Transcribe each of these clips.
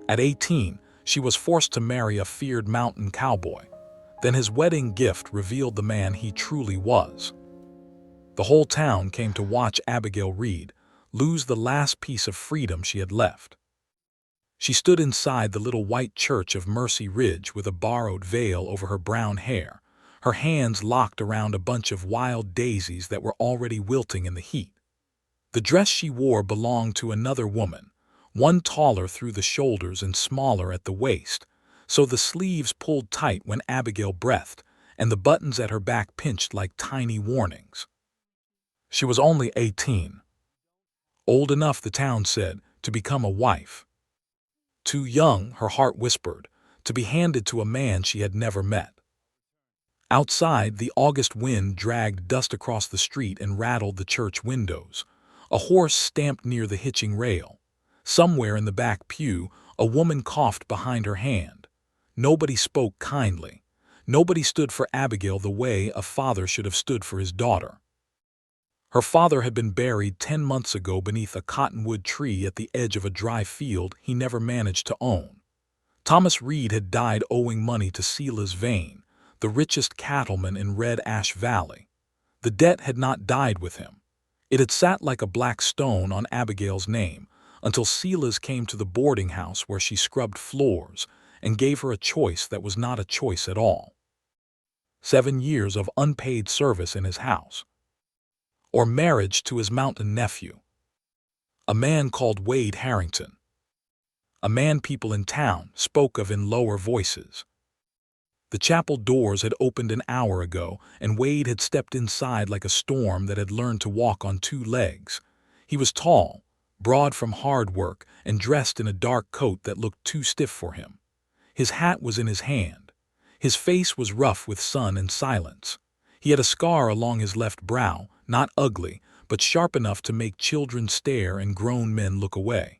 At 18, she was forced to marry a feared mountain cowboy. Then his wedding gift revealed the man he truly was. The whole town came to watch Abigail Reed lose the last piece of freedom she had left. She stood inside the little white church of Mercy Ridge with a borrowed veil over her brown hair, her hands locked around a bunch of wild daisies that were already wilting in the heat. The dress she wore belonged to another woman, one taller through the shoulders and smaller at the waist, so the sleeves pulled tight when Abigail breathed, and the buttons at her back pinched like tiny warnings. She was only 18. Old enough, the town said, to become a wife. Too young, her heart whispered, to be handed to a man she had never met. Outside, the August wind dragged dust across the street and rattled the church windows. A horse stamped near the hitching rail. Somewhere in the back pew, a woman coughed behind her hand. Nobody spoke kindly. Nobody stood for Abigail the way a father should have stood for his daughter. Her father had been buried 10 months ago beneath a cottonwood tree at the edge of a dry field he never managed to own. Thomas Reed had died owing money to Silas Vane, the richest cattleman in Red Ash Valley. The debt had not died with him. It had sat like a black stone on Abigail's name until Silas came to the boarding house where she scrubbed floors and gave her a choice that was not a choice at all. 7 years of unpaid service in his house. Or marriage to his mountain nephew. A man called Wade Harrington. A man people in town spoke of in lower voices. The chapel doors had opened an hour ago, and Wade had stepped inside like a storm that had learned to walk on 2 legs. He was tall, broad from hard work, and dressed in a dark coat that looked too stiff for him. His hat was in his hand. His face was rough with sun and silence. He had a scar along his left brow, not ugly, but sharp enough to make children stare and grown men look away.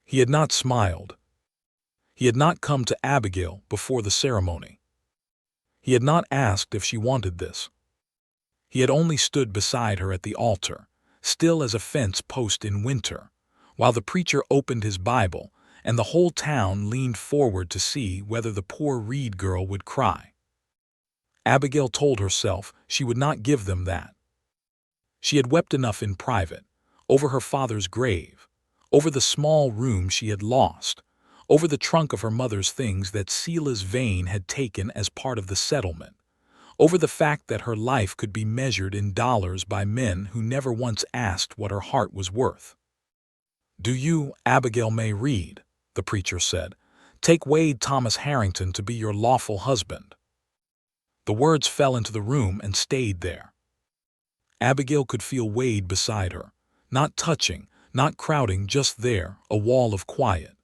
He had not smiled. He had not come to Abigail before the ceremony. He had not asked if she wanted this. He had only stood beside her at the altar, still as a fence post in winter, while the preacher opened his Bible, and the whole town leaned forward to see whether the poor Reed girl would cry. Abigail told herself she would not give them that. She had wept enough in private, over her father's grave, over the small room she had lost, over the trunk of her mother's things that Silas Vane had taken as part of the settlement, over the fact that her life could be measured in dollars by men who never once asked what her heart was worth. "Do you, Abigail May Reed," the preacher said, "take Wade Thomas Harrington to be your lawful husband?" The words fell into the room and stayed there. Abigail could feel Wade beside her, not touching, not crowding, just there, a wall of quiet.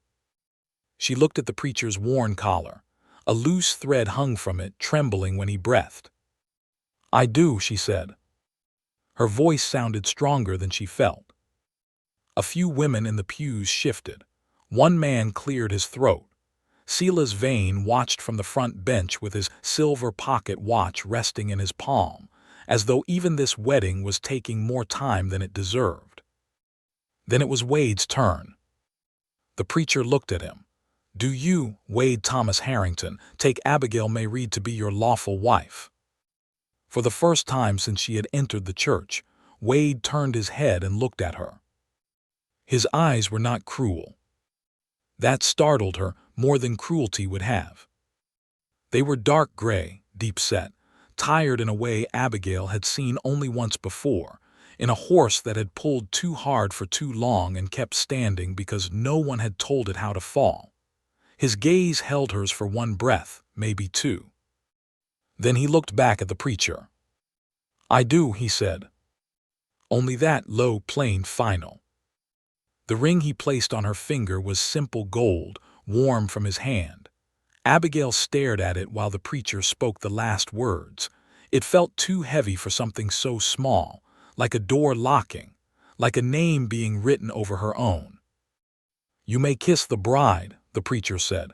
She looked at the preacher's worn collar. A loose thread hung from it, trembling when he breathed. "I do," she said. Her voice sounded stronger than she felt. A few women in the pews shifted. One man cleared his throat. Silas Vane watched from the front bench with his silver pocket watch resting in his palm, as though even this wedding was taking more time than it deserved. Then it was Wade's turn. The preacher looked at him. "Do you, Wade Thomas Harrington, take Abigail May Reed to be your lawful wife?" For the first time since she had entered the church, Wade turned his head and looked at her. His eyes were not cruel. That startled her more than cruelty would have. They were dark gray, deep-set, tired in a way Abigail had seen only once before, in a horse that had pulled too hard for too long and kept standing because no one had told it how to fall. His gaze held hers for 1 breath, maybe 2. Then he looked back at the preacher. "I do," he said. Only that, low, plain, final. The ring he placed on her finger was simple gold, warm from his hand. Abigail stared at it while the preacher spoke the last words. It felt too heavy for something so small, like a door locking, like a name being written over her own. "You may kiss the bride," the preacher said.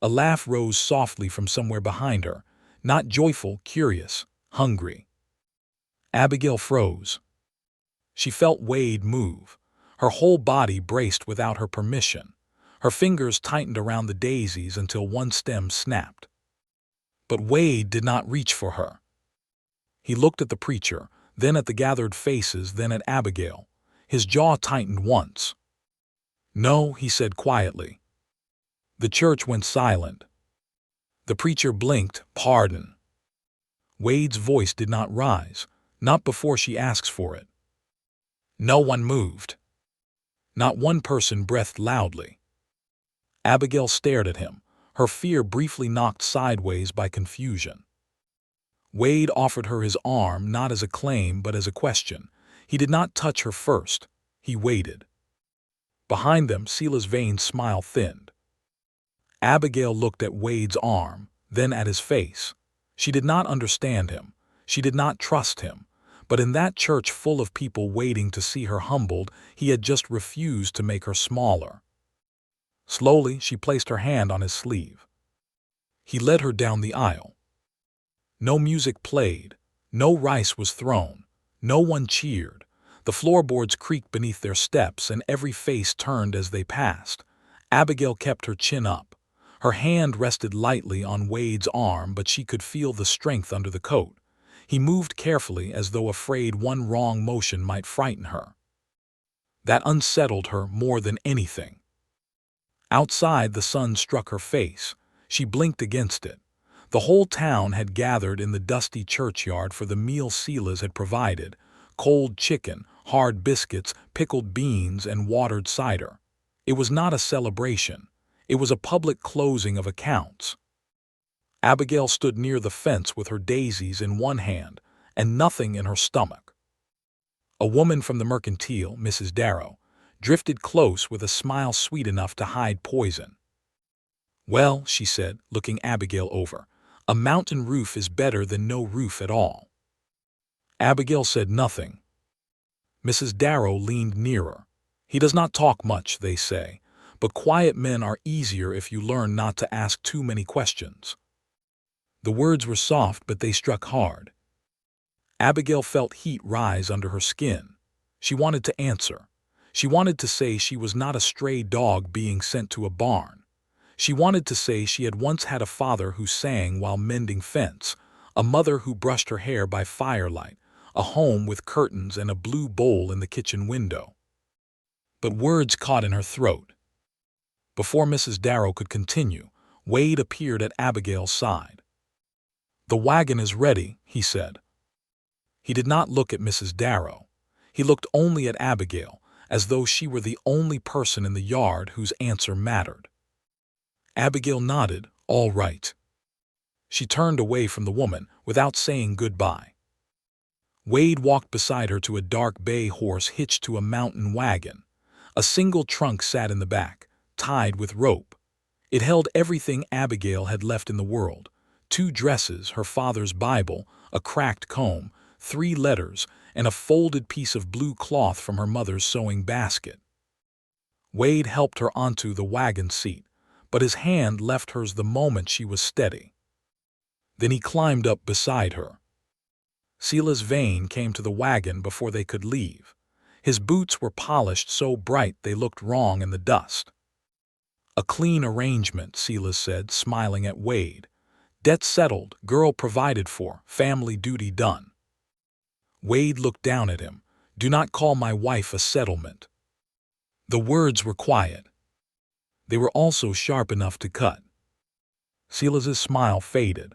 A laugh rose softly from somewhere behind her, not joyful, curious, hungry. Abigail froze. She felt Wade move. Her whole body braced without her permission. Her fingers tightened around the daisies until one stem snapped. But Wade did not reach for her. He looked at the preacher, then at the gathered faces, then at Abigail. His jaw tightened once. "No," he said quietly. The church went silent. The preacher blinked. "Pardon." Wade's voice did not rise, not before she asks for it. No one moved. Not one person breathed loudly. Abigail stared at him, her fear briefly knocked sideways by confusion. Wade offered her his arm not as a claim but as a question. He did not touch her first. He waited. Behind them, Sela's vain smile thinned. Abigail looked at Wade's arm, then at his face. She did not understand him. She did not trust him. But in that church full of people waiting to see her humbled, he had just refused to make her smaller. Slowly, she placed her hand on his sleeve. He led her down the aisle. No music played. No rice was thrown. No one cheered. The floorboards creaked beneath their steps, and every face turned as they passed. Abigail kept her chin up. Her hand rested lightly on Wade's arm, but she could feel the strength under the coat. He moved carefully, as though afraid one wrong motion might frighten her. That unsettled her more than anything. Outside, the sun struck her face. She blinked against it. The whole town had gathered in the dusty churchyard for the meal Sela's had provided: cold chicken, hard biscuits, pickled beans, and watered cider. It was not a celebration. It was a public closing of accounts. Abigail stood near the fence with her daisies in one hand and nothing in her stomach. A woman from the mercantile, Mrs. Darrow, drifted close with a smile sweet enough to hide poison. "Well," she said, looking Abigail over, "a mountain roof is better than no roof at all." Abigail said nothing. Mrs. Darrow leaned nearer. "He does not talk much," they say, "but quiet men are easier if you learn not to ask too many questions." The words were soft, but they struck hard. Abigail felt heat rise under her skin. She wanted to answer. She wanted to say she was not a stray dog being sent to a barn. She wanted to say she had once had a father who sang while mending fence, a mother who brushed her hair by firelight, a home with curtains and a blue bowl in the kitchen window. But words caught in her throat. Before Mrs. Darrow could continue, Wade appeared at Abigail's side. "The wagon is ready," he said. He did not look at Mrs. Darrow. He looked only at Abigail, as though she were the only person in the yard whose answer mattered. Abigail nodded. "All right." She turned away from the woman without saying goodbye. Wade walked beside her to a dark bay horse hitched to a mountain wagon. A single trunk sat in the back, tied with rope. It held everything Abigail had left in the world: 2 dresses, her father's Bible, a cracked comb, 3 letters, and a folded piece of blue cloth from her mother's sewing basket. Wade helped her onto the wagon seat, but his hand left hers the moment she was steady. Then he climbed up beside her. Sela's vein came to the wagon before they could leave. His boots were polished so bright they looked wrong in the dust. "A clean arrangement," Sela said, smiling at Wade. "Debt settled, girl provided for, family duty done." Wade looked down at him. "Do not call my wife a settlement." The words were quiet. They were also sharp enough to cut. Sela's smile faded.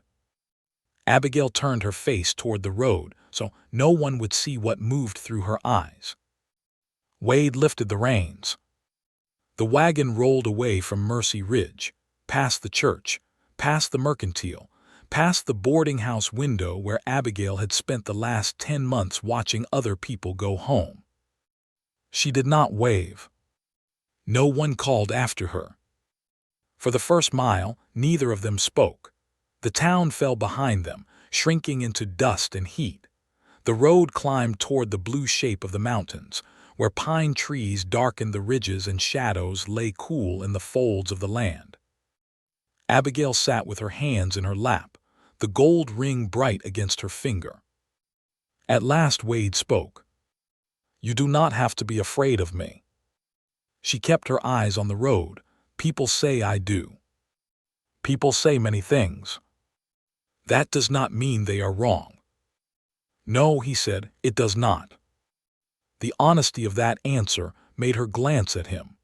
Abigail turned her face toward the road so no one would see what moved through her eyes. Wade lifted the reins. The wagon rolled away from Mercy Ridge, past the church, past the mercantile, past the boarding house window where Abigail had spent the last 10 months watching other people go home. She did not wave. No one called after her. For the first mile, neither of them spoke. The town fell behind them, shrinking into dust and heat. The road climbed toward the blue shape of the mountains, where pine trees darkened the ridges and shadows lay cool in the folds of the land. Abigail sat with her hands in her lap, the gold ring bright against her finger. At last Wade spoke. "You do not have to be afraid of me." She kept her eyes on the road, People say I do. People say many things. That does not mean they are wrong. No, he said, it does not. The honesty of that answer made her glance at him.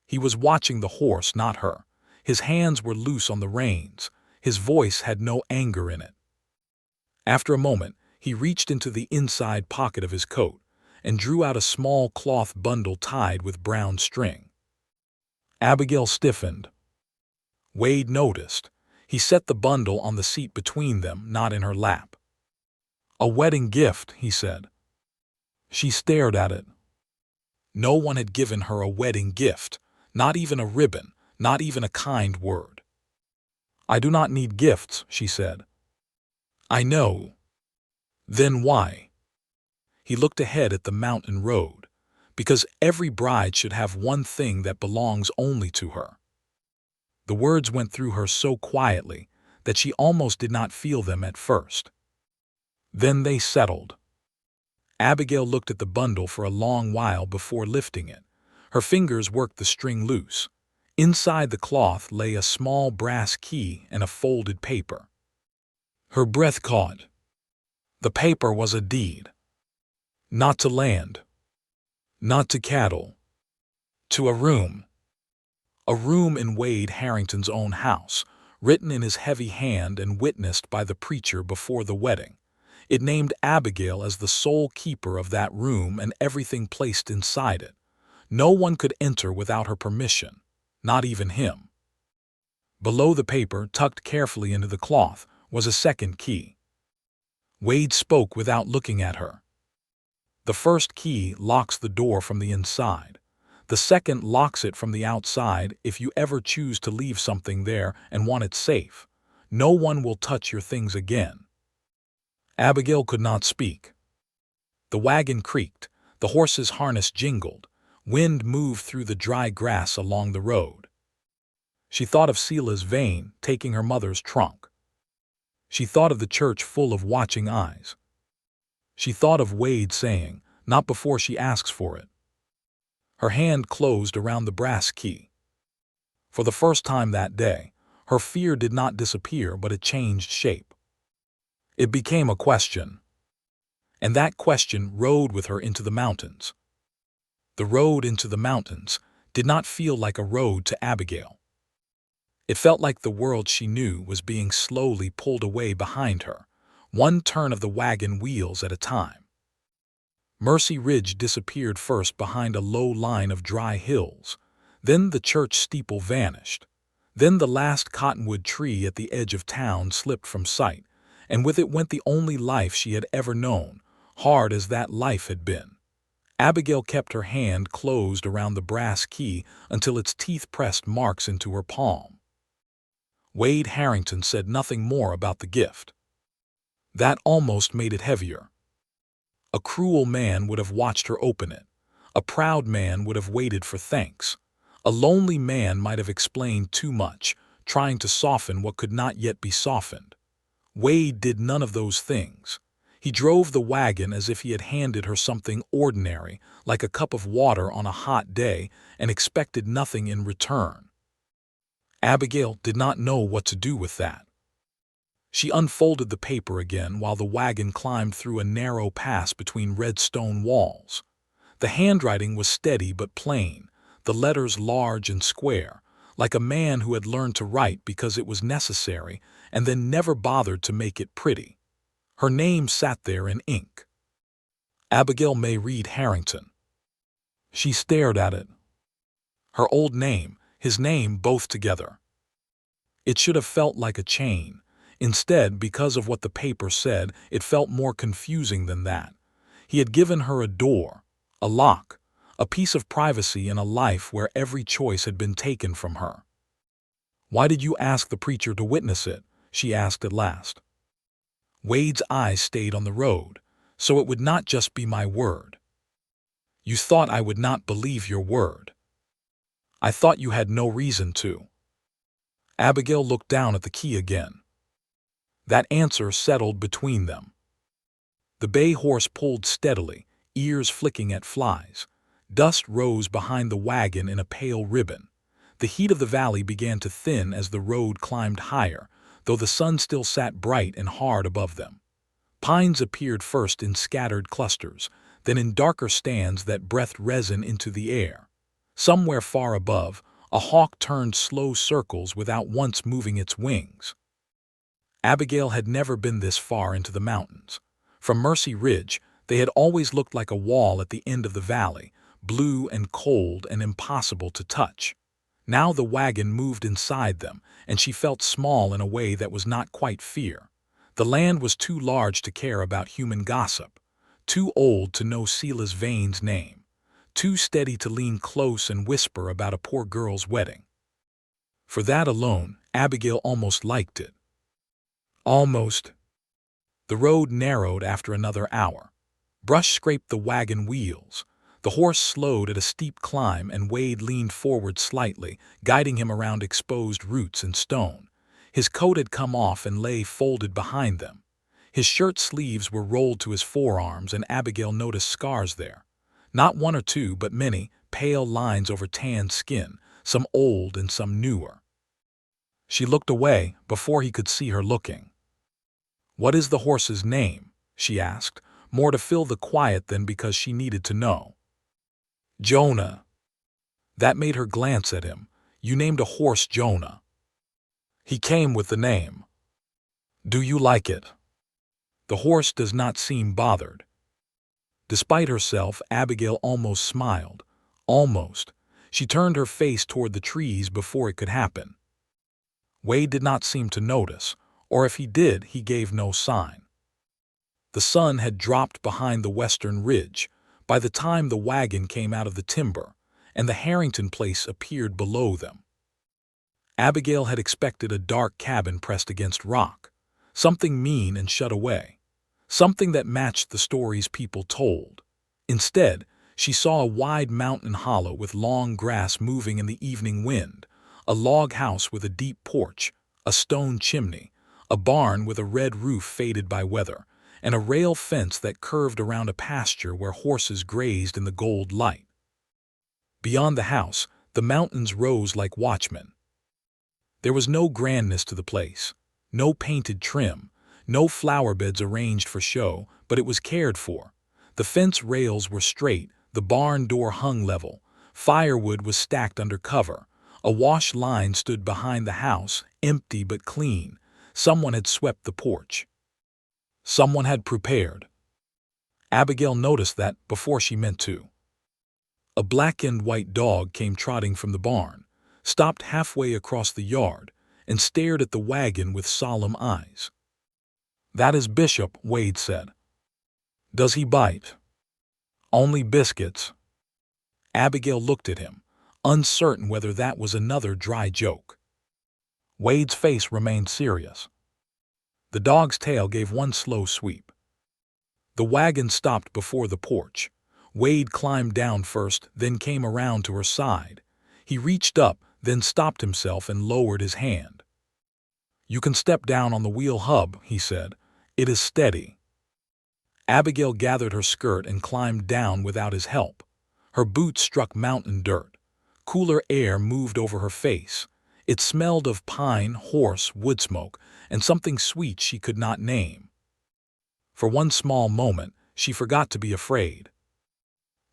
He was watching the horse, not her. His hands were loose on the reins. His voice had no anger in it. After a moment, he reached into the inside pocket of his coat and drew out a small cloth bundle tied with brown string. Abigail stiffened. Wade noticed. He set the bundle on the seat between them, not in her lap. A wedding gift, he said. She stared at it. No one had given her a wedding gift, not even a ribbon, not even a kind word. I do not need gifts, she said. I know. Then why? He looked ahead at the mountain road. Because every bride should have one thing that belongs only to her. The words went through her so quietly that she almost did not feel them at first. Then they settled. Abigail looked at the bundle for a long while before lifting it. Her fingers worked the string loose. Inside the cloth lay a small brass key and a folded paper. Her breath caught. The paper was a deed. Not to land. Not to cattle. To a room. A room in Wade Harrington's own house, written in his heavy hand and witnessed by the preacher before the wedding. It named Abigail as the sole keeper of that room and everything placed inside it. No one could enter without her permission, not even him. Below the paper, tucked carefully into the cloth, was a second key. Wade spoke without looking at her. The first key locks the door from the inside. The second locks it from the outside. If you ever choose to leave something there and want it safe, no one will touch your things again. Abigail could not speak. The wagon creaked, the horse's harness jingled, wind moved through the dry grass along the road. She thought of Sela's vein taking her mother's trunk. She thought of the church full of watching eyes. She thought of Wade saying, "Not before she asks for it." Her hand closed around the brass key. For the first time that day, her fear did not disappear, but it changed shape. It became a question. And that question rode with her into the mountains. The road into the mountains did not feel like a road to Abigail. It felt like the world she knew was being slowly pulled away behind her, one turn of the wagon wheels at a time. Mercy Ridge disappeared first behind a low line of dry hills. Then the church steeple vanished. Then the last cottonwood tree at the edge of town slipped from sight, and with it went the only life she had ever known, hard as that life had been. Abigail kept her hand closed around the brass key until its teeth pressed marks into her palm. Wade Harrington said nothing more about the gift. That almost made it heavier. A cruel man would have watched her open it. A proud man would have waited for thanks. A lonely man might have explained too much, trying to soften what could not yet be softened. Wade did none of those things. He drove the wagon as if he had handed her something ordinary, like a cup of water on a hot day, and expected nothing in return. Abigail did not know what to do with that. She unfolded the paper again while the wagon climbed through a narrow pass between red stone walls. The handwriting was steady but plain, the letters large and square, like a man who had learned to write because it was necessary and then never bothered to make it pretty. Her name sat there in ink. Abigail Reed Harrington. She stared at it. Her old name, his name, both together. It should have felt like a chain. Instead, because of what the paper said, it felt more confusing than that. He had given her a door, a lock, a piece of privacy in a life where every choice had been taken from her. "Why did you ask the preacher to witness it?" she asked at last. Wade's eyes stayed on the road, "So it would not just be my word." "You thought I would not believe your word." "I thought you had no reason to." Abigail looked down at the key again. That answer settled between them. The bay horse pulled steadily, ears flicking at flies. Dust rose behind the wagon in a pale ribbon. The heat of the valley began to thin as the road climbed higher, though the sun still sat bright and hard above them. Pines appeared first in scattered clusters, then in darker stands that breathed resin into the air. Somewhere far above, a hawk turned slow circles without once moving its wings. Abigail had never been this far into the mountains. From Mercy Ridge, they had always looked like a wall at the end of the valley, blue and cold and impossible to touch. Now the wagon moved inside them, and she felt small in a way that was not quite fear. The land was too large to care about human gossip, too old to know Sela's Vane's name, too steady to lean close and whisper about a poor girl's wedding. For that alone, Abigail almost liked it. Almost. The road narrowed after another hour. Brush scraped the wagon wheels. The horse slowed at a steep climb, and Wade leaned forward slightly, guiding him around exposed roots and stone. His coat had come off and lay folded behind them. His shirt sleeves were rolled to his forearms, and Abigail noticed scars there. Not one or two, but many, pale lines over tanned skin, some old and some newer. She looked away before he could see her looking. "What is the horse's name?" she asked, more to fill the quiet than because she needed to know. "Jonah." That made her glance at him. "You named a horse Jonah." "He came with the name." "Do you like it?" The horse does not seem bothered. Despite herself, Abigail almost smiled. Almost. She turned her face toward the trees before it could happen. Wade did not seem to notice, or if he did, he gave no sign. The sun had dropped behind the western ridge by the time the wagon came out of the timber, and the Harrington place appeared below them. Abigail had expected a dark cabin pressed against rock, something mean and shut away, something that matched the stories people told. Instead, she saw a wide mountain hollow with long grass moving in the evening wind, a log house with a deep porch, a stone chimney, a barn with a red roof faded by weather, and a rail fence that curved around a pasture where horses grazed in the gold light. Beyond the house, the mountains rose like watchmen. There was no grandness to the place, no painted trim, no flower beds arranged for show, but it was cared for. The fence rails were straight, the barn door hung level, firewood was stacked under cover, a wash line stood behind the house, empty but clean. Someone had swept the porch. Someone had prepared. Abigail noticed that before she meant to. A black and white dog came trotting from the barn, stopped halfway across the yard, and stared at the wagon with solemn eyes. "That is Bishop," Wade said. "Does he bite?" "Only biscuits." Abigail looked at him, uncertain whether that was another dry joke. Wade's face remained serious. The dog's tail gave one slow sweep. The wagon stopped before the porch. Wade climbed down first, then came around to her side. He reached up, then stopped himself and lowered his hand. "You can step down on the wheel hub," he said. "It is steady." Abigail gathered her skirt and climbed down without his help. Her boots struck mountain dirt. Cooler air moved over her face. It smelled of pine, horse, wood smoke, and something sweet she could not name. For one small moment, she forgot to be afraid.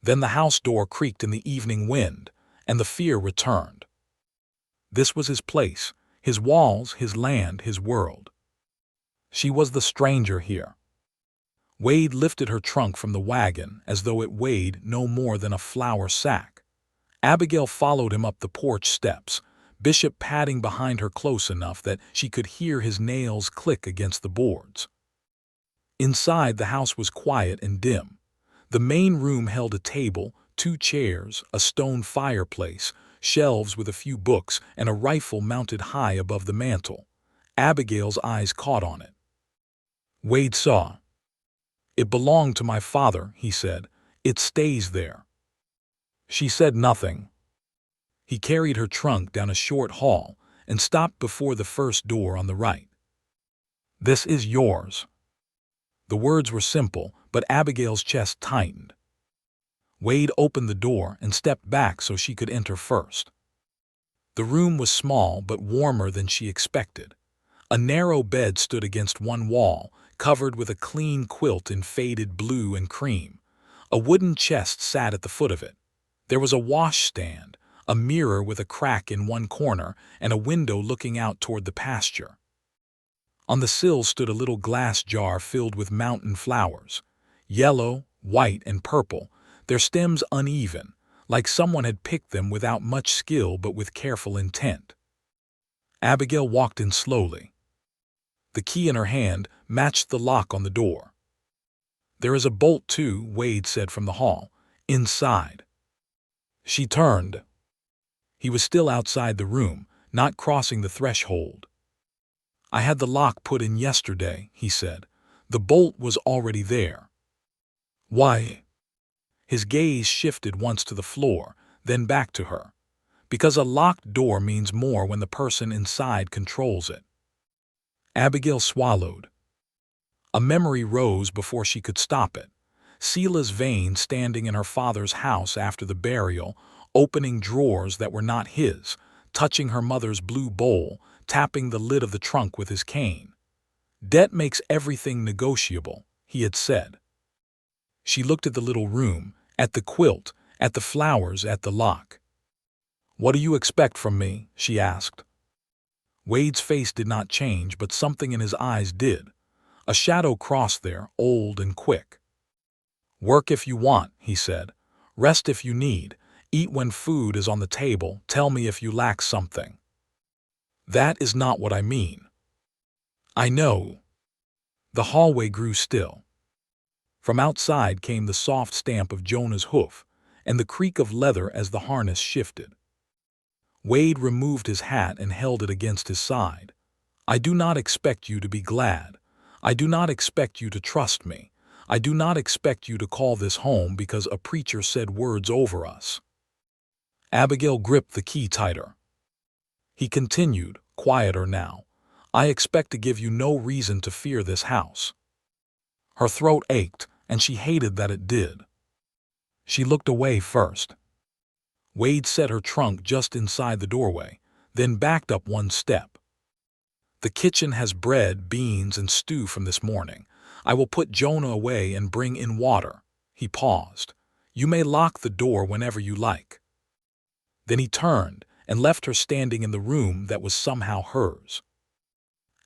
Then the house door creaked in the evening wind, and the fear returned. This was his place, his walls, his land, his world. She was the stranger here. Wade lifted her trunk from the wagon as though it weighed no more than a flour sack. Abigail followed him up the porch steps, Bishop padding behind her close enough that she could hear his nails click against the boards. Inside, the house was quiet and dim. The main room held a table, 2 chairs, a stone fireplace, shelves with a few books, and a rifle mounted high above the mantel. Abigail's eyes caught on it. Wade saw. "It belonged to my father," he said. "It stays there." She said nothing. He carried her trunk down a short hall and stopped before the first door on the right. "This is yours." The words were simple, but Abigail's chest tightened. Wade opened the door and stepped back so she could enter first. The room was small but warmer than she expected. A narrow bed stood against one wall, covered with a clean quilt in faded blue and cream. A wooden chest sat at the foot of it. There was a washstand, a mirror with a crack in one corner, and a window looking out toward the pasture. On the sill stood a little glass jar filled with mountain flowers, yellow, white, and purple, their stems uneven, like someone had picked them without much skill but with careful intent. Abigail walked in slowly. The key in her hand matched the lock on the door. "There is a bolt too," Wade said from the hall. "Inside." She turned. He was still outside the room, not crossing the threshold. "I had the lock put in yesterday," he said. "The bolt was already there." "Why?" His gaze shifted once to the floor, then back to her. "Because a locked door means more when the person inside controls it." Abigail swallowed. A memory rose before she could stop it. Sela's vein standing in her father's house after the burial, opening drawers that were not his, touching her mother's blue bowl, tapping the lid of the trunk with his cane. "Debt makes everything negotiable," he had said. She looked at the little room, at the quilt, at the flowers, at the lock. "What do you expect from me?" she asked. Wade's face did not change, but something in his eyes did. A shadow crossed there, old and quick. "Work if you want," he said. "Rest if you need. Eat when food is on the table. Tell me if you lack something." "That is not what I mean." "I know." The hallway grew still. From outside came the soft stamp of Jonah's hoof and the creak of leather as the harness shifted. Wade removed his hat and held it against his side. "I do not expect you to be glad. I do not expect you to trust me. I do not expect you to call this home because a preacher said words over us." Abigail gripped the key tighter. He continued, quieter now. "I expect to give you no reason to fear this house." Her throat ached, and she hated that it did. She looked away first. Wade set her trunk just inside the doorway, then backed up one step. "The kitchen has bread, beans, and stew from this morning. I will put Jonah away and bring in water." He paused. "You may lock the door whenever you like." Then he turned and left her standing in the room that was somehow hers.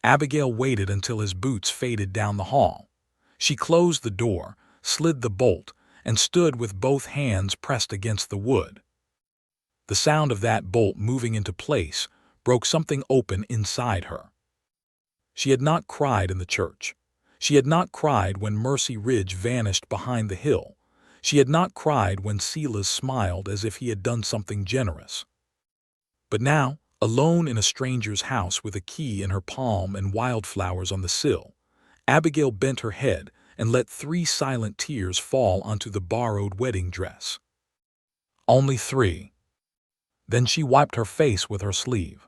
Abigail waited until his boots faded down the hall. She closed the door, slid the bolt, and stood with both hands pressed against the wood. The sound of that bolt moving into place broke something open inside her. She had not cried in the church. She had not cried when Mercy Ridge vanished behind the hill. She had not cried when Silas smiled as if he had done something generous. But now, alone in a stranger's house with a key in her palm and wildflowers on the sill, Abigail bent her head and let 3 silent tears fall onto the borrowed wedding dress. Only 3. Then she wiped her face with her sleeve.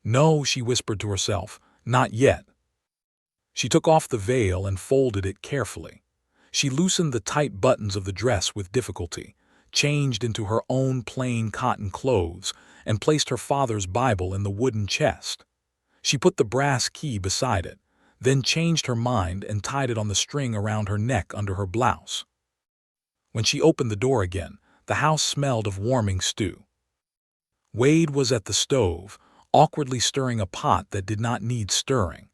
"No," she whispered to herself, "not yet." She took off the veil and folded it carefully. She loosened the tight buttons of the dress with difficulty, changed into her own plain cotton clothes, and placed her father's Bible in the wooden chest. She put the brass key beside it, then changed her mind and tied it on the string around her neck under her blouse. When she opened the door again, the house smelled of warming stew. Wade was at the stove, awkwardly stirring a pot that did not need stirring.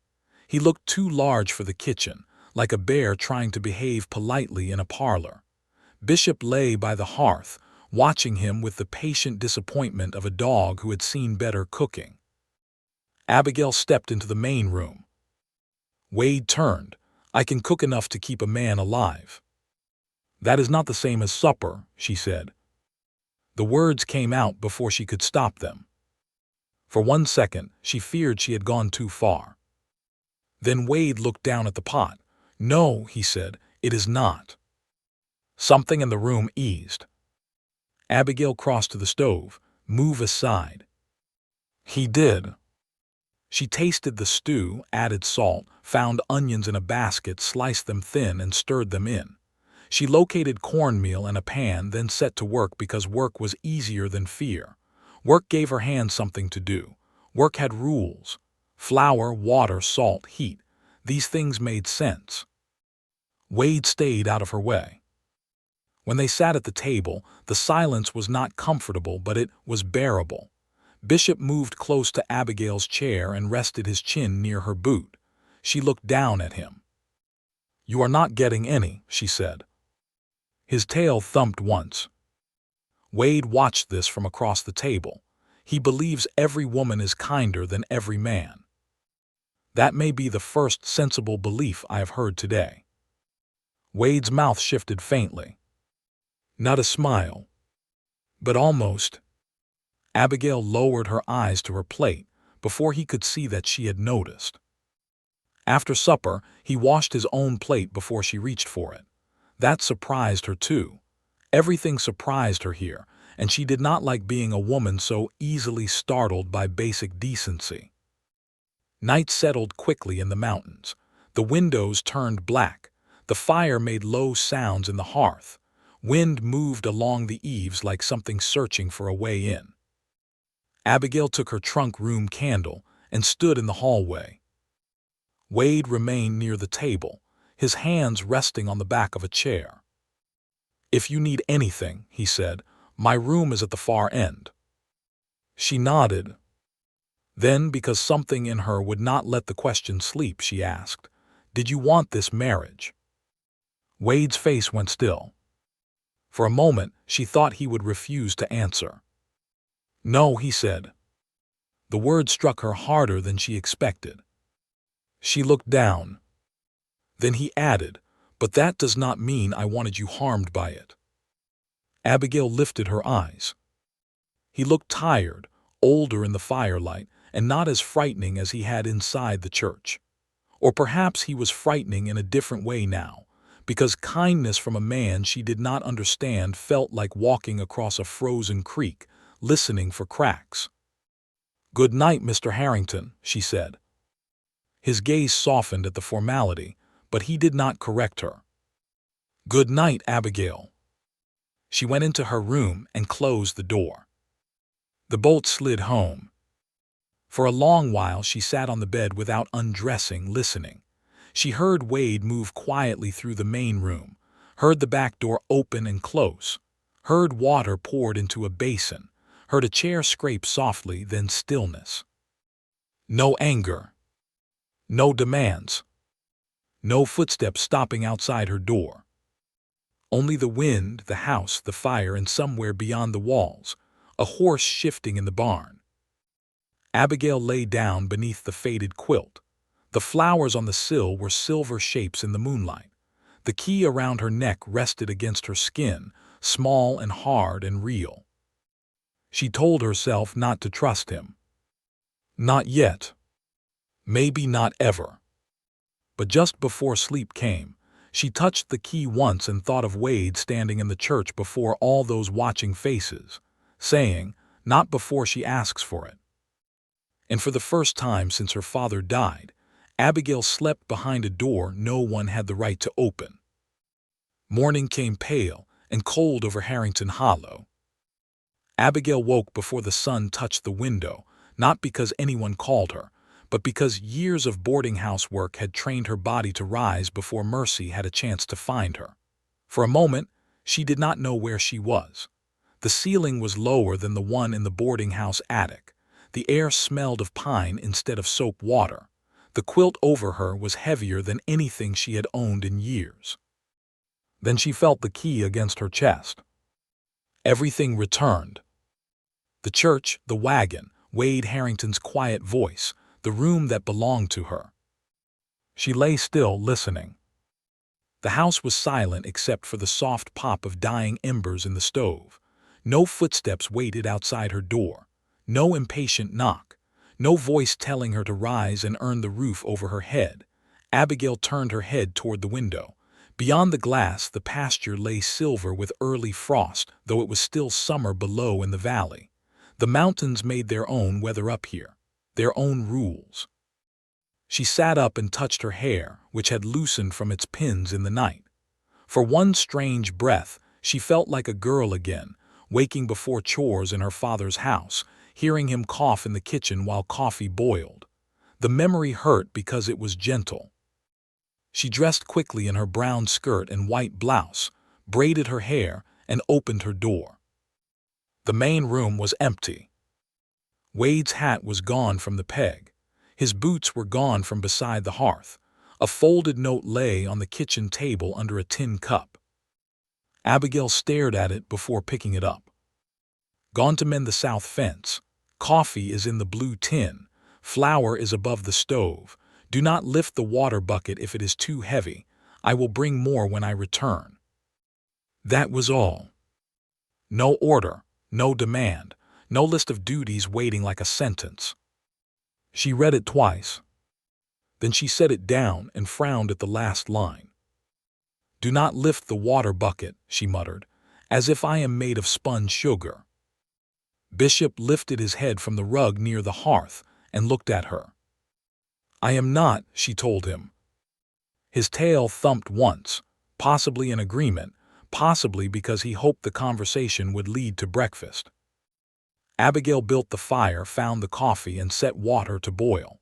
He looked too large for the kitchen, like a bear trying to behave politely in a parlor. Bishop lay by the hearth, watching him with the patient disappointment of a dog who had seen better cooking. Abigail stepped into the main room. Wade turned. "I can cook enough to keep a man alive." "That is not the same as supper," she said. The words came out before she could stop them. For one second, she feared she had gone too far. Then Wade looked down at the pot. "No," he said, "it is not." Something in the room eased. Abigail crossed to the stove. "Move aside." He did. She tasted the stew, added salt, found onions in a basket, sliced them thin, and stirred them in. She located cornmeal and a pan, then set to work because work was easier than fear. Work gave her hands something to do. Work had rules. Flour, water, salt, heat. These things made sense. Wade stayed out of her way. When they sat at the table, the silence was not comfortable, but it was bearable. Bishop moved close to Abigail's chair and rested his chin near her boot. She looked down at him. "You are not getting any," she said. His tail thumped once. Wade watched this from across the table. He believes every woman is kinder than every man. That may be the first sensible belief I have heard today. Wade's mouth shifted faintly. Not a smile, but almost. Abigail lowered her eyes to her plate before he could see that she had noticed. After supper, he washed his own plate before she reached for it. That surprised her too. Everything surprised her here, and she did not like being a woman so easily startled by basic decency. Night settled quickly in the mountains. The windows turned black. The fire made low sounds in the hearth. Wind moved along the eaves like something searching for a way in. Abigail took her trunk room candle and stood in the hallway. Wade remained near the table, his hands resting on the back of a chair. "If you need anything," he said, "my room is at the far end." She nodded. Then, because something in her would not let the question sleep, she asked, "Did you want this marriage?" Wade's face went still. For a moment, she thought he would refuse to answer. "No," he said. The word struck her harder than she expected. She looked down. Then he added, "But that does not mean I wanted you harmed by it." Abigail lifted her eyes. He looked tired, older in the firelight, and not as frightening as he had inside the church. Or perhaps he was frightening in a different way now, because kindness from a man she did not understand felt like walking across a frozen creek, listening for cracks. "Good night, Mr. Harrington," she said. His gaze softened at the formality, but he did not correct her. "Good night, Abigail." She went into her room and closed the door. The bolt slid home. For a long while she sat on the bed without undressing, listening. She heard Wade move quietly through the main room, heard the back door open and close, heard water poured into a basin, heard a chair scrape softly, then stillness. No anger. No demands. No footsteps stopping outside her door. Only the wind, the house, the fire, and somewhere beyond the walls, a horse shifting in the barn. Abigail lay down beneath the faded quilt. The flowers on the sill were silver shapes in the moonlight. The key around her neck rested against her skin, small and hard and real. She told herself not to trust him. Not yet. Maybe not ever. But just before sleep came, she touched the key once and thought of Wade standing in the church before all those watching faces, saying, "Not before she asks for it." And for the first time since her father died, Abigail slept behind a door no one had the right to open. Morning came pale and cold over Harrington Hollow. Abigail woke before the sun touched the window, not because anyone called her, but because years of boarding house work had trained her body to rise before mercy had a chance to find her. For a moment, she did not know where she was. The ceiling was lower than the one in the boarding house attic. The air smelled of pine instead of soap water. The quilt over her was heavier than anything she had owned in years. Then she felt the key against her chest. Everything returned. The church, the wagon, Wade Harrington's quiet voice, the room that belonged to her. She lay still, listening. The house was silent except for the soft pop of dying embers in the stove. No footsteps waited outside her door. No impatient knock. No voice telling her to rise and earn the roof over her head. Abigail turned her head toward the window. Beyond the glass, the pasture lay silver with early frost, though it was still summer below in the valley. The mountains made their own weather up here, their own rules. She sat up and touched her hair, which had loosened from its pins in the night. For one strange breath, she felt like a girl again, waking before chores in her father's house, hearing him cough in the kitchen while coffee boiled. The memory hurt because it was gentle. She dressed quickly in her brown skirt and white blouse, braided her hair, and opened her door. The main room was empty. Wade's hat was gone from the peg. His boots were gone from beside the hearth. A folded note lay on the kitchen table under a tin cup. Abigail stared at it before picking it up. Gone to mend the south fence. Coffee is in the blue tin. Flour is above the stove. Do not lift the water bucket if it is too heavy. I will bring more when I return. That was all. No order, no demand, no list of duties waiting like a sentence. She read it twice. Then she set it down and frowned at the last line. Do not lift the water bucket, she muttered, as if I am made of spun sugar. Bishop lifted his head from the rug near the hearth and looked at her. I am not, she told him. His tail thumped once, possibly in agreement, possibly because he hoped the conversation would lead to breakfast. Abigail built the fire, found the coffee, and set water to boil.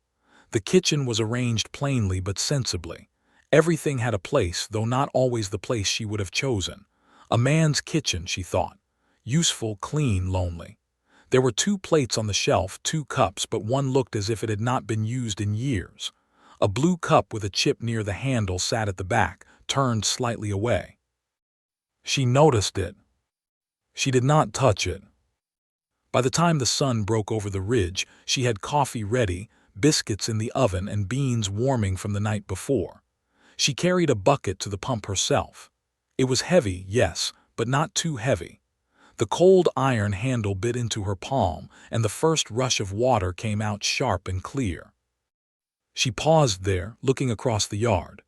The kitchen was arranged plainly but sensibly. Everything had a place, though not always the place she would have chosen. A man's kitchen, she thought. Useful, clean, lonely. There were 2 plates on the shelf, 2 cups, but one looked as if it had not been used in years. A blue cup with a chip near the handle sat at the back, turned slightly away. She noticed it. She did not touch it. By the time the sun broke over the ridge, she had coffee ready, biscuits in the oven, and beans warming from the night before. She carried a bucket to the pump herself. It was heavy, yes, but not too heavy. The cold iron handle bit into her palm, and the first rush of water came out sharp and clear. She paused there, looking across the yard.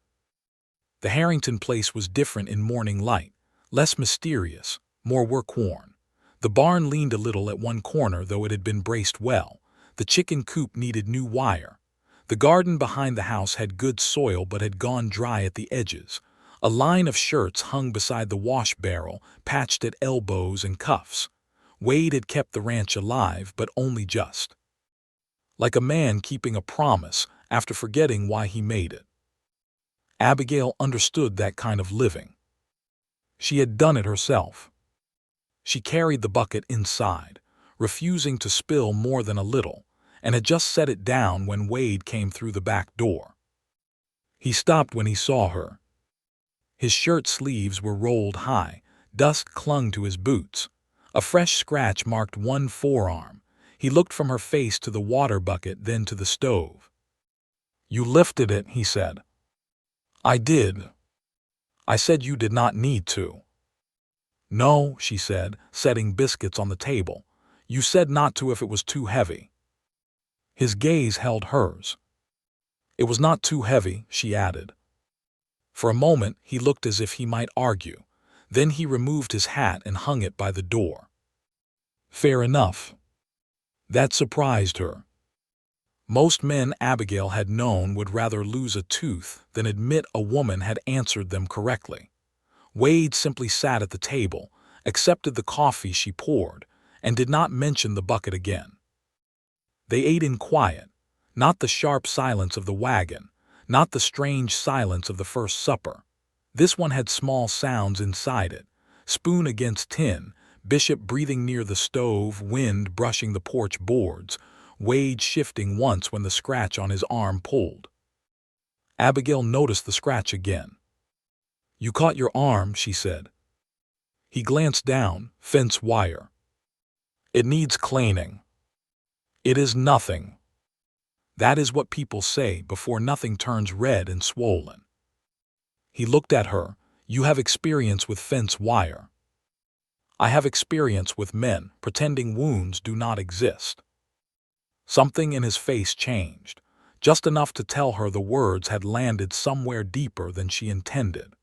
The Harrington place was different in morning light, less mysterious, more work-worn. The barn leaned a little at one corner, though it had been braced well. The chicken coop needed new wire. The garden behind the house had good soil but had gone dry at the edges. A line of shirts hung beside the wash barrel, patched at elbows and cuffs. Wade had kept the ranch alive, but only just. Like a man keeping a promise after forgetting why he made it. Abigail understood that kind of living. She had done it herself. She carried the bucket inside, refusing to spill more than a little, and had just set it down when Wade came through the back door. He stopped when he saw her. His shirt sleeves were rolled high, dust clung to his boots. A fresh scratch marked one forearm. He looked from her face to the water bucket, then to the stove. You lifted it, he said. I did. I said you did not need to. No, she said, setting biscuits on the table. You said not to if it was too heavy. His gaze held hers. It was not too heavy, she added. For a moment, he looked as if he might argue. Then he removed his hat and hung it by the door. Fair enough. That surprised her. Most men Abigail had known would rather lose a tooth than admit a woman had answered them correctly. Wade simply sat at the table, accepted the coffee she poured, and did not mention the bucket again. They ate in quiet, not the sharp silence of the wagon, not the strange silence of the first supper. This one had small sounds inside it, spoon against tin, Bishop breathing near the stove, wind brushing the porch boards, Wade shifting once when the scratch on his arm pulled. Abigail noticed the scratch again. You caught your arm, she said. He glanced down, fence wire. It needs cleaning. It is nothing. That is what people say before nothing turns red and swollen. He looked at her. You have experience with fence wire. I have experience with men pretending wounds do not exist. Something in his face changed, just enough to tell her the words had landed somewhere deeper than she intended.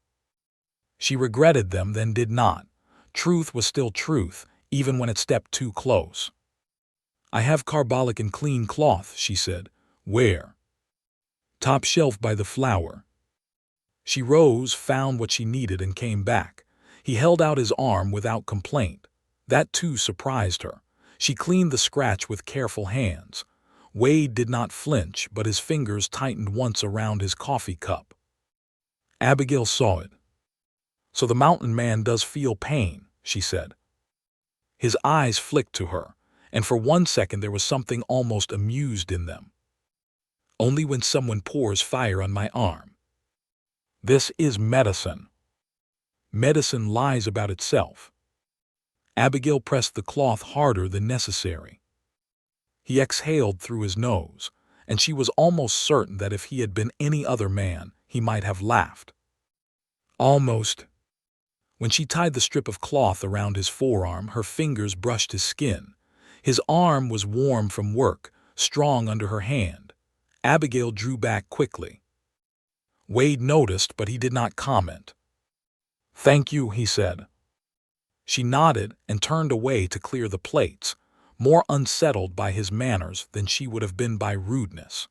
She regretted them, then did not. Truth was still truth, even when it stepped too close. I have carbolic and clean cloth, she said. Where? Top shelf by the flour. She rose, found what she needed, and came back. He held out his arm without complaint. That too surprised her. She cleaned the scratch with careful hands. Wade did not flinch, but his fingers tightened once around his coffee cup. Abigail saw it. "So the mountain man does feel pain," she said. His eyes flicked to her, and for 1 second there was something almost amused in them. "Only when someone pours fire on my arm. This is medicine. Medicine lies about itself." Abigail pressed the cloth harder than necessary. He exhaled through his nose, and she was almost certain that if he had been any other man, he might have laughed. Almost. When she tied the strip of cloth around his forearm, her fingers brushed his skin. His arm was warm from work, strong under her hand. Abigail drew back quickly. Wade noticed, but he did not comment. "Thank you," he said. She nodded and turned away to clear the plates, more unsettled by his manners than she would have been by rudeness.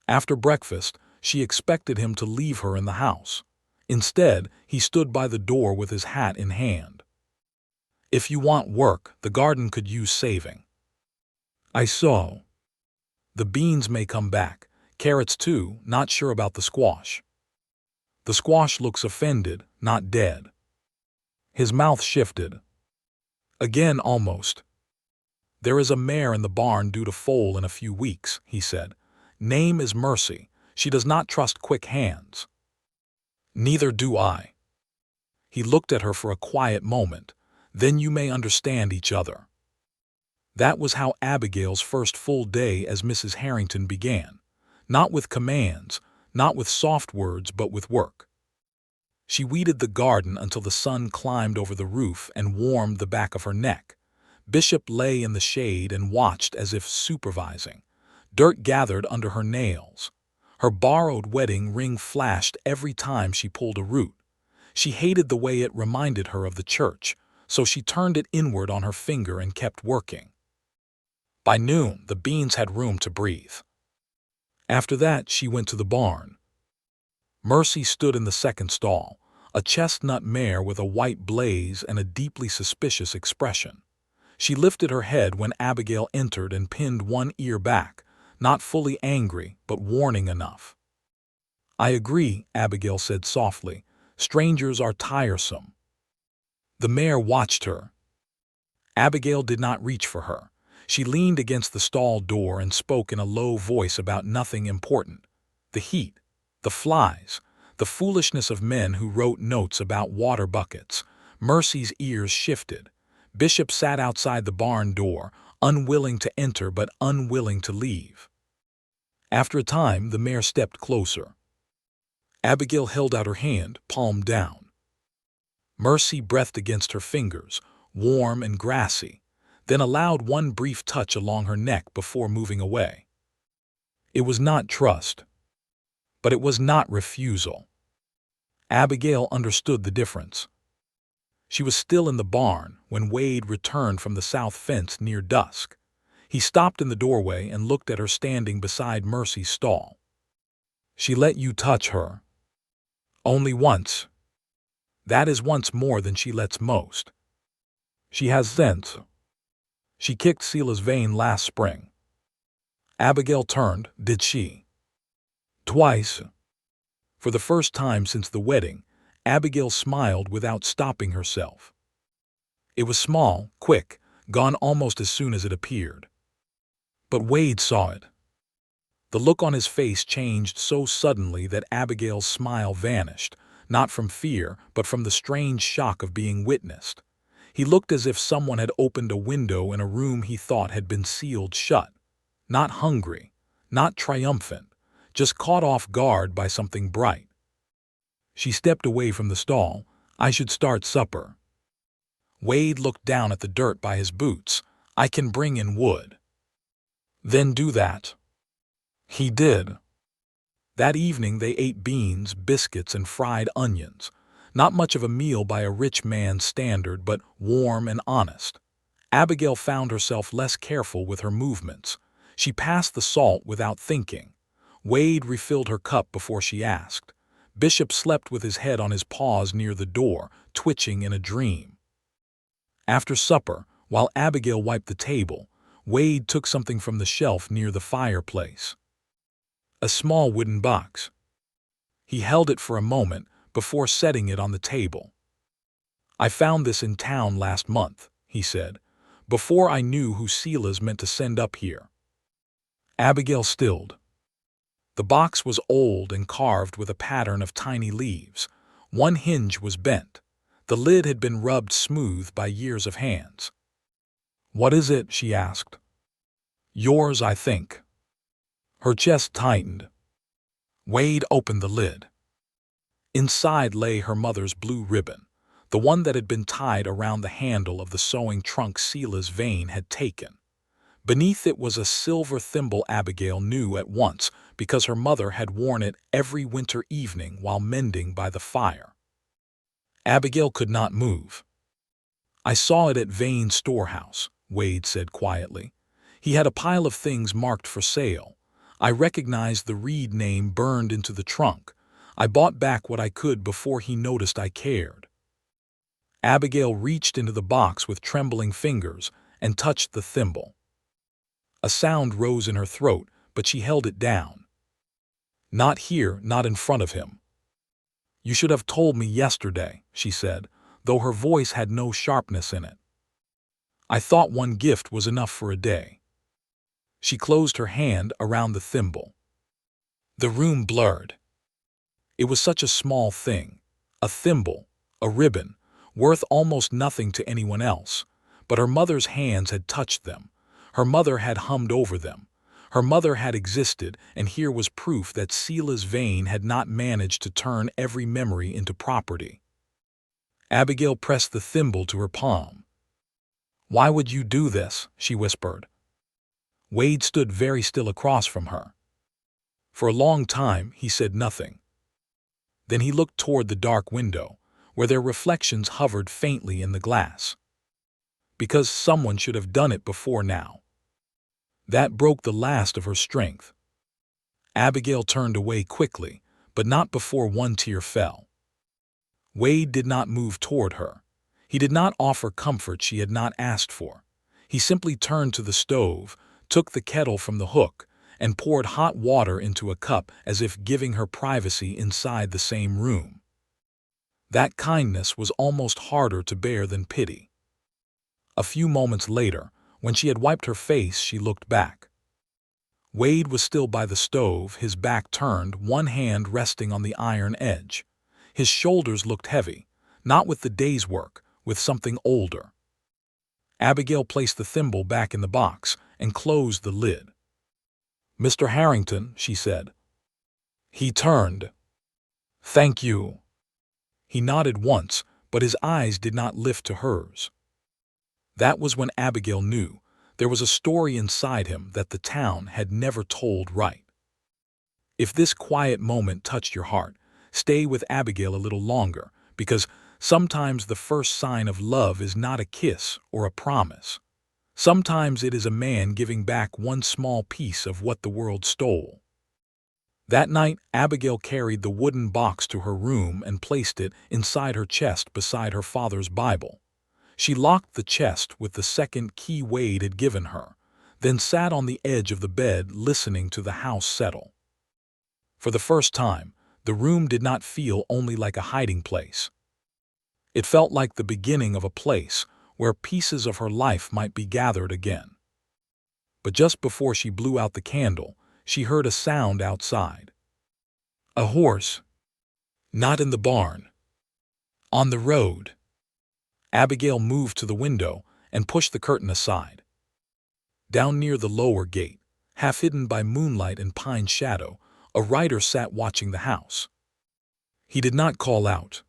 After breakfast, she expected him to leave her in the house. Instead, he stood by the door with his hat in hand. "If you want work, the garden could use saving." "I saw. The beans may come back. Carrots too, not sure about the squash." "The squash looks offended, not dead." His mouth shifted. Again almost. "There is a mare in the barn due to foal in a few weeks," he said. "Name is Mercy. She does not trust quick hands." "Neither do I." He looked at her for a quiet moment. "Then you may understand each other." That was how Abigail's first full day as Mrs. Harrington began. Not with commands, not with soft words, but with work. She weeded the garden until the sun climbed over the roof and warmed the back of her neck. Bishop lay in the shade and watched as if supervising. Dirt gathered under her nails. Her borrowed wedding ring flashed every time she pulled a root. She hated the way it reminded her of the church, so she turned it inward on her finger and kept working. By noon, the beans had room to breathe. After that, she went to the barn. Mercy stood in the second stall, a chestnut mare with a white blaze and a deeply suspicious expression. She lifted her head when Abigail entered and pinned one ear back, not fully angry, but warning enough. "I agree," Abigail said softly. "Strangers are tiresome." The mare watched her. Abigail did not reach for her. She leaned against the stall door and spoke in a low voice about nothing important. The heat, the flies, the foolishness of men who wrote notes about water buckets. Mercy's ears shifted. Bishop sat outside the barn door, unwilling to enter but unwilling to leave. After a time, the mare stepped closer. Abigail held out her hand, palm down. Mercy breathed against her fingers, warm and grassy, then allowed one brief touch along her neck before moving away. It was not trust, but it was not refusal. Abigail understood the difference. She was still in the barn when Wade returned from the south fence near dusk. He stopped in the doorway and looked at her standing beside Mercy's stall. "She let you touch her." "Only once." "That is once more than she lets most." "She has sense." "She kicked Sela's vein last spring." Abigail turned. "Did she?" "Twice." For the first time since the wedding, Abigail smiled without stopping herself. It was small, quick, gone almost as soon as it appeared. But Wade saw it. The look on his face changed so suddenly that Abigail's smile vanished, not from fear, but from the strange shock of being witnessed. He looked as if someone had opened a window in a room he thought had been sealed shut. Not hungry, not triumphant, just caught off guard by something bright. She stepped away from the stall. "I should start supper." Wade looked down at the dirt by his boots. "I can bring in wood." "Then do that." He did. That evening they ate beans, biscuits, and fried onions. Not much of a meal by a rich man's standard, but warm and honest. Abigail found herself less careful with her movements. She passed the salt without thinking. Wade refilled her cup before she asked. Bishop slept with his head on his paws near the door, twitching in a dream. After supper, While Abigail wiped the table, Wade took something from the shelf near the fireplace. A small wooden box. He held it for a moment before setting it on the table. "I found this in town last month," he said, "before I knew who Silas meant to send up here." Abigail stilled. The box was old and carved with a pattern of tiny leaves. One hinge was bent. The lid had been rubbed smooth by years of hands. "What is it?" she asked. "Yours, I think." Her chest tightened. Wade opened the lid. Inside lay her mother's blue ribbon, the one that had been tied around the handle of the sewing trunk Silas Vane had taken. Beneath it was a silver thimble Abigail knew at once because her mother had worn it every winter evening while mending by the fire. Abigail could not move. "I saw it at Vane's storehouse," Wade said quietly. "He had a pile of things marked for sale. I recognized the Reed name burned into the trunk. I bought back what I could before he noticed I cared." Abigail reached into the box with trembling fingers and touched the thimble. A sound rose in her throat, but she held it down. "Not here, not in front of him." "You should have told me yesterday," she said, though her voice had no sharpness in it. "I thought one gift was enough for a day." She closed her hand around the thimble. The room blurred. It was such a small thing, a thimble, a ribbon, worth almost nothing to anyone else, but her mother's hands had touched them. Her mother had hummed over them. Her mother had existed, and here was proof that Silas Vane had not managed to turn every memory into property. Abigail pressed the thimble to her palm. "Why would you do this?" she whispered. Wade stood very still across from her. For a long time he said nothing. Then he looked toward the dark window, where their reflections hovered faintly in the glass. "Because someone should have done it before now." That broke the last of her strength. Abigail turned away quickly, but not before one tear fell. Wade did not move toward her. He did not offer comfort she had not asked for. He simply turned to the stove, took the kettle from the hook, and poured hot water into a cup as if giving her privacy inside the same room. That kindness was almost harder to bear than pity. A few moments later, when she had wiped her face, she looked back. Wade was still by the stove, his back turned, one hand resting on the iron edge. His shoulders looked heavy, not with the day's work, with something older. Abigail placed the thimble back in the box and closed the lid. "Mr. Harrington," she said. He turned. "Thank you." He nodded once, but his eyes did not lift to hers. That was when Abigail knew there was a story inside him that the town had never told right. If this quiet moment touched your heart, stay with Abigail a little longer, because sometimes the first sign of love is not a kiss or a promise. Sometimes it is a man giving back one small piece of what the world stole. That night, Abigail carried the wooden box to her room and placed it inside her chest beside her father's Bible. She locked the chest with the second key Wade had given her, then sat on the edge of the bed listening to the house settle. For the first time, the room did not feel only like a hiding place. It felt like the beginning of a place where pieces of her life might be gathered again. But just before she blew out the candle, she heard a sound outside. A horse. Not in the barn. On the road. Abigail moved to the window and pushed the curtain aside. Down near the lower gate, half hidden by moonlight and pine shadow, a rider sat watching the house. He did not call out.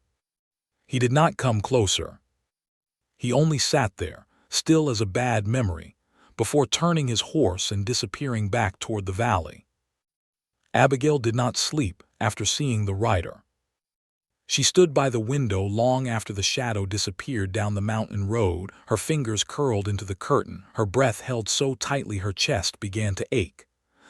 He did not come closer. He only sat there, still as a bad memory, before turning his horse and disappearing back toward the valley. Abigail did not sleep after seeing the rider. She stood by the window long after the shadow disappeared down the mountain road, her fingers curled into the curtain, her breath held so tightly her chest began to ache.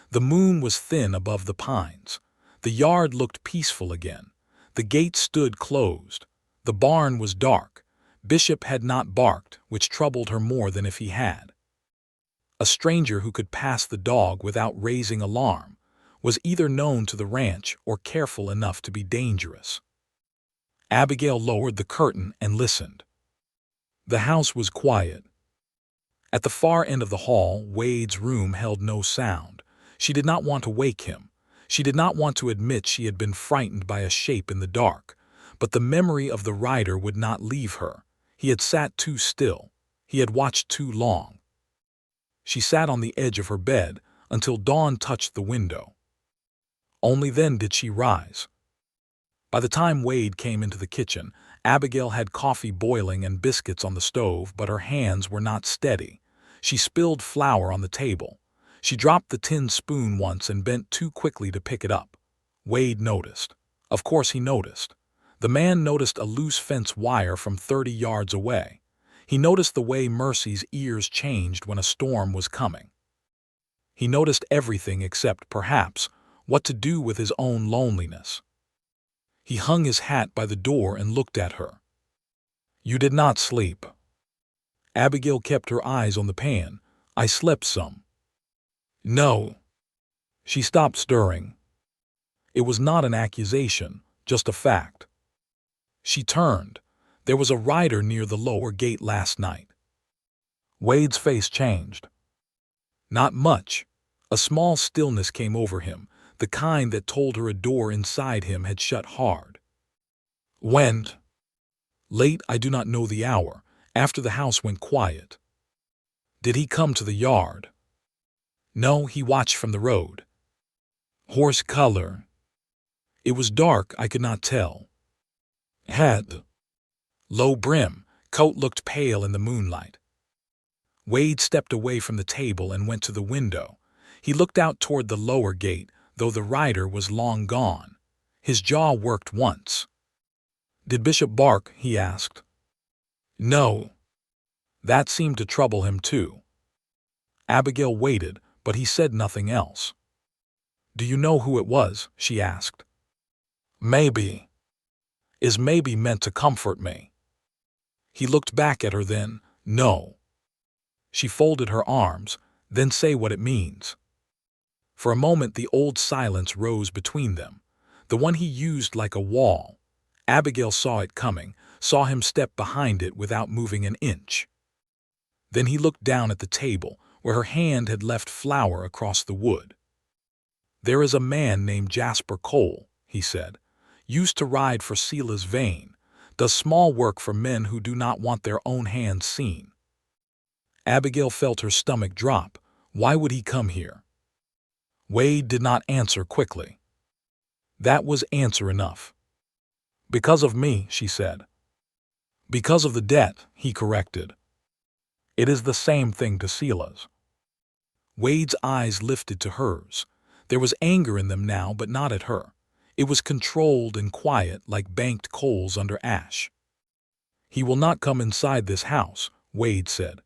The moon was thin above the pines. The yard looked peaceful again. The gate stood closed. The barn was dark. Bishop had not barked, which troubled her more than if he had. A stranger who could pass the dog without raising alarm was either known to the ranch or careful enough to be dangerous. Abigail lowered the curtain and listened. The house was quiet. At the far end of the hall, Wade's room held no sound. She did not want to wake him. She did not want to admit she had been frightened by a shape in the dark. But the memory of the rider would not leave her. He had sat too still. He had watched too long. She sat on the edge of her bed until dawn touched the window. Only then did she rise. By the time Wade came into the kitchen, Abigail had coffee boiling and biscuits on the stove, but her hands were not steady. She spilled flour on the table. She dropped the tin spoon once and bent too quickly to pick it up. Wade noticed. Of course he noticed. The man noticed a loose fence wire from 30 yards away. He noticed the way Mercy's ears changed when a storm was coming. He noticed everything except, perhaps, what to do with his own loneliness. He hung his hat by the door and looked at her. "You did not sleep." Abigail kept her eyes on the pan. "I slept some." "No." She stopped stirring. It was not an accusation, just a fact. She turned. There was a rider near the lower gate last night. Wade's face changed. Not much. A small stillness came over him, the kind that told her a door inside him had shut hard. "When?" "Late, I do not know the hour, after the house went quiet." "Did he come to the yard?" "No, he watched from the road." "Horse color?" "It was dark, I could not tell." "Hat?" "Low brim, coat looked pale in the moonlight." Wade stepped away from the table and went to the window. He looked out toward the lower gate, though the rider was long gone. His jaw worked once. "Did Bishop bark?" he asked. "No." That seemed to trouble him too. Abigail waited, but he said nothing else. "Do you know who it was?" she asked. "Maybe." Is maybe meant to comfort me? He looked back at her then. "No." She folded her arms. "Then say what it means." For a moment the old silence rose between them, the one he used like a wall. Abigail saw it coming, saw him step behind it without moving an inch. Then he looked down at the table, where her hand had left flour across the wood. "There is a man named Jasper Cole," he said. "Used to ride for Sela's vein. Does small work for men who do not want their own hands seen." Abigail felt her stomach drop. Why would he come here? Wade did not answer quickly. That was answer enough. "Because of me," she said. "Because of the debt," he corrected. "It is the same thing to Sela's." Wade's eyes lifted to hers. There was anger in them now, but not at her. It was controlled and quiet, like banked coals under ash. "He will not come inside this house," Wade said.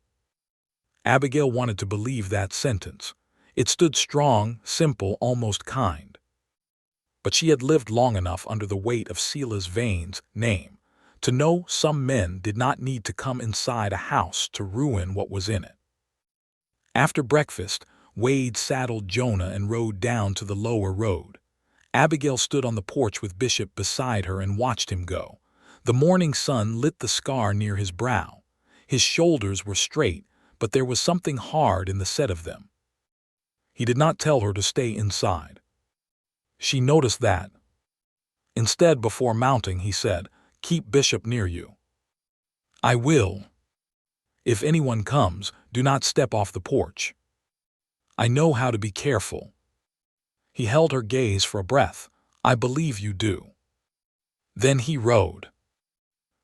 Abigail wanted to believe that sentence. It stood strong, simple, almost kind. But she had lived long enough under the weight of Sela's Vane's name to know some men did not need to come inside a house to ruin what was in it. After breakfast, Wade saddled Jonah and rode down to the lower road. Abigail stood on the porch with Bishop beside her and watched him go. The morning sun lit the scar near his brow. His shoulders were straight, but there was something hard in the set of them. He did not tell her to stay inside. She noticed that. Instead, before mounting, he said, "Keep Bishop near you." "I will." "If anyone comes, do not step off the porch." "I know how to be careful." He held her gaze for a breath. "I believe you do." Then he rode.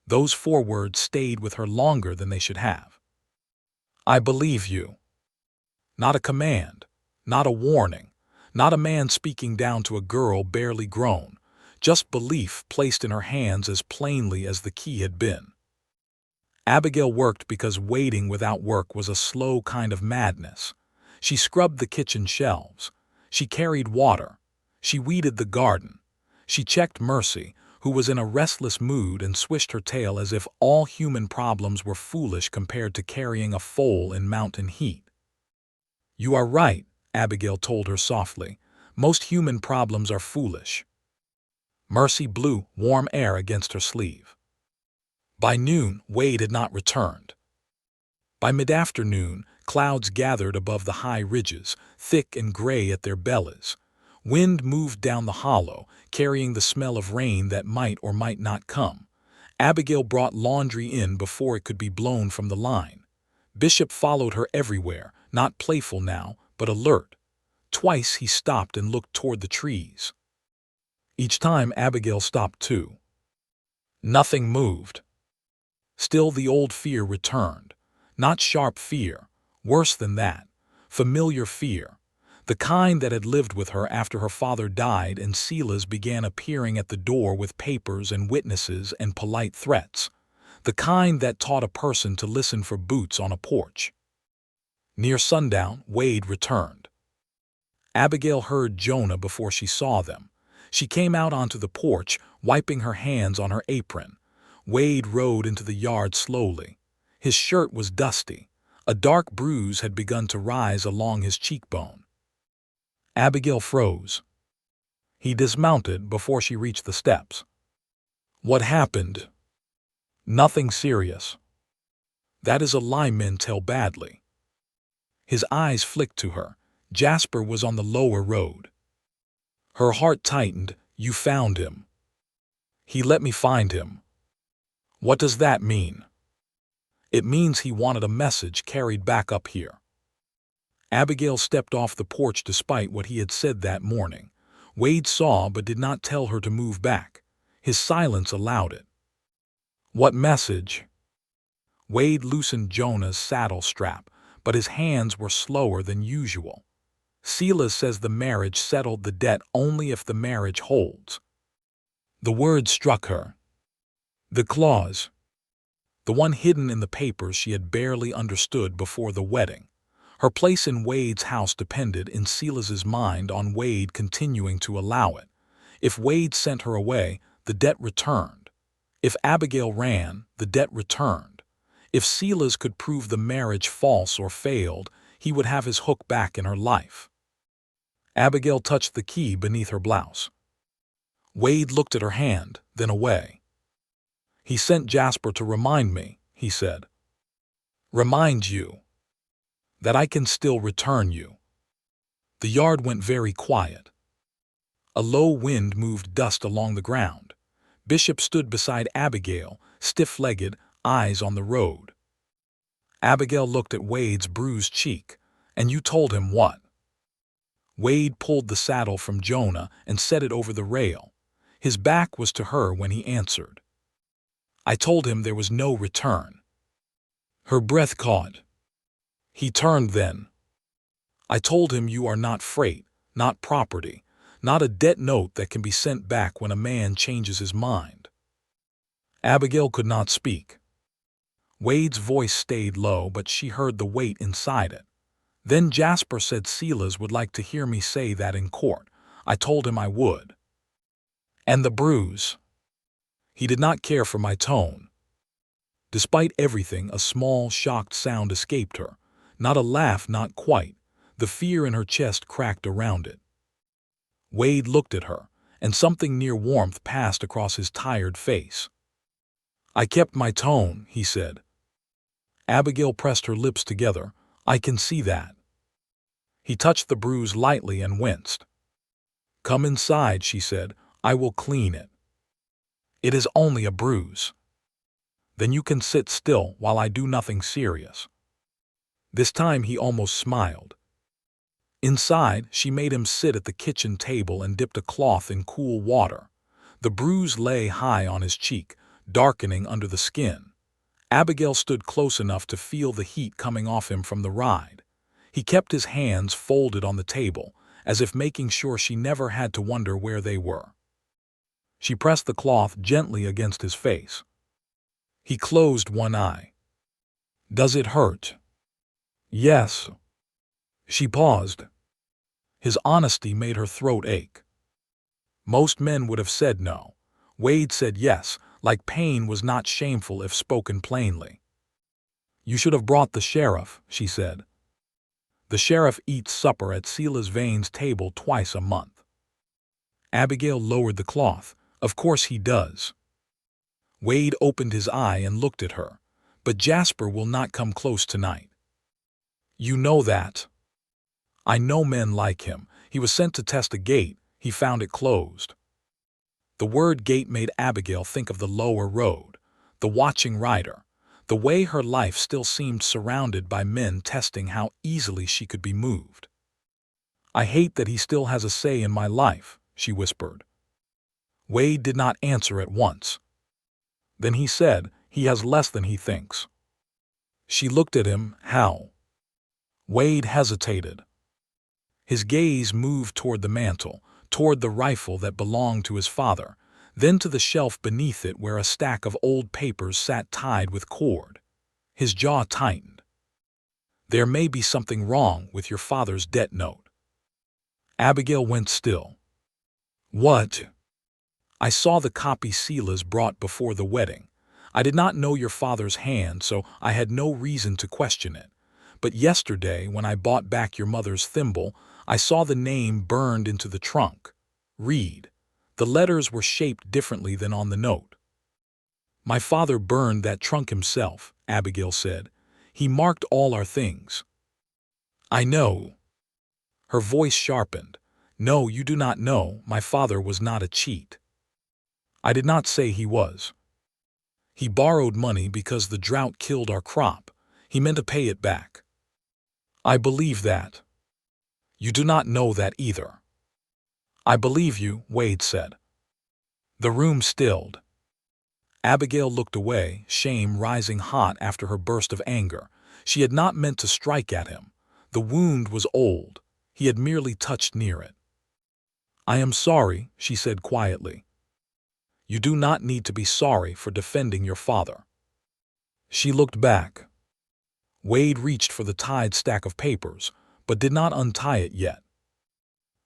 Those 4 words stayed with her longer than they should have. "I believe you." Not a command, not a warning, not a man speaking down to a girl barely grown, just belief placed in her hands as plainly as the key had been. Abigail worked because waiting without work was a slow kind of madness. She scrubbed the kitchen shelves. She carried water. She weeded the garden. She checked Mercy, who was in a restless mood and swished her tail as if all human problems were foolish compared to carrying a foal in mountain heat. "You are right," Abigail told her softly. "Most human problems are foolish." Mercy blew warm air against her sleeve. By noon, Wade had not returned. By mid-afternoon, clouds gathered above the high ridges, thick and gray at their bellies. Wind moved down the hollow, carrying the smell of rain that might or might not come. Abigail brought laundry in before it could be blown from the line. Bishop followed her everywhere, not playful now, but alert. Twice he stopped and looked toward the trees. Each time Abigail stopped too. Nothing moved. Still the old fear returned. Not sharp fear, worse than that, familiar fear. The kind that had lived with her after her father died and Silas began appearing at the door with papers and witnesses and polite threats. The kind that taught a person to listen for boots on a porch. Near sundown, Wade returned. Abigail heard Jonah before she saw them. She came out onto the porch, wiping her hands on her apron. Wade rode into the yard slowly. His shirt was dusty. A dark bruise had begun to rise along his cheekbone. Abigail froze. He dismounted before she reached the steps. "What happened?" "Nothing serious." "That is a lie men tell badly." His eyes flicked to her. Jasper was on the lower road. Her heart tightened. "You found him." "He let me find him." "What does that mean?" "It means he wanted a message carried back up here." Abigail stepped off the porch despite what he had said that morning. Wade saw but did not tell her to move back. His silence allowed it. "What message?" Wade loosened Jonah's saddle strap, but his hands were slower than usual. "Silas says the marriage settled the debt only if the marriage holds." The word struck her. The clause. The one hidden in the papers she had barely understood before the wedding. Her place in Wade's house depended in Silas's mind on Wade continuing to allow it. If Wade sent her away, the debt returned. If Abigail ran, the debt returned. If Silas could prove the marriage false or failed, he would have his hook back in her life. Abigail touched the key beneath her blouse. Wade looked at her hand, then away. "He sent Jasper to remind me," he said. "Remind you?" "That I can still return you." The yard went very quiet. A low wind moved dust along the ground. Bishop stood beside Abigail, stiff-legged, eyes on the road. Abigail looked at Wade's bruised cheek. "And you told him what?" Wade pulled the saddle from Jonah and set it over the rail. His back was to her when he answered. "I told him there was no return." Her breath caught. He turned then. "I told him you are not freight, not property, not a debt note that can be sent back when a man changes his mind." Abigail could not speak. Wade's voice stayed low, but she heard the weight inside it. "Then Jasper said Silas would like to hear me say that in court. I told him I would." "And the bruise?" He did not care for my tone. Despite everything, a small, shocked sound escaped her. Not a laugh, not quite. The fear in her chest cracked around it. Wade looked at her, and something near warmth passed across his tired face. "I kept my tone," he said. Abigail pressed her lips together. "I can see that." He touched the bruise lightly and winced. "Come inside," she said. "I will clean it." "It is only a bruise." "Then you can sit still while I do nothing serious." This time he almost smiled. Inside, she made him sit at the kitchen table and dipped a cloth in cool water. The bruise lay high on his cheek, darkening under the skin. Abigail stood close enough to feel the heat coming off him from the ride. He kept his hands folded on the table, as if making sure she never had to wonder where they were. She pressed the cloth gently against his face. He closed one eye. "Does it hurt?" "Yes." She paused. His honesty made her throat ache. Most men would have said no. Wade said yes, like pain was not shameful if spoken plainly. "You should have brought the sheriff," she said. "The sheriff eats supper at Silas Vane's table twice a month." Abigail lowered the cloth. "Of course he does." Wade opened his eye and looked at her. "But Jasper will not come close tonight." "You know that." "I know men like him. He was sent to test a gate. He found it closed." The word gate made Abigail think of the lower road, the watching rider, the way her life still seemed surrounded by men testing how easily she could be moved. "I hate that he still has a say in my life," she whispered. Wade did not answer at once. Then he said, "He has less than he thinks." She looked at him. "How?" Wade hesitated. His gaze moved toward the mantel, toward the rifle that belonged to his father, then to the shelf beneath it where a stack of old papers sat tied with cord. His jaw tightened. "There may be something wrong with your father's debt note." Abigail went still. "What?" "I saw the copy Silas brought before the wedding. I did not know your father's hand, so I had no reason to question it. But yesterday, when I bought back your mother's thimble, I saw the name burned into the trunk. Reed. The letters were shaped differently than on the note." "My father burned that trunk himself," Abigail said. "He marked all our things." "I know." Her voice sharpened. "No, you do not know. My father was not a cheat." "I did not say he was. He borrowed money because the drought killed our crop. He meant to pay it back." "I believe that." "You do not know that either." "I believe you," Wade said. The room stilled. Abigail looked away, shame rising hot after her burst of anger. She had not meant to strike at him. The wound was old. He had merely touched near it. "I am sorry," she said quietly. "You do not need to be sorry for defending your father." She looked back. Wade reached for the tied stack of papers, but did not untie it yet.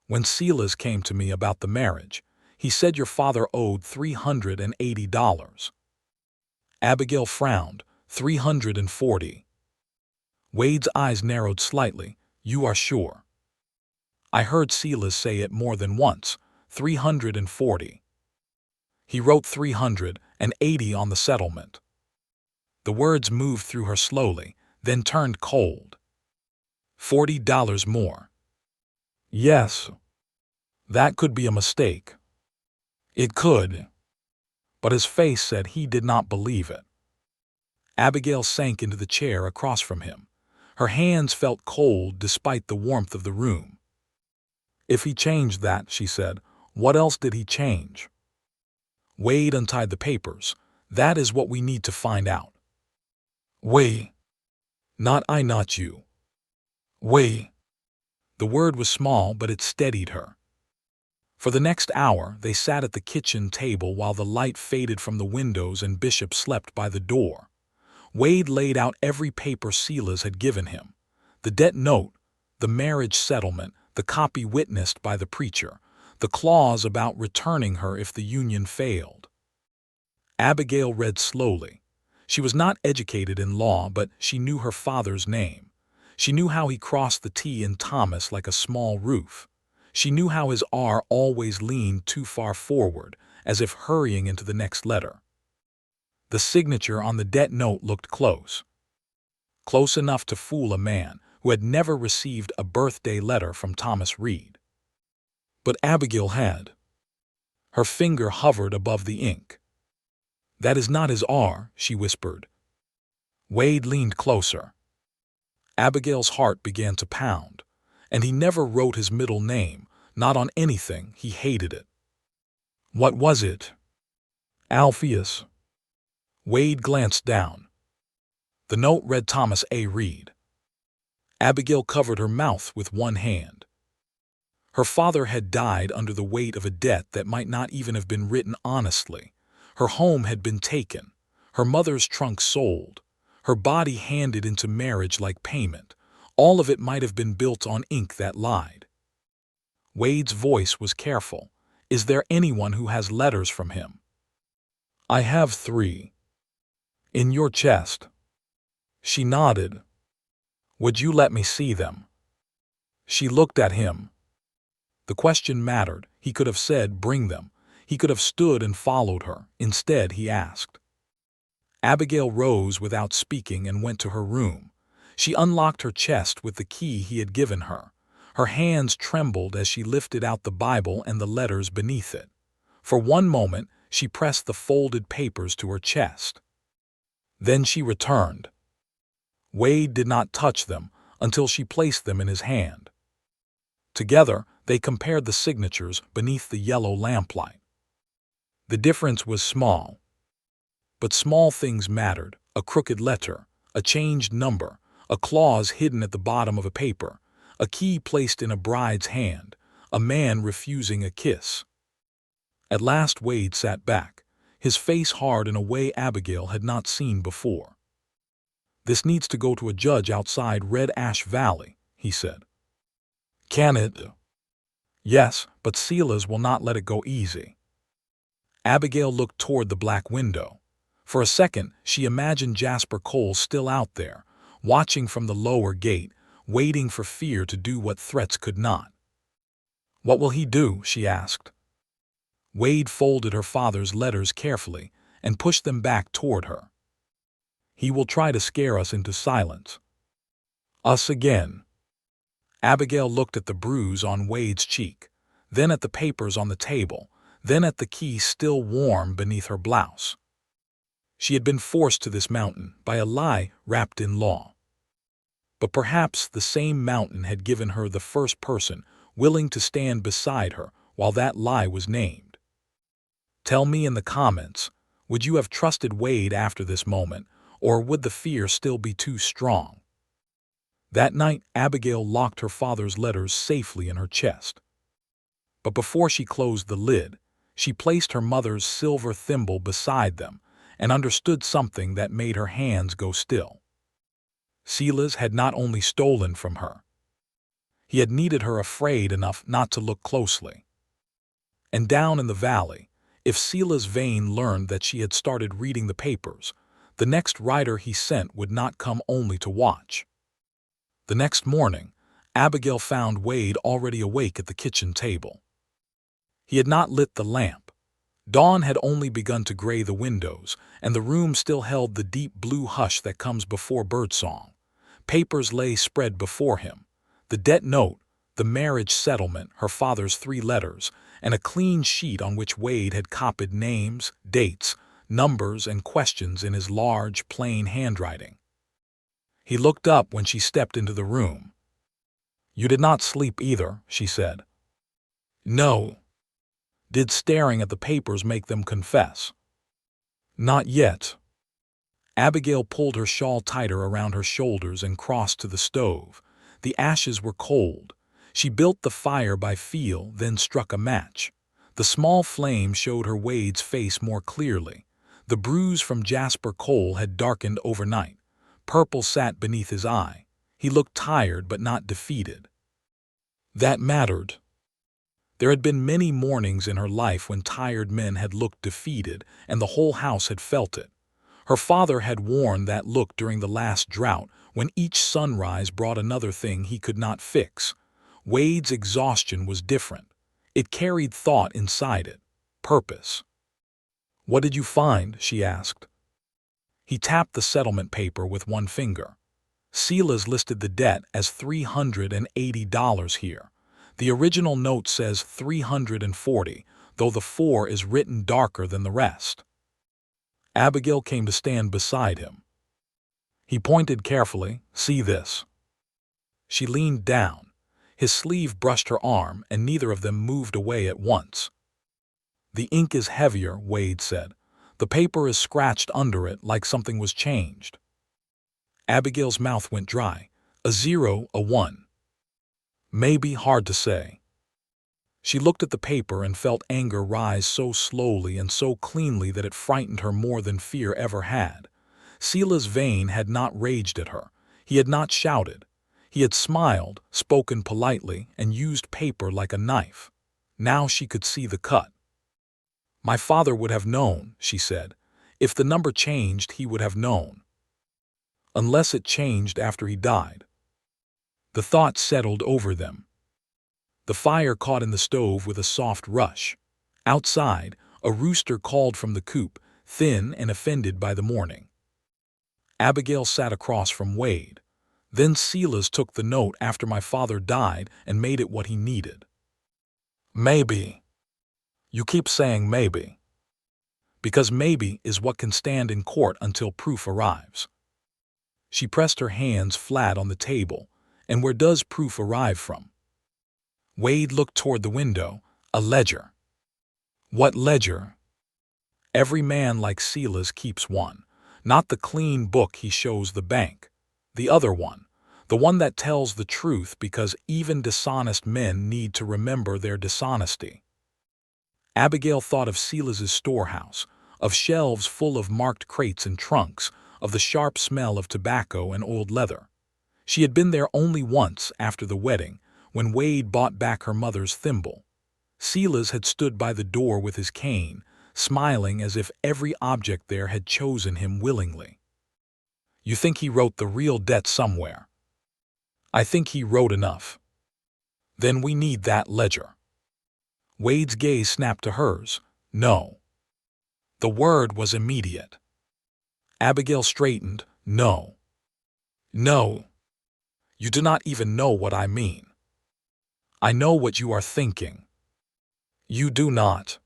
"When Silas came to me about the marriage, he said your father owed $380. Abigail frowned. $340. Wade's eyes narrowed slightly. "You are sure?" "I heard Silas say it more than once. 340. He wrote 380 on the settlement." The words moved through her slowly, then turned cold. $40 more. "Yes. That could be a mistake." "It could." But his face said he did not believe it. Abigail sank into the chair across from him. Her hands felt cold despite the warmth of the room. "If he changed that," she said, "what else did he change?" Wade untied the papers. "That is what we need to find out." "We." "Not I, not you." "We." The word was small, but it steadied her. For the next hour, they sat at the kitchen table while the light faded from the windows and Bishop slept by the door. Wade laid out every paper Silas had given him. The debt note, the marriage settlement, the copy witnessed by the preacher, the clause about returning her if the union failed. Abigail read slowly. She was not educated in law, but she knew her father's name. She knew how he crossed the T in Thomas like a small roof. She knew how his R always leaned too far forward, as if hurrying into the next letter. The signature on the debt note looked close. Close enough to fool a man who had never received a birthday letter from Thomas Reed. But Abigail had. Her finger hovered above the ink. "That is not his R," she whispered. Wade leaned closer. Abigail's heart began to pound. And he never wrote his middle name, not on anything. He hated it. "What was it?" "Alpheus." Wade glanced down. The note read Thomas A. Reed. Abigail covered her mouth with one hand. Her father had died under the weight of a debt that might not even have been written honestly. Her home had been taken, her mother's trunk sold, her body handed into marriage like payment. All of it might have been built on ink that lied. Wade's voice was careful. "Is there anyone who has letters from him?" I have 3. In your chest. She nodded. Would you let me see them? She looked at him. The question mattered. He could have said, bring them. He could have stood and followed her. Instead, he asked. Abigail rose without speaking and went to her room. She unlocked her chest with the key he had given her. Her hands trembled as she lifted out the Bible and the letters beneath it. For one moment, she pressed the folded papers to her chest. Then she returned. Wade did not touch them until she placed them in his hand. Together, they compared the signatures beneath the yellow lamplight. The difference was small. But small things mattered: a crooked letter, a changed number, a clause hidden at the bottom of a paper, a key placed in a bride's hand, a man refusing a kiss. At last Wade sat back, his face hard in a way Abigail had not seen before. This needs to go to a judge outside Red Ash Valley, he said. Can it? Yes, but Silas will not let it go easy. Abigail looked toward the black window. For a second, she imagined Jasper Cole still out there, watching from the lower gate, waiting for fear to do what threats could not. What will he do? She asked. Wade folded her father's letters carefully and pushed them back toward her. He will try to scare us into silence. Us again. Abigail looked at the bruise on Wade's cheek, then at the papers on the table, then at the key still warm beneath her blouse. She had been forced to this mountain by a lie wrapped in law. But perhaps the same mountain had given her the first person willing to stand beside her while that lie was named. Tell me in the comments, would you have trusted Wade after this moment, or would the fear still be too strong? That night, Abigail locked her father's letters safely in her chest. But before she closed the lid, she placed her mother's silver thimble beside them and understood something that made her hands go still. Silas had not only stolen from her. He had needed her afraid enough not to look closely. And down in the valley, if Silas Vane learned that she had started reading the papers, the next rider he sent would not come only to watch. The next morning, Abigail found Wade already awake at the kitchen table. He had not lit the lamp. Dawn had only begun to gray the windows, and the room still held the deep blue hush that comes before birdsong. Papers lay spread before him: the debt note, the marriage settlement, her father's 3 letters, and a clean sheet on which Wade had copied names, dates, numbers, and questions in his large, plain handwriting. He looked up when she stepped into the room. You did not sleep either, she said. No. Did staring at the papers make them confess? Not yet. Abigail pulled her shawl tighter around her shoulders and crossed to the stove. The ashes were cold. She built the fire by feel, then struck a match. The small flame showed her Wade's face more clearly. The bruise from Jasper Cole had darkened overnight. Purple sat beneath his eye. He looked tired but not defeated. That mattered. There had been many mornings in her life when tired men had looked defeated, and the whole house had felt it. Her father had worn that look during the last drought, when each sunrise brought another thing he could not fix. Wade's exhaustion was different. It carried thought inside it, purpose. What did you find? She asked. He tapped the settlement paper with one finger. Silas listed the debt as $380 here. The original note says $340, though the 4 is written darker than the rest. Abigail came to stand beside him. He pointed carefully. See this. She leaned down. His sleeve brushed her arm, and neither of them moved away at once. The ink is heavier, Wade said. The paper is scratched under it like something was changed. Abigail's mouth went dry. A 0, a 1. Maybe, hard to say. She looked at the paper and felt anger rise so slowly and so cleanly that it frightened her more than fear ever had. Silas Vane had not raged at her. He had not shouted. He had smiled, spoken politely, and used paper like a knife. Now she could see the cut. My father would have known, she said. If the number changed, he would have known. Unless it changed after he died. The thought settled over them. The fire caught in the stove with a soft rush. Outside, a rooster called from the coop, thin and offended by the morning. Abigail sat across from Wade. Then Silas took the note after my father died and made it what he needed. Maybe. You keep saying maybe. Because maybe is what can stand in court until proof arrives. She pressed her hands flat on the table. And where does proof arrive from? Wade looked toward the window. A ledger. What ledger? Every man like Silas keeps one. Not the clean book he shows the bank. The other one. The one that tells the truth because even dishonest men need to remember their dishonesty. Abigail thought of Silas's storehouse, of shelves full of marked crates and trunks, of the sharp smell of tobacco and old leather. She had been there only once after the wedding, when Wade bought back her mother's thimble. Silas had stood by the door with his cane, smiling as if every object there had chosen him willingly. You think he wrote the real debt somewhere? I think he wrote enough. Then we need that ledger. Wade's gaze snapped to hers. No. The word was immediate. Abigail straightened. No. No. You do not even know what I mean. I know what you are thinking. You do not.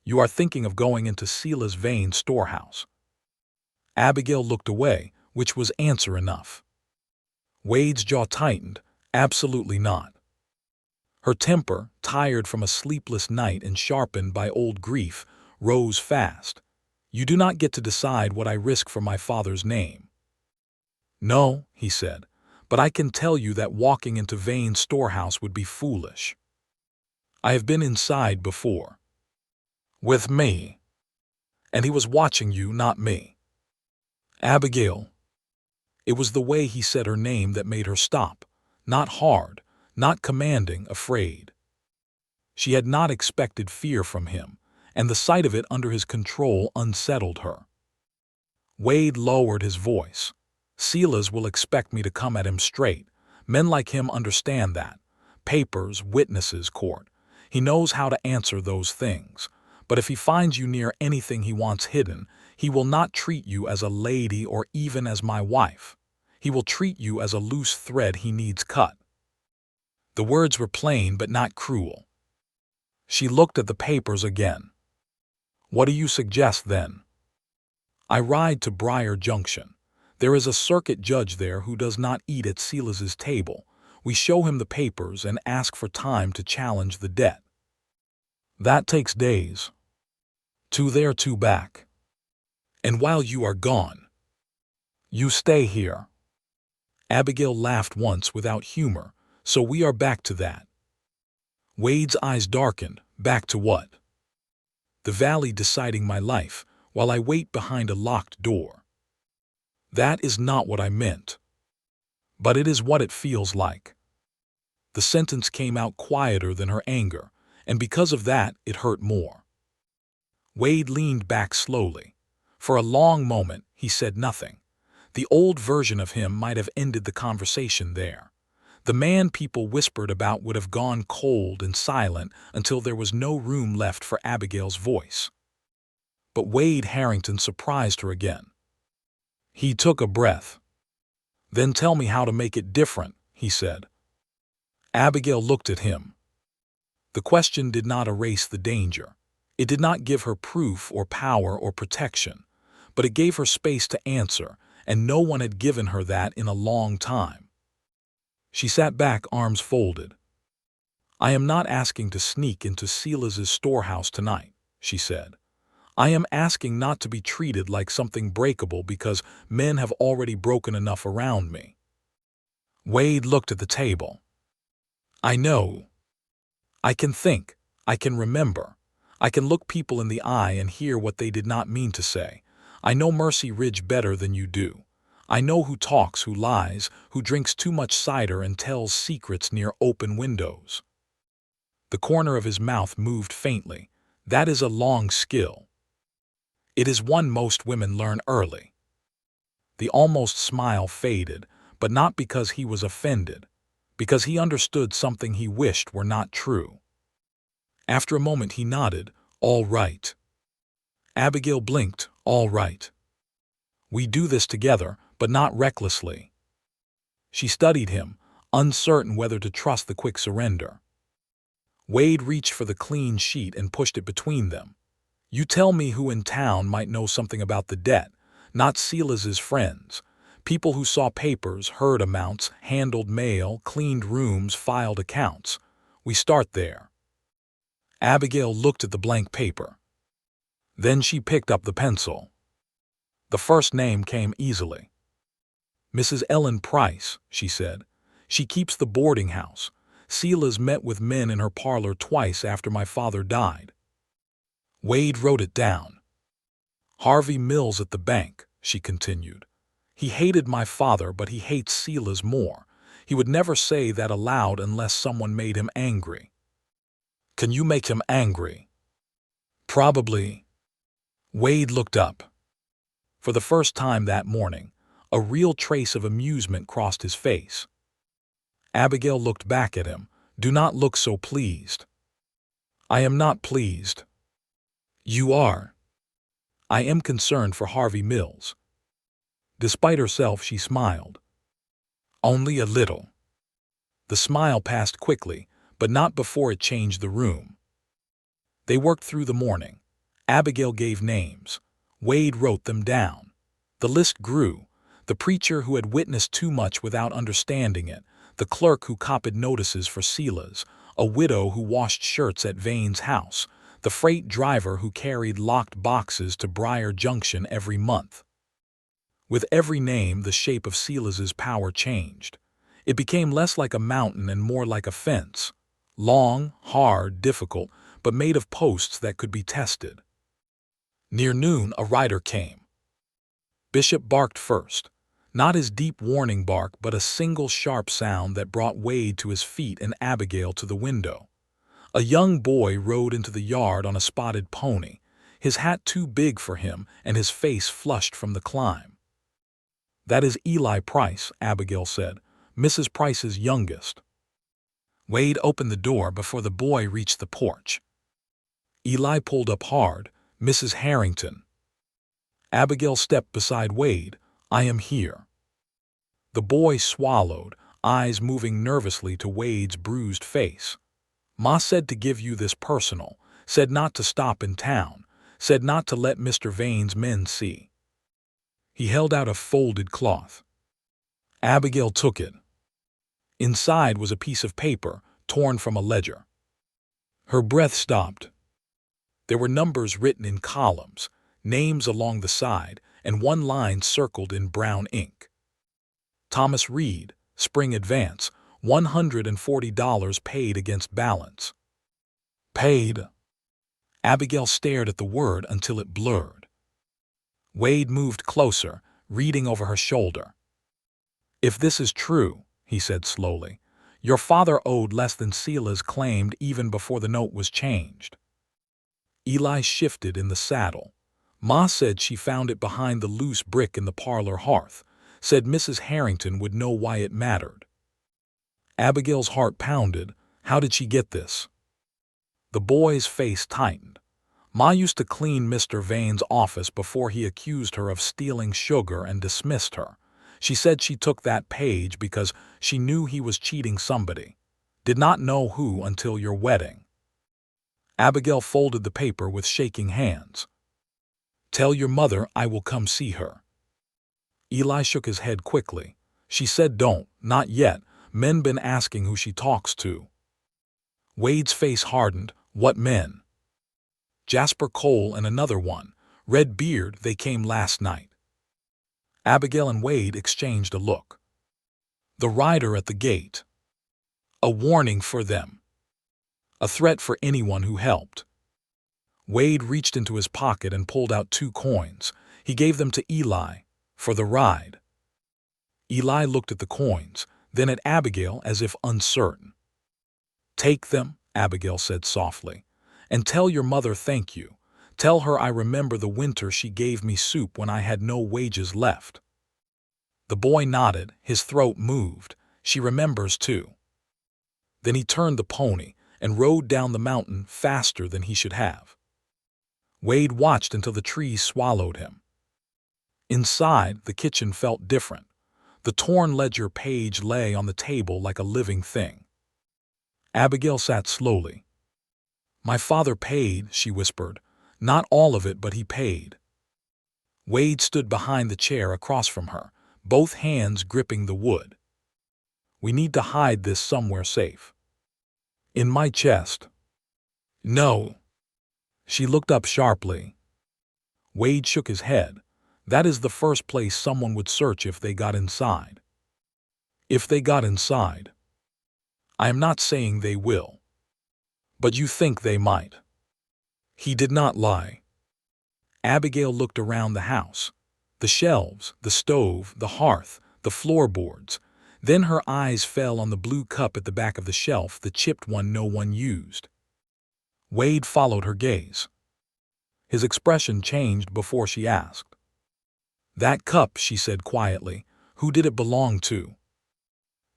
You are thinking of going into Silas Vane's storehouse. Abigail looked away, which was answer enough. Wade's jaw tightened. Absolutely not. Her temper, tired from a sleepless night and sharpened by old grief, rose fast. You do not get to decide what I risk for my father's name. No, he said, but I can tell you that walking into Vane's storehouse would be foolish. I have been inside before. With me. And he was watching you, not me. Abigail. It was the way he said her name that made her stop, not hard, not commanding, afraid. She had not expected fear from him, and the sight of it under his control unsettled her. Wade lowered his voice. Silas will expect me to come at him straight. Men like him understand that. Papers, witnesses, court. He knows how to answer those things. But if he finds you near anything he wants hidden, he will not treat you as a lady or even as my wife. He will treat you as a loose thread he needs cut. The words were plain but not cruel. She looked at the papers again. What do you suggest then? I ride to Briar Junction. There is a circuit judge there who does not eat at Silas's table. We show him the papers and ask for time to challenge the debt. That takes days. 2 there, 2 back. And while you are gone, you stay here. Abigail laughed once without humor, so we are back to that. Wade's eyes darkened. Back to what? The valley deciding my life, while I wait behind a locked door. That is not what I meant. But it is what it feels like. The sentence came out quieter than her anger, and because of that, it hurt more. Wade leaned back slowly. For a long moment, he said nothing. The old version of him might have ended the conversation there. The man people whispered about would have gone cold and silent until there was no room left for Abigail's voice. But Wade Harrington surprised her again. He took a breath. Then tell me how to make it different, he said. Abigail looked at him. The question did not erase the danger. It did not give her proof or power or protection, but it gave her space to answer, and no one had given her that in a long time. She sat back, arms folded. I am not asking to sneak into Silas's storehouse tonight, she said. I am asking not to be treated like something breakable because men have already broken enough around me. Wade looked at the table. I know. I can think. I can remember. I can look people in the eye and hear what they did not mean to say. I know Mercy Ridge better than you do. I know who talks, who lies, who drinks too much cider and tells secrets near open windows. The corner of his mouth moved faintly. That is a long skill. It is one most women learn early. The almost smile faded, but not because he was offended, because he understood something he wished were not true. After a moment he nodded, "All right." Abigail blinked, "All right. We do this together, but not recklessly." She studied him, uncertain whether to trust the quick surrender. Wade reached for the clean sheet and pushed it between them. "You tell me who in town might know something about the debt, not Silas's friends. People who saw papers, heard amounts, handled mail, cleaned rooms, filed accounts. We start there." Abigail looked at the blank paper. Then she picked up the pencil. The first name came easily. "Mrs. Ellen Price," she said. "She keeps the boarding house. Silas met with men in her parlor twice after my father died." Wade wrote it down. "Harvey Mills at the bank," she continued. "He hated my father, but he hates Silas more. He would never say that aloud unless someone made him angry." "Can you make him angry?" "Probably." Wade looked up. For the first time that morning, a real trace of amusement crossed his face. Abigail looked back at him. "Do not look so pleased." "I am not pleased." "You are." "I am concerned for Harvey Mills." Despite herself, she smiled. "Only a little." The smile passed quickly, but not before it changed the room. They worked through the morning. Abigail gave names. Wade wrote them down. The list grew. The preacher who had witnessed too much without understanding it, the clerk who copied notices for Silas, a widow who washed shirts at Vane's house, the freight driver who carried locked boxes to Briar Junction every month. With every name, the shape of Silas's power changed. It became less like a mountain and more like a fence. Long, hard, difficult, but made of posts that could be tested. Near noon, a rider came. Bishop barked first. Not his deep warning bark, but a single sharp sound that brought Wade to his feet and Abigail to the window. A young boy rode into the yard on a spotted pony, his hat too big for him and his face flushed from the climb. "That is Eli Price," Abigail said, "Mrs. Price's youngest." Wade opened the door before the boy reached the porch. Eli pulled up hard. "Mrs. Harrington." Abigail stepped beside Wade. "I am here." The boy swallowed, eyes moving nervously to Wade's bruised face. "Ma said to give you this personal, said not to stop in town, said not to let Mr. Vane's men see." He held out a folded cloth. Abigail took it. Inside was a piece of paper, torn from a ledger. Her breath stopped. There were numbers written in columns, names along the side, and one line circled in brown ink. Thomas Reed, Spring Advance, $140 paid against balance. Paid. Abigail stared at the word until it blurred. Wade moved closer, reading over her shoulder. "If this is true," he said slowly, "your father owed less than Silas claimed even before the note was changed." Eli shifted in the saddle. "Ma said she found it behind the loose brick in the parlor hearth, said Mrs. Harrington would know why it mattered." Abigail's heart pounded. How did she get this? The boy's face tightened. "Ma used to clean Mr. Vane's office before he accused her of stealing sugar and dismissed her. She said she took that page because she knew he was cheating somebody. Did not know who until your wedding." Abigail folded the paper with shaking hands. "Tell your mother I will come see her." Eli shook his head quickly. "She said don't, not yet. Men been asking who she talks to." Wade's face hardened. "What men?" "Jasper Cole and another one. Red beard, they came last night." Abigail and Wade exchanged a look. The rider at the gate. A warning for them. A threat for anyone who helped. Wade reached into his pocket and pulled out 2 coins. He gave them to Eli, for the ride. Eli looked at the coins, then at Abigail as if uncertain. "Take them," Abigail said softly, "and tell your mother thank you. Tell her I remember the winter she gave me soup when I had no wages left." The boy nodded, his throat moved. She remembers too. Then he turned the pony and rode down the mountain faster than he should have. Wade watched until the trees swallowed him. Inside, the kitchen felt different. The torn ledger page lay on the table like a living thing. Abigail sat slowly. "My father paid," she whispered. "Not all of it, but he paid." Wade stood behind the chair across from her, both hands gripping the wood. "We need to hide this somewhere safe." "In my chest." "No." She looked up sharply. Wade shook his head. "That is the first place someone would search if they got inside." "If they got inside." "I am not saying they will. But you think they might." He did not lie. Abigail looked around the house. The shelves, the stove, the hearth, the floorboards. Then her eyes fell on the blue cup at the back of the shelf, the chipped one no one used. Wade followed her gaze. His expression changed before she asked. "That cup," she said quietly, "who did it belong to?"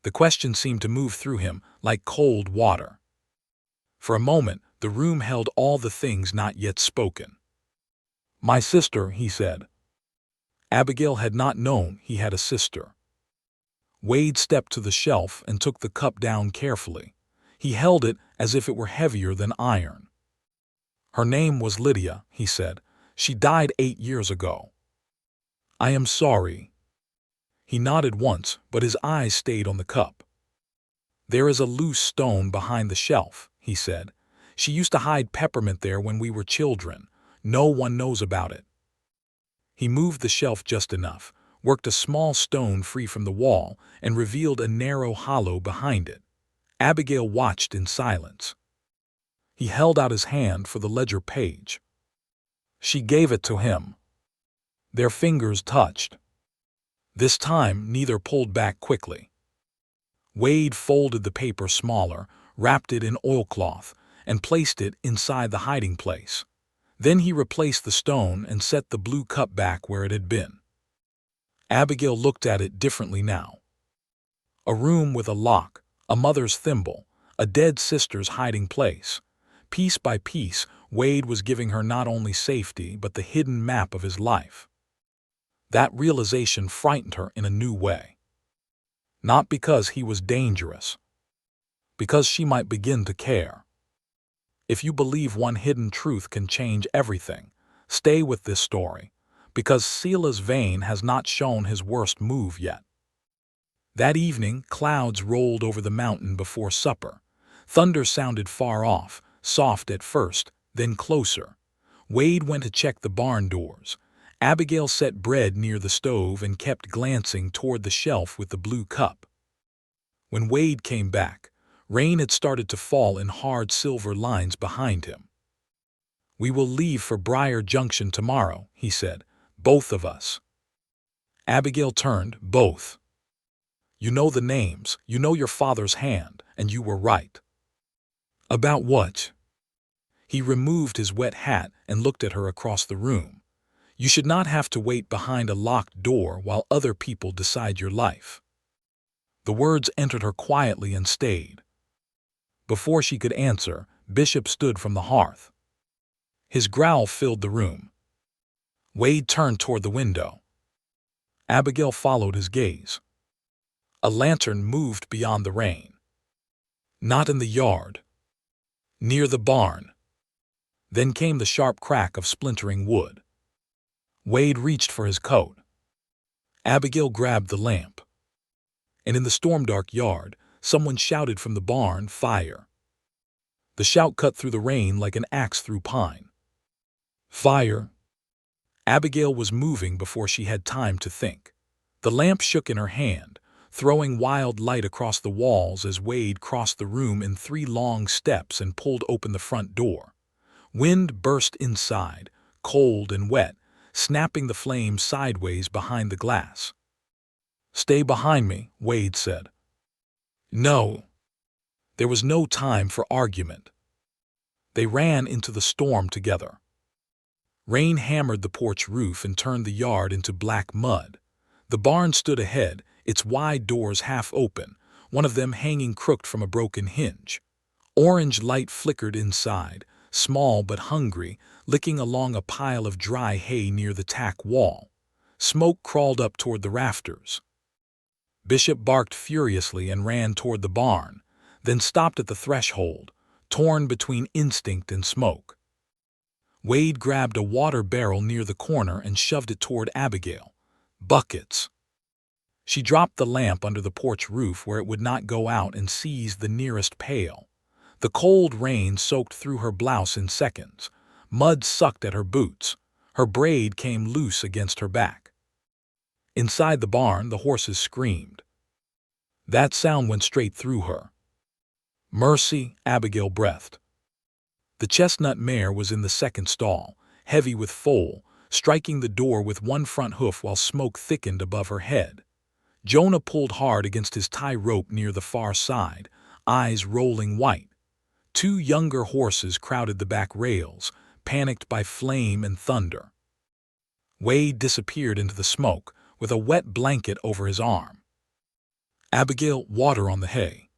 The question seemed to move through him like cold water. For a moment, the room held all the things not yet spoken. "My sister," he said. Abigail had not known he had a sister. Wade stepped to the shelf and took the cup down carefully. He held it as if it were heavier than iron. "Her name was Lydia," he said. "She died 8 years ago." "I am sorry." He nodded once, but his eyes stayed on the cup. "There is a loose stone behind the shelf," he said. "She used to hide peppermint there when we were children. No one knows about it." He moved the shelf just enough, worked a small stone free from the wall, and revealed a narrow hollow behind it. Abigail watched in silence. He held out his hand for the ledger page. She gave it to him. Their fingers touched. This time, neither pulled back quickly. Wade folded the paper smaller, wrapped it in oilcloth, and placed it inside the hiding place. Then he replaced the stone and set the blue cup back where it had been. Abigail looked at it differently now. A room with a lock, a mother's thimble, a dead sister's hiding place. Piece by piece, Wade was giving her not only safety but the hidden map of his life. That realization frightened her in a new way. Not because he was dangerous, because she might begin to care. If you believe one hidden truth can change everything, stay with this story, because Sila's vein has not shown his worst move yet. That evening, clouds rolled over the mountain before supper. Thunder sounded far off, soft at first, then closer. Wade went to check the barn doors. Abigail set bread near the stove and kept glancing toward the shelf with the blue cup. When Wade came back, rain had started to fall in hard silver lines behind him. "We will leave for Briar Junction tomorrow," he said. "Both of us." Abigail turned. "Both. You know the names, you know your father's hand, and you were right." "About what?" He removed his wet hat and looked at her across the room. "You should not have to wait behind a locked door while other people decide your life." The words entered her quietly and stayed. Before she could answer, Bishop stood from the hearth. His growl filled the room. Wade turned toward the window. Abigail followed his gaze. A lantern moved beyond the rain. Not in the yard. Near the barn. Then came the sharp crack of splintering wood. Wade reached for his coat. Abigail grabbed the lamp. And in the storm-dark yard, someone shouted from the barn, "Fire!" The shout cut through the rain like an axe through pine. "Fire!" Abigail was moving before she had time to think. The lamp shook in her hand, throwing wild light across the walls as Wade crossed the room in 3 long steps and pulled open the front door. Wind burst inside, cold and wet, snapping the flames sideways behind the glass. "Stay behind me," Wade said. "No." There was no time for argument. They ran into the storm together. Rain hammered the porch roof and turned the yard into black mud. The barn stood ahead, its wide doors half open, one of them hanging crooked from a broken hinge. Orange light flickered inside, small but hungry, licking along a pile of dry hay near the tack wall. Smoke crawled up toward the rafters. Bishop barked furiously and ran toward the barn, then stopped at the threshold, torn between instinct and smoke. Wade grabbed a water barrel near the corner and shoved it toward Abigail. Buckets. She dropped the lamp under the porch roof where it would not go out and seized the nearest pail. The cold rain soaked through her blouse in seconds. Mud sucked at her boots. Her braid came loose against her back. Inside the barn, the horses screamed. That sound went straight through her. Mercy, Abigail breathed. The chestnut mare was in the second stall, heavy with foal, striking the door with one front hoof while smoke thickened above her head. Jonah pulled hard against his tie rope near the far side, eyes rolling white. Two younger horses crowded the back rails, panicked by flame and thunder. Wade disappeared into the smoke, with a wet blanket over his arm. Abigail, water on the hay.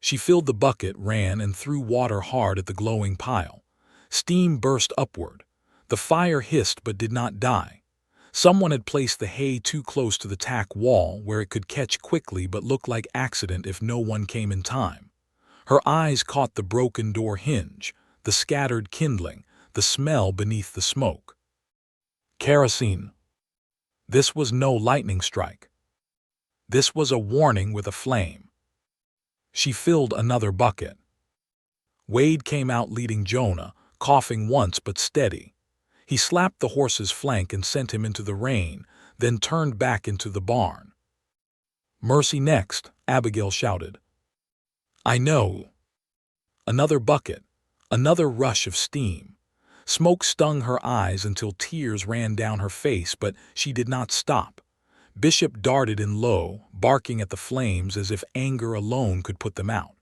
She filled the bucket, ran, and threw water hard at the glowing pile. Steam burst upward. The fire hissed but did not die. Someone had placed the hay too close to the tack wall where it could catch quickly but look like accident if no one came in time. Her eyes caught the broken door hinge, the scattered kindling, the smell beneath the smoke. Kerosene. This was no lightning strike. This was a warning with a flame. She filled another bucket. Wade came out leading Jonah, coughing once but steady. He slapped the horse's flank and sent him into the rain, then turned back into the barn. Mercy next, Abigail shouted. I know. Another bucket, another rush of steam. Smoke stung her eyes until tears ran down her face, but she did not stop. Bishop darted in low, barking at the flames as if anger alone could put them out.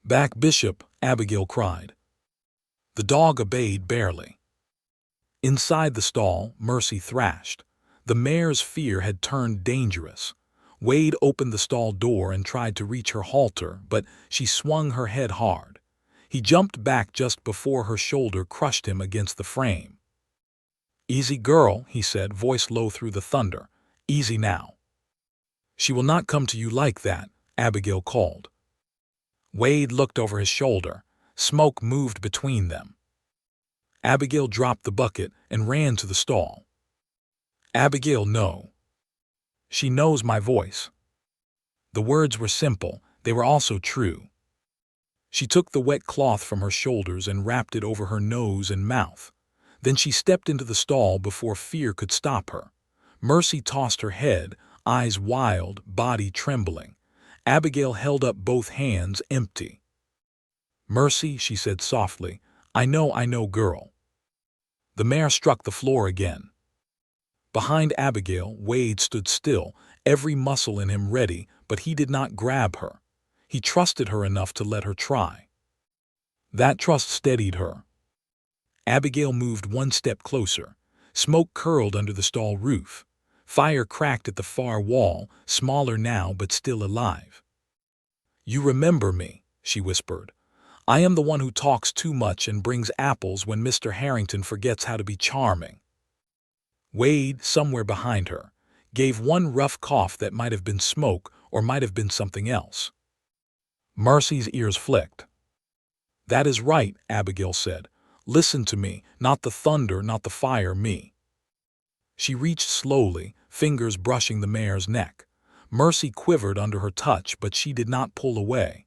Back, Bishop, Abigail cried. The dog obeyed barely. Inside the stall, Mercy thrashed. The mare's fear had turned dangerous. Wade opened the stall door and tried to reach her halter, but she swung her head hard. He jumped back just before her shoulder crushed him against the frame. Easy, girl, he said, voice low through the thunder. Easy now. She will not come to you like that, Abigail called. Wade looked over his shoulder. Smoke moved between them. Abigail dropped the bucket and ran to the stall. Abigail, no. She knows my voice. The words were simple, they were also true. She took the wet cloth from her shoulders and wrapped it over her nose and mouth. Then she stepped into the stall before fear could stop her. Mercy tossed her head, eyes wild, body trembling. Abigail held up both hands empty. Mercy, she said softly, I know, girl. The mare struck the floor again. Behind Abigail, Wade stood still, every muscle in him ready, but he did not grab her. He trusted her enough to let her try. That trust steadied her. Abigail moved one step closer. Smoke curled under the stall roof. Fire cracked at the far wall, smaller now but still alive. You remember me, she whispered. I am the one who talks too much and brings apples when Mr. Harrington forgets how to be charming. Wade, somewhere behind her, gave one rough cough that might have been smoke or might have been something else. Mercy's ears flicked. That is right, Abigail said. Listen to me, not the thunder, not the fire, me. She reached slowly, fingers brushing the mare's neck. Mercy quivered under her touch, but she did not pull away.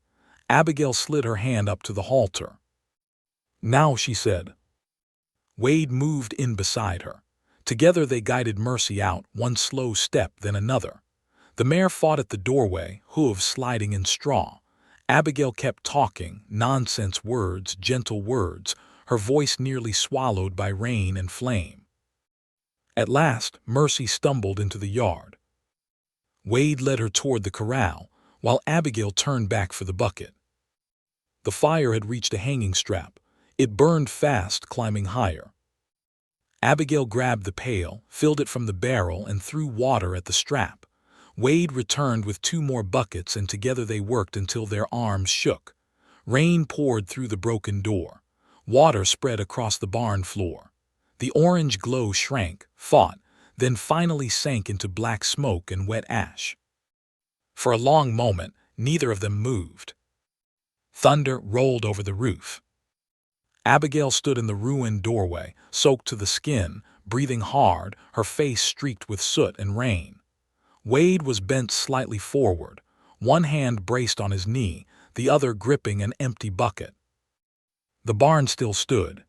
Abigail slid her hand up to the halter. Now, she said. Wade moved in beside her. Together they guided Mercy out, one slow step, then another. The mare fought at the doorway, hooves sliding in straw. Abigail kept talking, nonsense words, gentle words, her voice nearly swallowed by rain and flame. At last, Mercy stumbled into the yard. Wade led her toward the corral, while Abigail turned back for the bucket. The fire had reached a hanging strap. It burned fast, climbing higher. Abigail grabbed the pail, filled it from the barrel, and threw water at the strap. Wade returned with 2 more buckets, and together they worked until their arms shook. Rain poured through the broken door. Water spread across the barn floor. The orange glow shrank, fought, then finally sank into black smoke and wet ash. For a long moment, neither of them moved. Thunder rolled over the roof. Abigail stood in the ruined doorway, soaked to the skin, breathing hard, her face streaked with soot and rain. Wade was bent slightly forward, one hand braced on his knee, the other gripping an empty bucket. The barn still stood.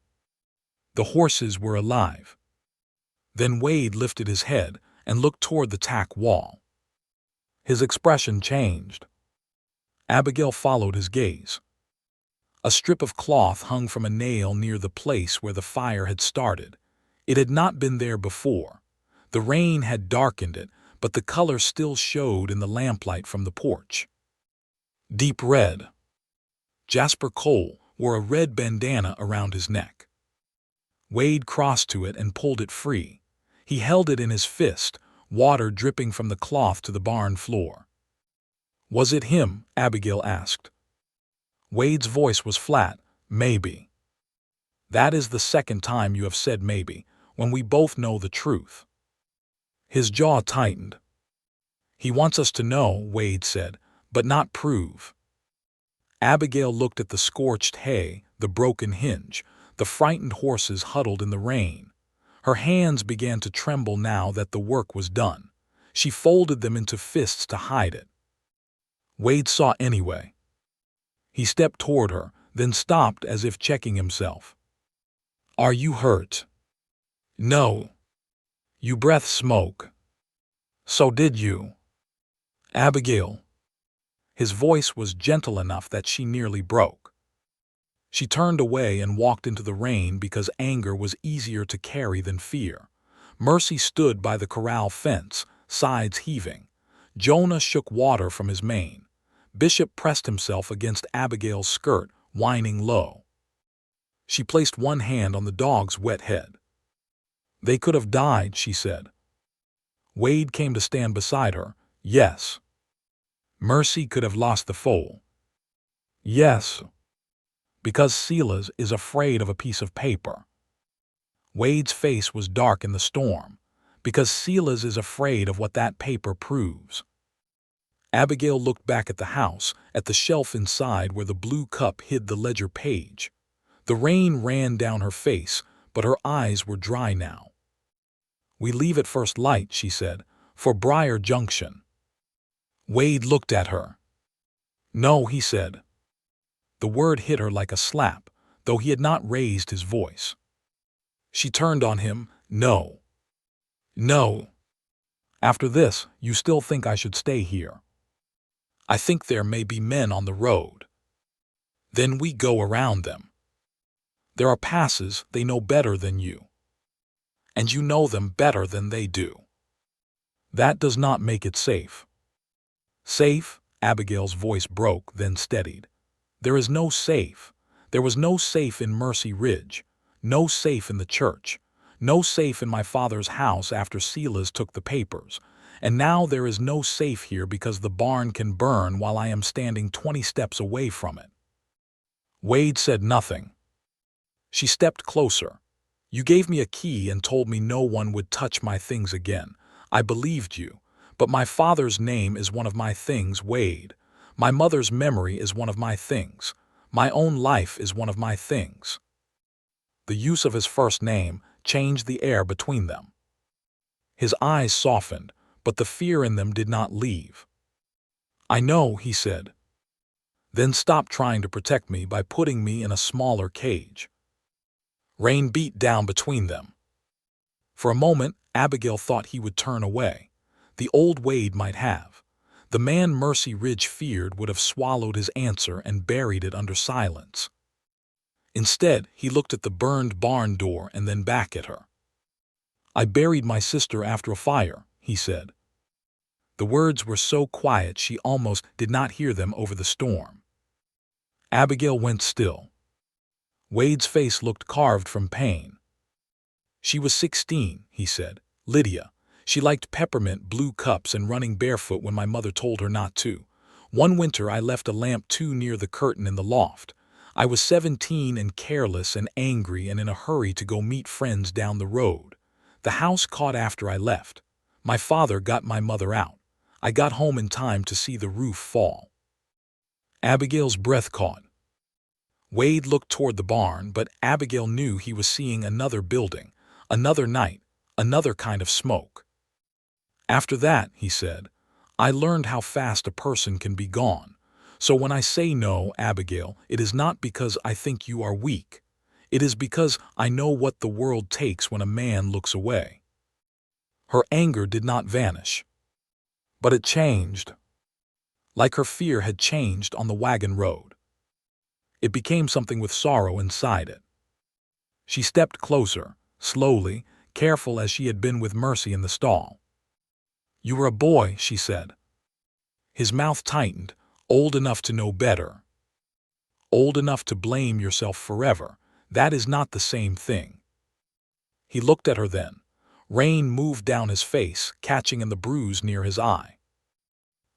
The horses were alive. Then Wade lifted his head and looked toward the tack wall. His expression changed. Abigail followed his gaze. A strip of cloth hung from a nail near the place where the fire had started. It had not been there before. The rain had darkened it, but the color still showed in the lamplight from the porch. Deep red. Jasper Cole wore a red bandana around his neck. Wade crossed to it and pulled it free. He held it in his fist, water dripping from the cloth to the barn floor. "Was it him?" Abigail asked. Wade's voice was flat. "Maybe." "That is the second time you have said maybe, when we both know the truth." His jaw tightened. "He wants us to know," Wade said, "but not prove." Abigail looked at the scorched hay, the broken hinge, the frightened horses huddled in the rain. Her hands began to tremble now that the work was done. She folded them into fists to hide it. Wade saw anyway. He stepped toward her, then stopped as if checking himself. "Are you hurt?" "No." "You breathed smoke." "So did you." "Abigail." His voice was gentle enough that she nearly broke. She turned away and walked into the rain because anger was easier to carry than fear. Mercy stood by the corral fence, sides heaving. Jonah shook water from his mane. Bishop pressed himself against Abigail's skirt, whining low. She placed one hand on the dog's wet head. "They could have died," she said. Wade came to stand beside her. "Yes." "Mercy could have lost the foal." "Yes." "Because Silas is afraid of a piece of paper." Wade's face was dark in the storm. "Because Silas is afraid of what that paper proves." Abigail looked back at the house, at the shelf inside where the blue cup hid the ledger page. The rain ran down her face, but her eyes were dry now. "We leave at first light," she said, "for Briar Junction." Wade looked at her. "No," he said. The word hit her like a slap, though he had not raised his voice. She turned on him. "No. No. After this, you still think I should stay here?" "I think there may be men on the road." "Then we go around them. There are passes they know better than you. And you know them better than they do. That does not make it safe." "Safe?" Abigail's voice broke, then steadied. "There is no safe. There was no safe in Mercy Ridge, no safe in the church, no safe in my father's house after Silas took the papers, and now there is no safe here because the barn can burn while I am standing 20 steps away from it." Wade said nothing. She stepped closer. "You gave me a key and told me no one would touch my things again. I believed you. But my father's name is one of my things, Wade. My mother's memory is one of my things. My own life is one of my things." The use of his first name changed the air between them. His eyes softened, but the fear in them did not leave. "I know," he said. "Then stop trying to protect me by putting me in a smaller cage." Rain beat down between them. For a moment, Abigail thought he would turn away. The old Wade might have. The man Mercy Ridge feared would have swallowed his answer and buried it under silence. Instead, he looked at the burned barn door and then back at her. "I buried my sister after a fire," he said. The words were so quiet she almost did not hear them over the storm. Abigail went still. Wade's face looked carved from pain. She was 16, he said. Lydia. She liked peppermint blue cups and running barefoot when my mother told her not to. One winter I left a lamp too near the curtain in the loft. I was 17 and careless and angry and in a hurry to go meet friends down the road. The house caught after I left. My father got my mother out. I got home in time to see the roof fall. Abigail's breath caught. Wade looked toward the barn, but Abigail knew he was seeing another building, another night, another kind of smoke. After that, he said, I learned how fast a person can be gone. So when I say no, Abigail, it is not because I think you are weak. It is because I know what the world takes when a man looks away. Her anger did not vanish, but it changed, like her fear had changed on the wagon road. It became something with sorrow inside it. She stepped closer, slowly, careful as she had been with Mercy in the stall. You were a boy, she said. His mouth tightened, old enough to know better. Old enough to blame yourself forever. That is not the same thing. He looked at her then. Rain moved down his face, catching in the bruise near his eye.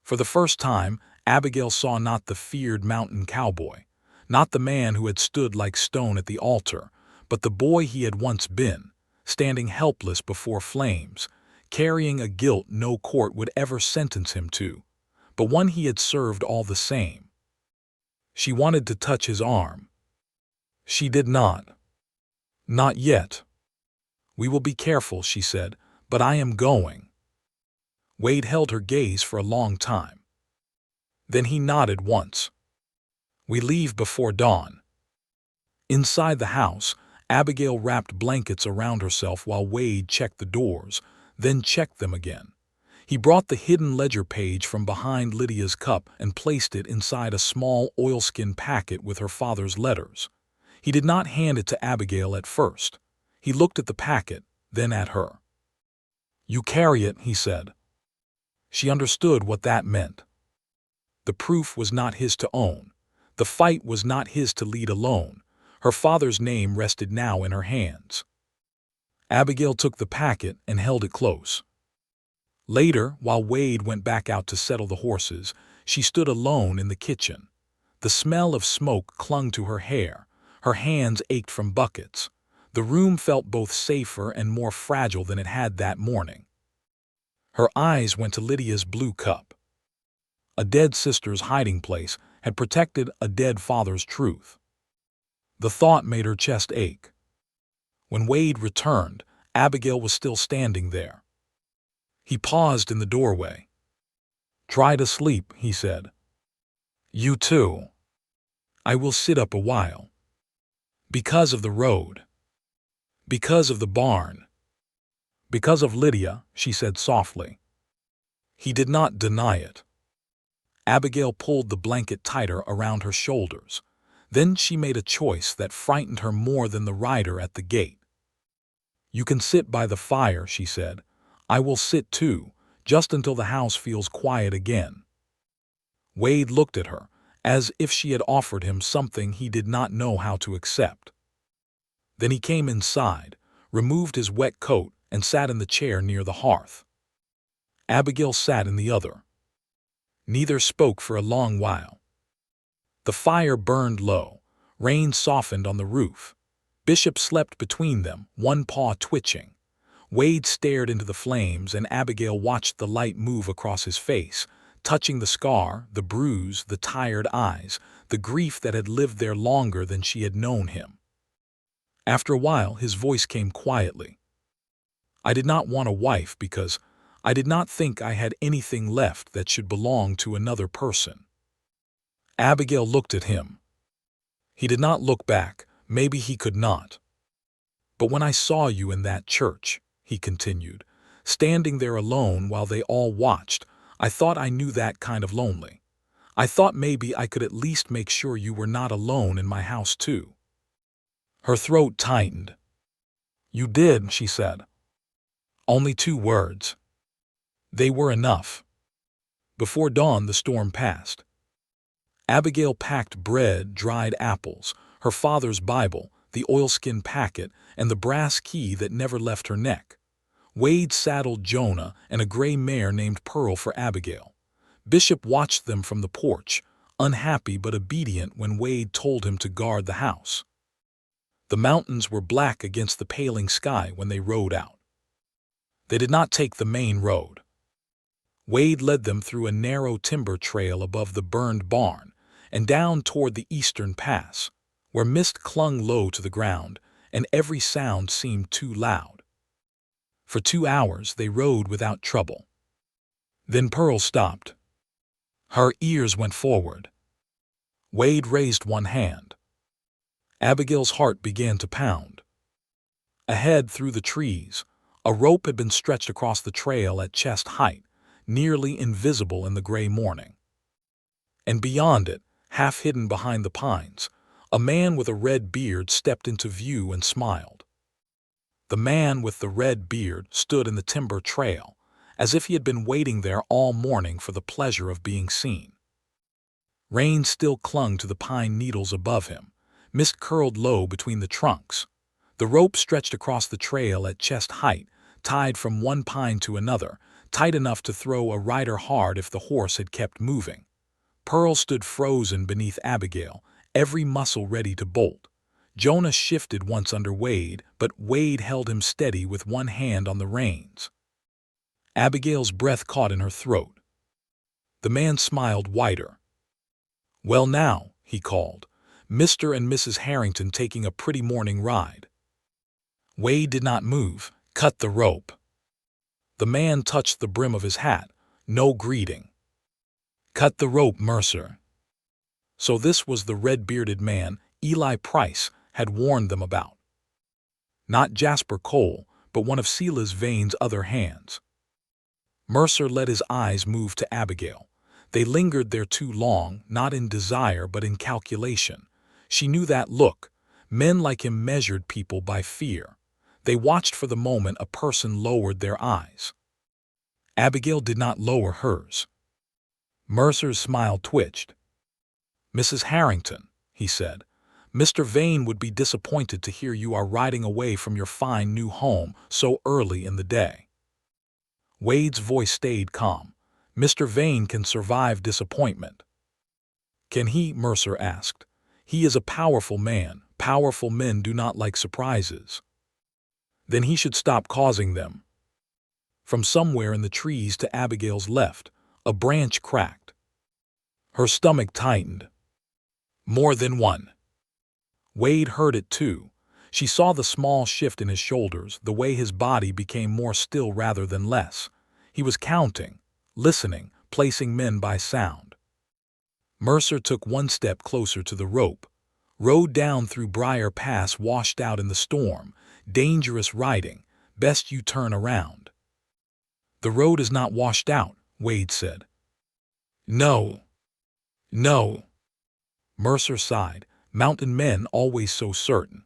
For the first time, Abigail saw not the feared mountain cowboy, not the man who had stood like stone at the altar, but the boy he had once been, standing helpless before flames, carrying a guilt no court would ever sentence him to, but one he had served all the same. She wanted to touch his arm. She did not. Not yet. We will be careful, she said, but I am going. Wade held her gaze for a long time. Then he nodded once. We leave before dawn. Inside the house, Abigail wrapped blankets around herself while Wade checked the doors, then checked them again. He brought the hidden ledger page from behind Lydia's cup and placed it inside a small oilskin packet with her father's letters. He did not hand it to Abigail at first. He looked at the packet, then at her. You carry it, he said. She understood what that meant. The proof was not his to own. The fight was not his to lead alone. Her father's name rested now in her hands. Abigail took the packet and held it close. Later, while Wade went back out to settle the horses, she stood alone in the kitchen. The smell of smoke clung to her hair. Her hands ached from buckets. The room felt both safer and more fragile than it had that morning. Her eyes went to Lydia's blue cup. A dead sister's hiding place had protected a dead father's truth. The thought made her chest ache. When Wade returned, Abigail was still standing there. He paused in the doorway. Try to sleep, he said. You too. I will sit up a while. Because of the road. Because of the barn. Because of Lydia, she said softly. He did not deny it. Abigail pulled the blanket tighter around her shoulders. Then she made a choice that frightened her more than the rider at the gate. You can sit by the fire, she said. I will sit too, just until the house feels quiet again. Wade looked at her, as if she had offered him something he did not know how to accept. Then he came inside, removed his wet coat, and sat in the chair near the hearth. Abigail sat in the other. Neither spoke for a long while. The fire burned low. Rain softened on the roof. Bishop slept between them, one paw twitching. Wade stared into the flames, and Abigail watched the light move across his face, touching the scar, the bruise, the tired eyes, the grief that had lived there longer than she had known him. After a while, his voice came quietly. I did not want a wife because I did not think I had anything left that should belong to another person. Abigail looked at him. He did not look back. Maybe he could not. But when I saw you in that church, he continued, standing there alone while they all watched, I thought I knew that kind of lonely. I thought maybe I could at least make sure you were not alone in my house too. Her throat tightened. You did, she said. Only 2 words. They were enough. Before dawn, the storm passed. Abigail packed bread, dried apples, her father's Bible, the oilskin packet, and the brass key that never left her neck. Wade saddled Jonah and a gray mare named Pearl for Abigail. Bishop watched them from the porch, unhappy but obedient when Wade told him to guard the house. The mountains were black against the paling sky when they rode out. They did not take the main road. Wade led them through a narrow timber trail above the burned barn and down toward the eastern pass, where mist clung low to the ground and every sound seemed too loud. For 2 hours they rode without trouble. Then Pearl stopped. Her ears went forward. Wade raised one hand. Abigail's heart began to pound. Ahead through the trees, a rope had been stretched across the trail at chest height, nearly invisible in the gray morning. And beyond it, half hidden behind the pines, a man with a red beard stepped into view and smiled. The man with the red beard stood in the timber trail, as if he had been waiting there all morning for the pleasure of being seen. Rain still clung to the pine needles above him. Mist curled low between the trunks. The rope stretched across the trail at chest height, tied from one pine to another, tight enough to throw a rider hard if the horse had kept moving. Pearl stood frozen beneath Abigail, every muscle ready to bolt. Jonah shifted once under Wade, but Wade held him steady with one hand on the reins. Abigail's breath caught in her throat. The man smiled wider. "Well now," he called, "Mr. and Mrs. Harrington taking a pretty morning ride." Wade did not move. "Cut the rope." The man touched the brim of his hat. No greeting. "Cut the rope, Mercer." So this was the red-bearded man Eli Price had warned them about. Not Jasper Cole, but one of Selah Vane's other hands. Mercer let his eyes move to Abigail. They lingered there too long, not in desire but in calculation. She knew that look. Men like him measured people by fear. They watched for the moment a person lowered their eyes. Abigail did not lower hers. Mercer's smile twitched. "Mrs. Harrington," he said, "Mr. Vane would be disappointed to hear you are riding away from your fine new home so early in the day." Wade's voice stayed calm. "Mr. Vane can survive disappointment." "Can he?" Mercer asked. "He is a powerful man. Powerful men do not like surprises." "Then he should stop causing them." From somewhere in the trees to Abigail's left, a branch cracked. Her stomach tightened. More than one. Wade heard it too. She saw the small shift in his shoulders, the way his body became more still rather than less. He was counting, listening, placing men by sound. Mercer took one step closer to the rope. Rode down through Briar Pass, washed out in the storm. Dangerous riding. Best you turn around. "The road is not washed out," Wade said. "No. No." Mercer sighed. Mountain men always so certain.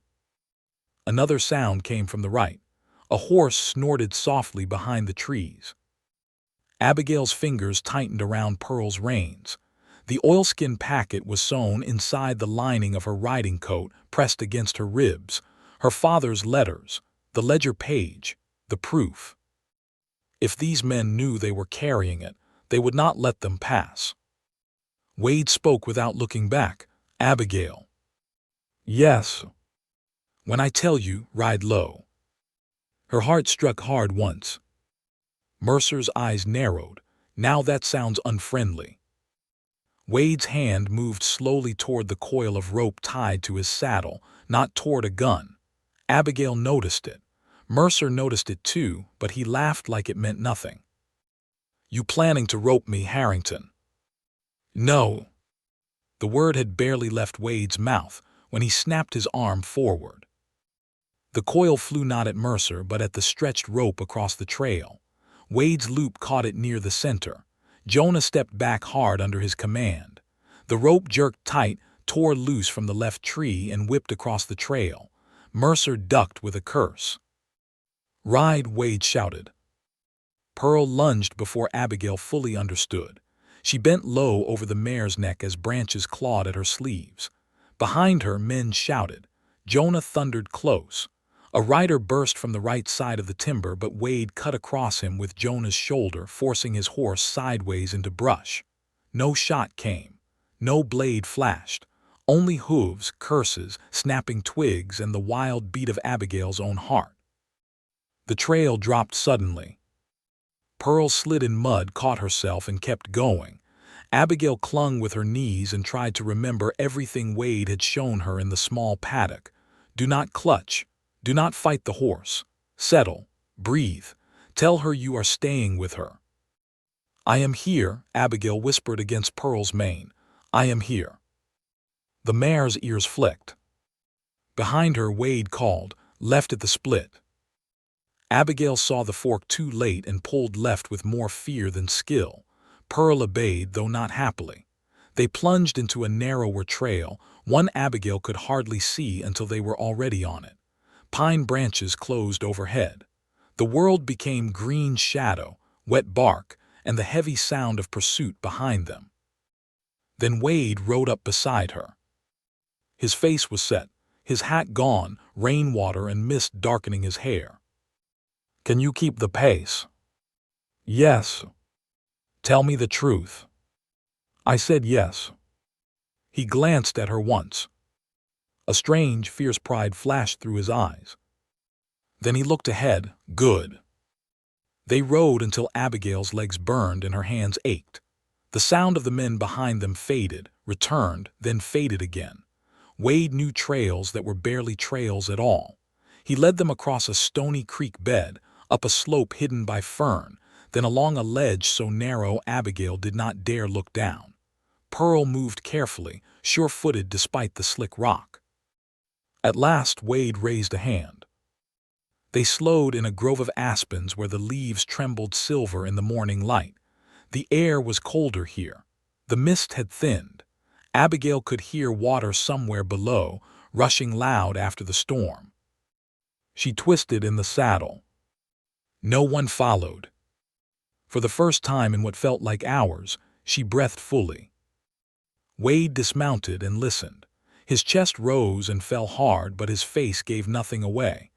Another sound came from the right. A horse snorted softly behind the trees. Abigail's fingers tightened around Pearl's reins. The oilskin packet was sewn inside the lining of her riding coat, pressed against her ribs. Her father's letters, the ledger page, the proof. If these men knew they were carrying it, they would not let them pass. Wade spoke without looking back. "Abigail." "Yes." "When I tell you, ride low." Her heart struck hard once. Mercer's eyes narrowed. "Now that sounds unfriendly." Wade's hand moved slowly toward the coil of rope tied to his saddle, not toward a gun. Abigail noticed it. Mercer noticed it too, but he laughed like it meant nothing. "You planning to rope me, Harrington?" "No." The word had barely left Wade's mouth when he snapped his arm forward. The coil flew not at Mercer but at the stretched rope across the trail. Wade's loop caught it near the center. Jonah stepped back hard under his command. The rope jerked tight, tore loose from the left tree and whipped across the trail. Mercer ducked with a curse. "Ride," Wade shouted. Pearl lunged before Abigail fully understood. She bent low over the mare's neck as branches clawed at her sleeves. Behind her, men shouted. Jonah thundered close. A rider burst from the right side of the timber, but Wade cut across him with Jonah's shoulder, forcing his horse sideways into brush. No shot came. No blade flashed. Only hooves, curses, snapping twigs, and the wild beat of Abigail's own heart. The trail dropped suddenly. Pearl slid in mud, caught herself, and kept going. Abigail clung with her knees and tried to remember everything Wade had shown her in the small paddock. Do not clutch. Do not fight the horse. Settle. Breathe. Tell her you are staying with her. I am here, Abigail whispered against Pearl's mane. I am here. The mare's ears flicked. Behind her, Wade called, left at the split. Abigail saw the fork too late and pulled left with more fear than skill. Pearl obeyed, though not happily. They plunged into a narrower trail, one Abigail could hardly see until they were already on it. Pine branches closed overhead. The world became green shadow, wet bark, and the heavy sound of pursuit behind them. Then Wade rode up beside her. His face was set, his hat gone, rainwater and mist darkening his hair. Can you keep the pace? Yes. Tell me the truth. I said yes. He glanced at her once. A strange, fierce pride flashed through his eyes. Then he looked ahead. Good. They rode until Abigail's legs burned and her hands ached. The sound of the men behind them faded, returned, then faded again. Wade knew trails that were barely trails at all. He led them across a stony creek bed, up a slope hidden by fern, then along a ledge so narrow Abigail did not dare look down. Pearl moved carefully, sure-footed despite the slick rock. At last Wade raised a hand. They slowed in a grove of aspens where the leaves trembled silver in the morning light. The air was colder here. The mist had thinned. Abigail could hear water somewhere below, rushing loud after the storm. She twisted in the saddle. No one followed. For the first time in what felt like hours, she breathed fully. Wade dismounted and listened. His chest rose and fell hard, but his face gave nothing away.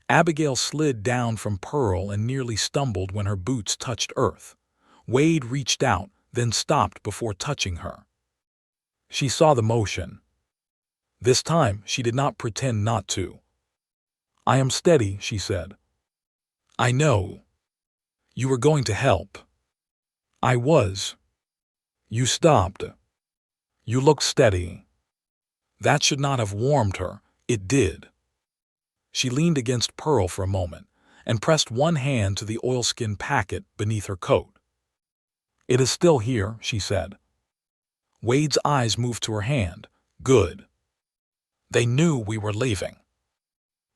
Abigail slid down from Pearl and nearly stumbled when her boots touched earth. Wade reached out, then stopped before touching her. She saw the motion. This time she did not pretend not to. I am steady, she said. I know. You were going to help. I was. You stopped. You looked steady. That should not have warmed her. It did. She leaned against Pearl for a moment and pressed one hand to the oilskin packet beneath her coat. It is still here, she said. Wade's eyes moved to her hand. Good. They knew we were leaving.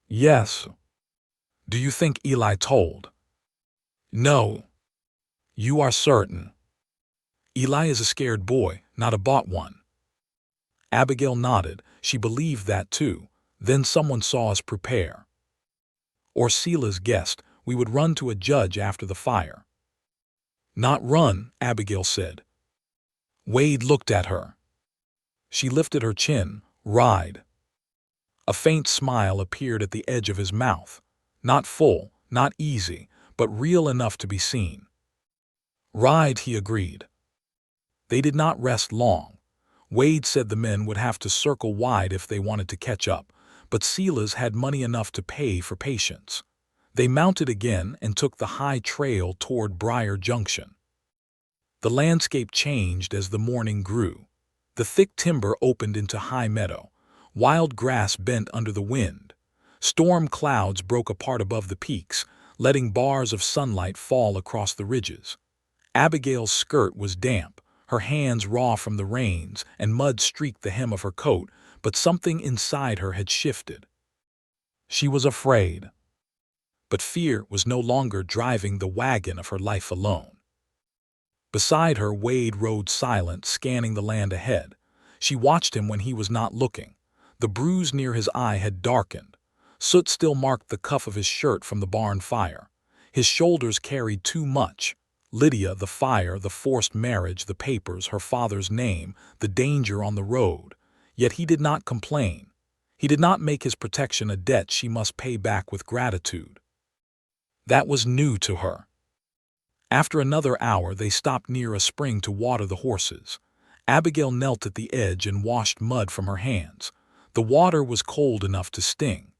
Yes. Do you think Eli told? No. You are certain? Eli is a scared boy, not a bought one. Abigail nodded. She believed that too. Then someone saw us prepare. Or Sela's guessed we would run to a judge after the fire. Not run, Abigail said. Wade looked at her. She lifted her chin. Ride. A faint smile appeared at the edge of his mouth. Not full, not easy, but real enough to be seen. Ride, he agreed. They did not rest long. Wade said the men would have to circle wide if they wanted to catch up, but Sela's had money enough to pay for patience. They mounted again and took the high trail toward Briar Junction. The landscape changed as the morning grew. The thick timber opened into high meadow. Wild grass bent under the wind. Storm clouds broke apart above the peaks, letting bars of sunlight fall across the ridges. Abigail's skirt was damp, her hands raw from the rains, and mud streaked the hem of her coat, but something inside her had shifted. She was afraid. But fear was no longer driving the wagon of her life alone. Beside her, Wade rode silent, scanning the land ahead. She watched him when he was not looking. The bruise near his eye had darkened. Soot still marked the cuff of his shirt from the barn fire. His shoulders carried too much. Lydia, the fire, the forced marriage, the papers, her father's name, the danger on the road. Yet he did not complain. He did not make his protection a debt she must pay back with gratitude. That was new to her. After another hour, they stopped near a spring to water the horses. Abigail knelt at the edge and washed mud from her hands. The water was cold enough to sting.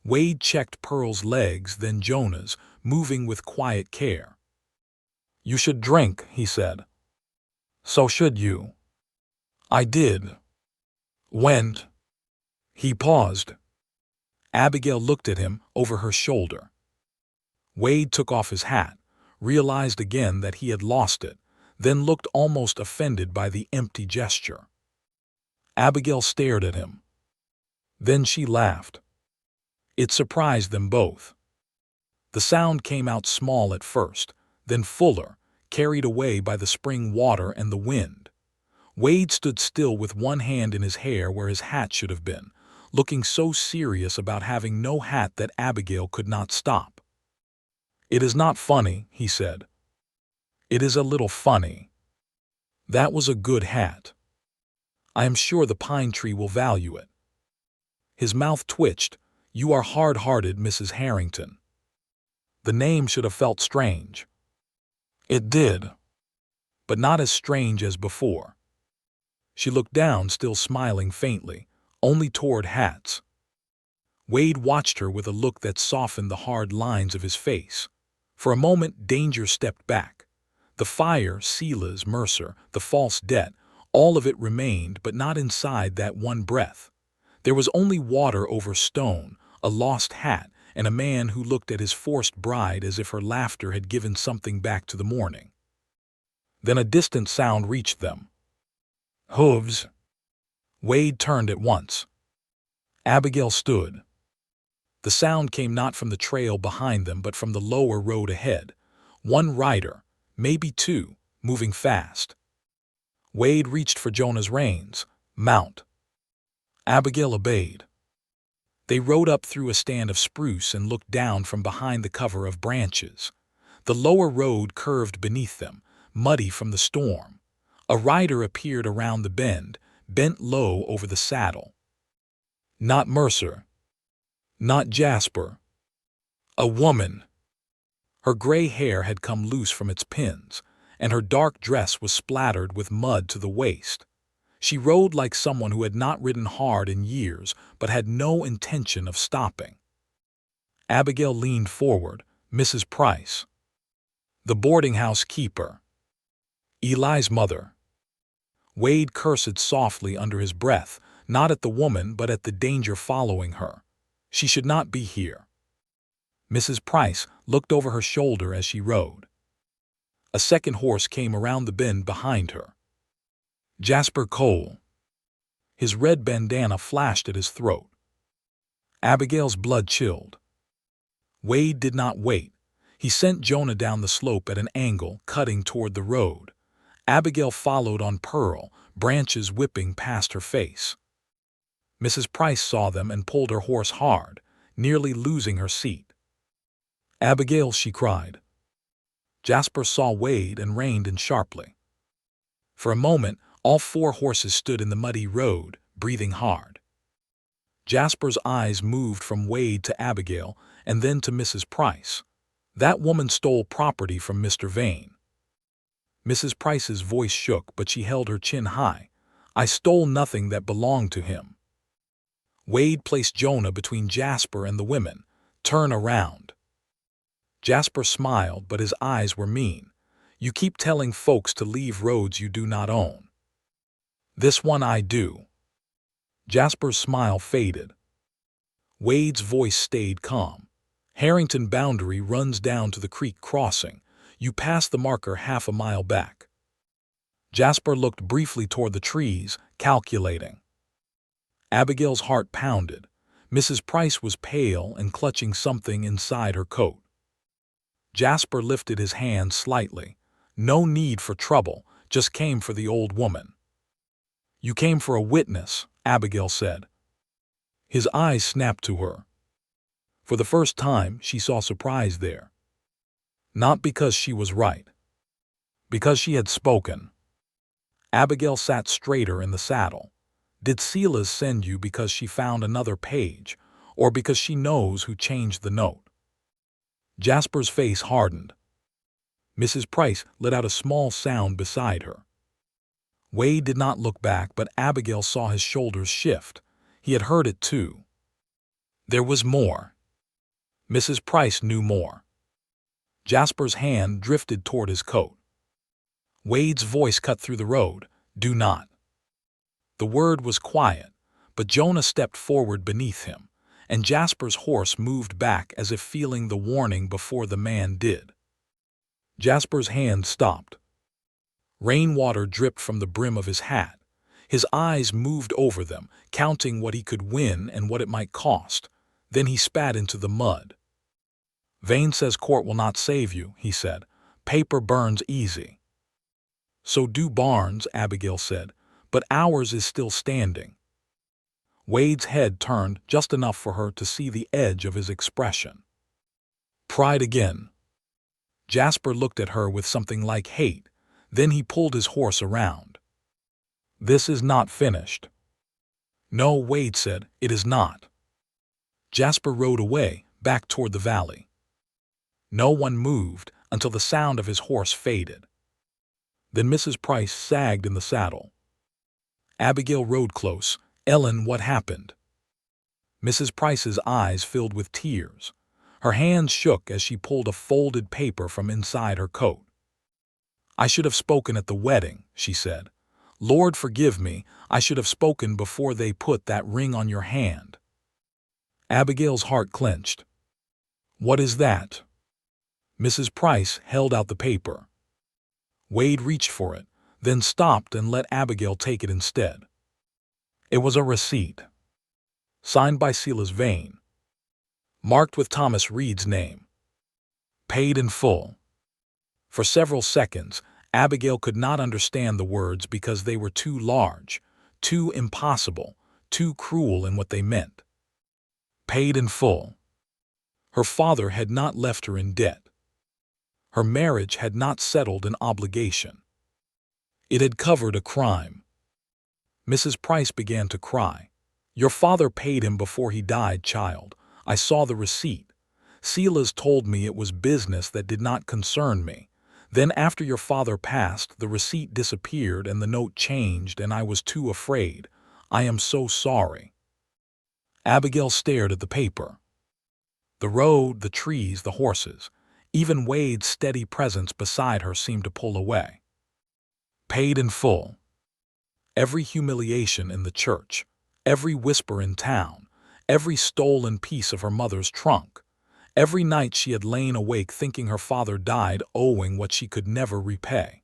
Wade checked Pearl's legs, then Jonah's, moving with quiet care. "You should drink," he said. "So should you." "I did." "When?" He paused. Abigail looked at him over her shoulder. Wade took off his hat, realized again that he had lost it, then looked almost offended by the empty gesture. Abigail stared at him. Then she laughed. It surprised them both. The sound came out small at first, then fuller, carried away by the spring water and the wind. Wade stood still with one hand in his hair where his hat should have been, looking so serious about having no hat that Abigail could not stop. "It is not funny," he said. "It is a little funny. That was a good hat. I am sure the pine tree will value it." His mouth twitched. "You are hard-hearted, Mrs. Harrington." The name should have felt strange. It did, but not as strange as before. She looked down, still smiling faintly, only toward hats. Wade watched her with a look that softened the hard lines of his face. For a moment, danger stepped back. The fire, Sela's, Mercer, the false debt, all of it remained, but not inside that one breath. There was only water over stone, a lost hat, and a man who looked at his forced bride as if her laughter had given something back to the morning. Then a distant sound reached them. Hooves. Wade turned at once. Abigail stood. The sound came not from the trail behind them but from the lower road ahead. One rider, maybe two, moving fast. Wade reached for Jonah's reins. "Mount." Abigail obeyed. They rode up through a stand of spruce and looked down from behind the cover of branches. The lower road curved beneath them, muddy from the storm. A rider appeared around the bend, bent low over the saddle. Not Mercer. Not Jasper. A woman. Her gray hair had come loose from its pins, and her dark dress was splattered with mud to the waist. She rode like someone who had not ridden hard in years but had no intention of stopping. Abigail leaned forward. "Mrs. Price." "The boarding-house keeper." "Eli's mother." Wade cursed softly under his breath, not at the woman but at the danger following her. She should not be here. Mrs. Price looked over her shoulder as she rode. A second horse came around the bend behind her. Jasper Cole. His red bandana flashed at his throat. Abigail's blood chilled. Wade did not wait. He sent Jonah down the slope at an angle, cutting toward the road. Abigail followed on Pearl, branches whipping past her face. Mrs. Price saw them and pulled her horse hard, nearly losing her seat. "Abigail," she cried. Jasper saw Wade and reined in sharply. For a moment, all four horses stood in the muddy road, breathing hard. Jasper's eyes moved from Wade to Abigail and then to Mrs. Price. "That woman stole property from Mr. Vane." Mrs. Price's voice shook, but she held her chin high. "I stole nothing that belonged to him." Wade placed Jonah between Jasper and the women. "Turn around." Jasper smiled, but his eyes were mean. "You keep telling folks to leave roads you do not own." "This one I do." Jasper's smile faded. Wade's voice stayed calm. "Harrington boundary runs down to the creek crossing. You pass the marker half a mile back." Jasper looked briefly toward the trees, calculating. Abigail's heart pounded. Mrs. Price was pale and clutching something inside her coat. Jasper lifted his hand slightly. "No need for trouble, just came for the old woman." "You came for a witness," Abigail said. His eyes snapped to her. For the first time, she saw surprise there. Not because she was right. Because she had spoken. Abigail sat straighter in the saddle. Did Silas send you because she found another page, or because she knows who changed the note?" Jasper's face hardened. Mrs. Price let out a small sound beside her. Wade did not look back, but Abigail saw his shoulders shift. He had heard it too. There was more. Mrs. Price knew more. Jasper's hand drifted toward his coat. Wade's voice cut through the road. "Do not." The word was quiet, but Jonah stepped forward beneath him, and Jasper's horse moved back as if feeling the warning before the man did. Jasper's hand stopped. Rainwater dripped from the brim of his hat. His eyes moved over them, counting what he could win and what it might cost. Then he spat into the mud. "Vane says court will not save you," he said. "Paper burns easy." "So do barns," Abigail said, "but ours is still standing." Wade's head turned just enough for her to see the edge of his expression. Pride again. Jasper looked at her with something like hate. Then he pulled his horse around. "This is not finished." "No," Wade said, "it is not." Jasper rode away, back toward the valley. No one moved until the sound of his horse faded. Then Mrs. Price sagged in the saddle. Abigail rode close. "Ellen, what happened?" Mrs. Price's eyes filled with tears. Her hands shook as she pulled a folded paper from inside her coat. "I should have spoken at the wedding," she said. "Lord forgive me, I should have spoken before they put that ring on your hand." Abigail's heart clenched. "What is that?" Mrs. Price held out the paper. Wade reached for it, then stopped and let Abigail take it instead. It was a receipt, signed by Silas Vane, marked with Thomas Reed's name. Paid in full. For several seconds, Abigail could not understand the words because they were too large, too impossible, too cruel in what they meant. Paid in full. Her father had not left her in debt. Her marriage had not settled an obligation. It had covered a crime. Mrs. Price began to cry. "Your father paid him before he died, child. I saw the receipt. Silas told me it was business that did not concern me. Then after your father passed, the receipt disappeared and the note changed, and I was too afraid. I am so sorry." Abigail stared at the paper. The road, the trees, the horses, even Wade's steady presence beside her seemed to pull away. Paid in full. Every humiliation in the church, every whisper in town, every stolen piece of her mother's trunk, every night she had lain awake thinking her father died owing what she could never repay.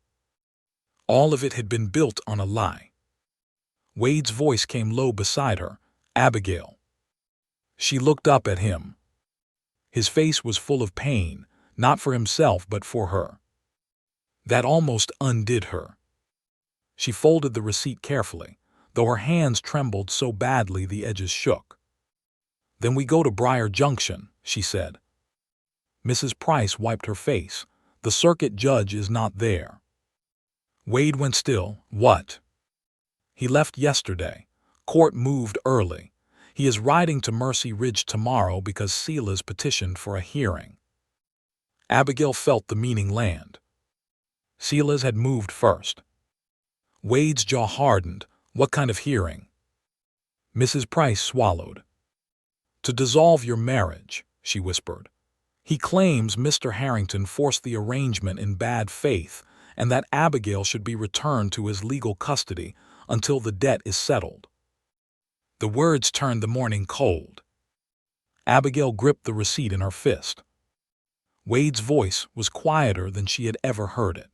All of it had been built on a lie. Wade's voice came low beside her. "Abigail." She looked up at him. His face was full of pain, not for himself but for her. That almost undid her. She folded the receipt carefully, though her hands trembled so badly the edges shook. "Then we go to Briar Junction," she said. Mrs. Price wiped her face. "The circuit judge is not there." Wade went still. "What?" "He left yesterday. Court moved early. He is riding to Mercy Ridge tomorrow because Silas petitioned for a hearing." Abigail felt the meaning land. Silas had moved first. Wade's jaw hardened. "What kind of hearing?" Mrs. Price swallowed. "To dissolve your marriage," she whispered. "He claims Mr. Harrington forced the arrangement in bad faith and that Abigail should be returned to his legal custody until the debt is settled." The words turned the morning cold. Abigail gripped the receipt in her fist. Wade's voice was quieter than she had ever heard it.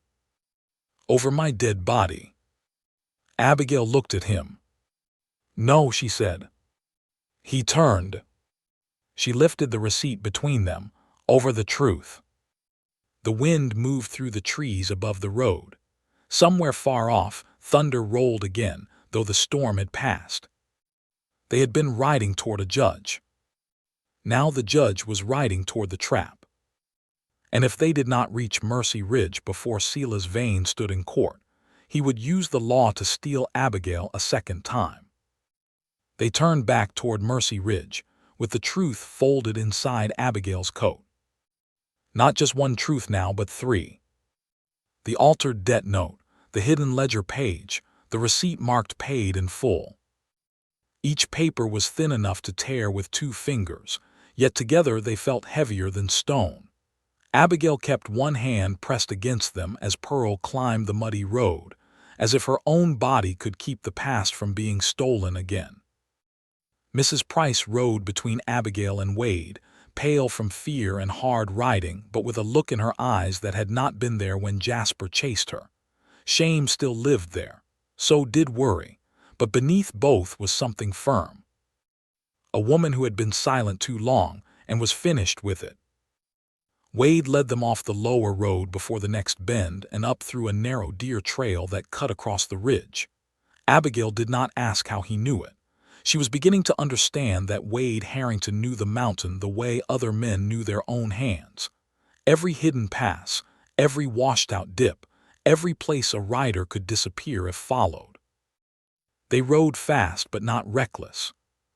"Over my dead body." Abigail looked at him. "No," she said. He turned. She lifted the receipt between them, over the truth. The wind moved through the trees above the road. Somewhere far off, thunder rolled again, though the storm had passed. They had been riding toward a judge. Now the judge was riding toward the trap. And if they did not reach Mercy Ridge before Silas Vane stood in court, he would use the law to steal Abigail a second time. They turned back toward Mercy Ridge, with the truth folded inside Abigail's coat. Not just one truth now, but three. The altered debt note, the hidden ledger page, the receipt marked paid in full. Each paper was thin enough to tear with 2 fingers, yet together they felt heavier than stone. Abigail kept one hand pressed against them as Pearl climbed the muddy road, as if her own body could keep the past from being stolen again. Mrs. Price rode between Abigail and Wade, pale from fear and hard riding, but with a look in her eyes that had not been there when Jasper chased her. Shame still lived there. So did worry. But beneath both was something firm. A woman who had been silent too long and was finished with it. Wade led them off the lower road before the next bend and up through a narrow deer trail that cut across the ridge. Abigail did not ask how he knew it. She was beginning to understand that Wade Harrington knew the mountain the way other men knew their own hands. Every hidden pass, every washed-out dip, every place a rider could disappear if followed. They rode fast but not reckless.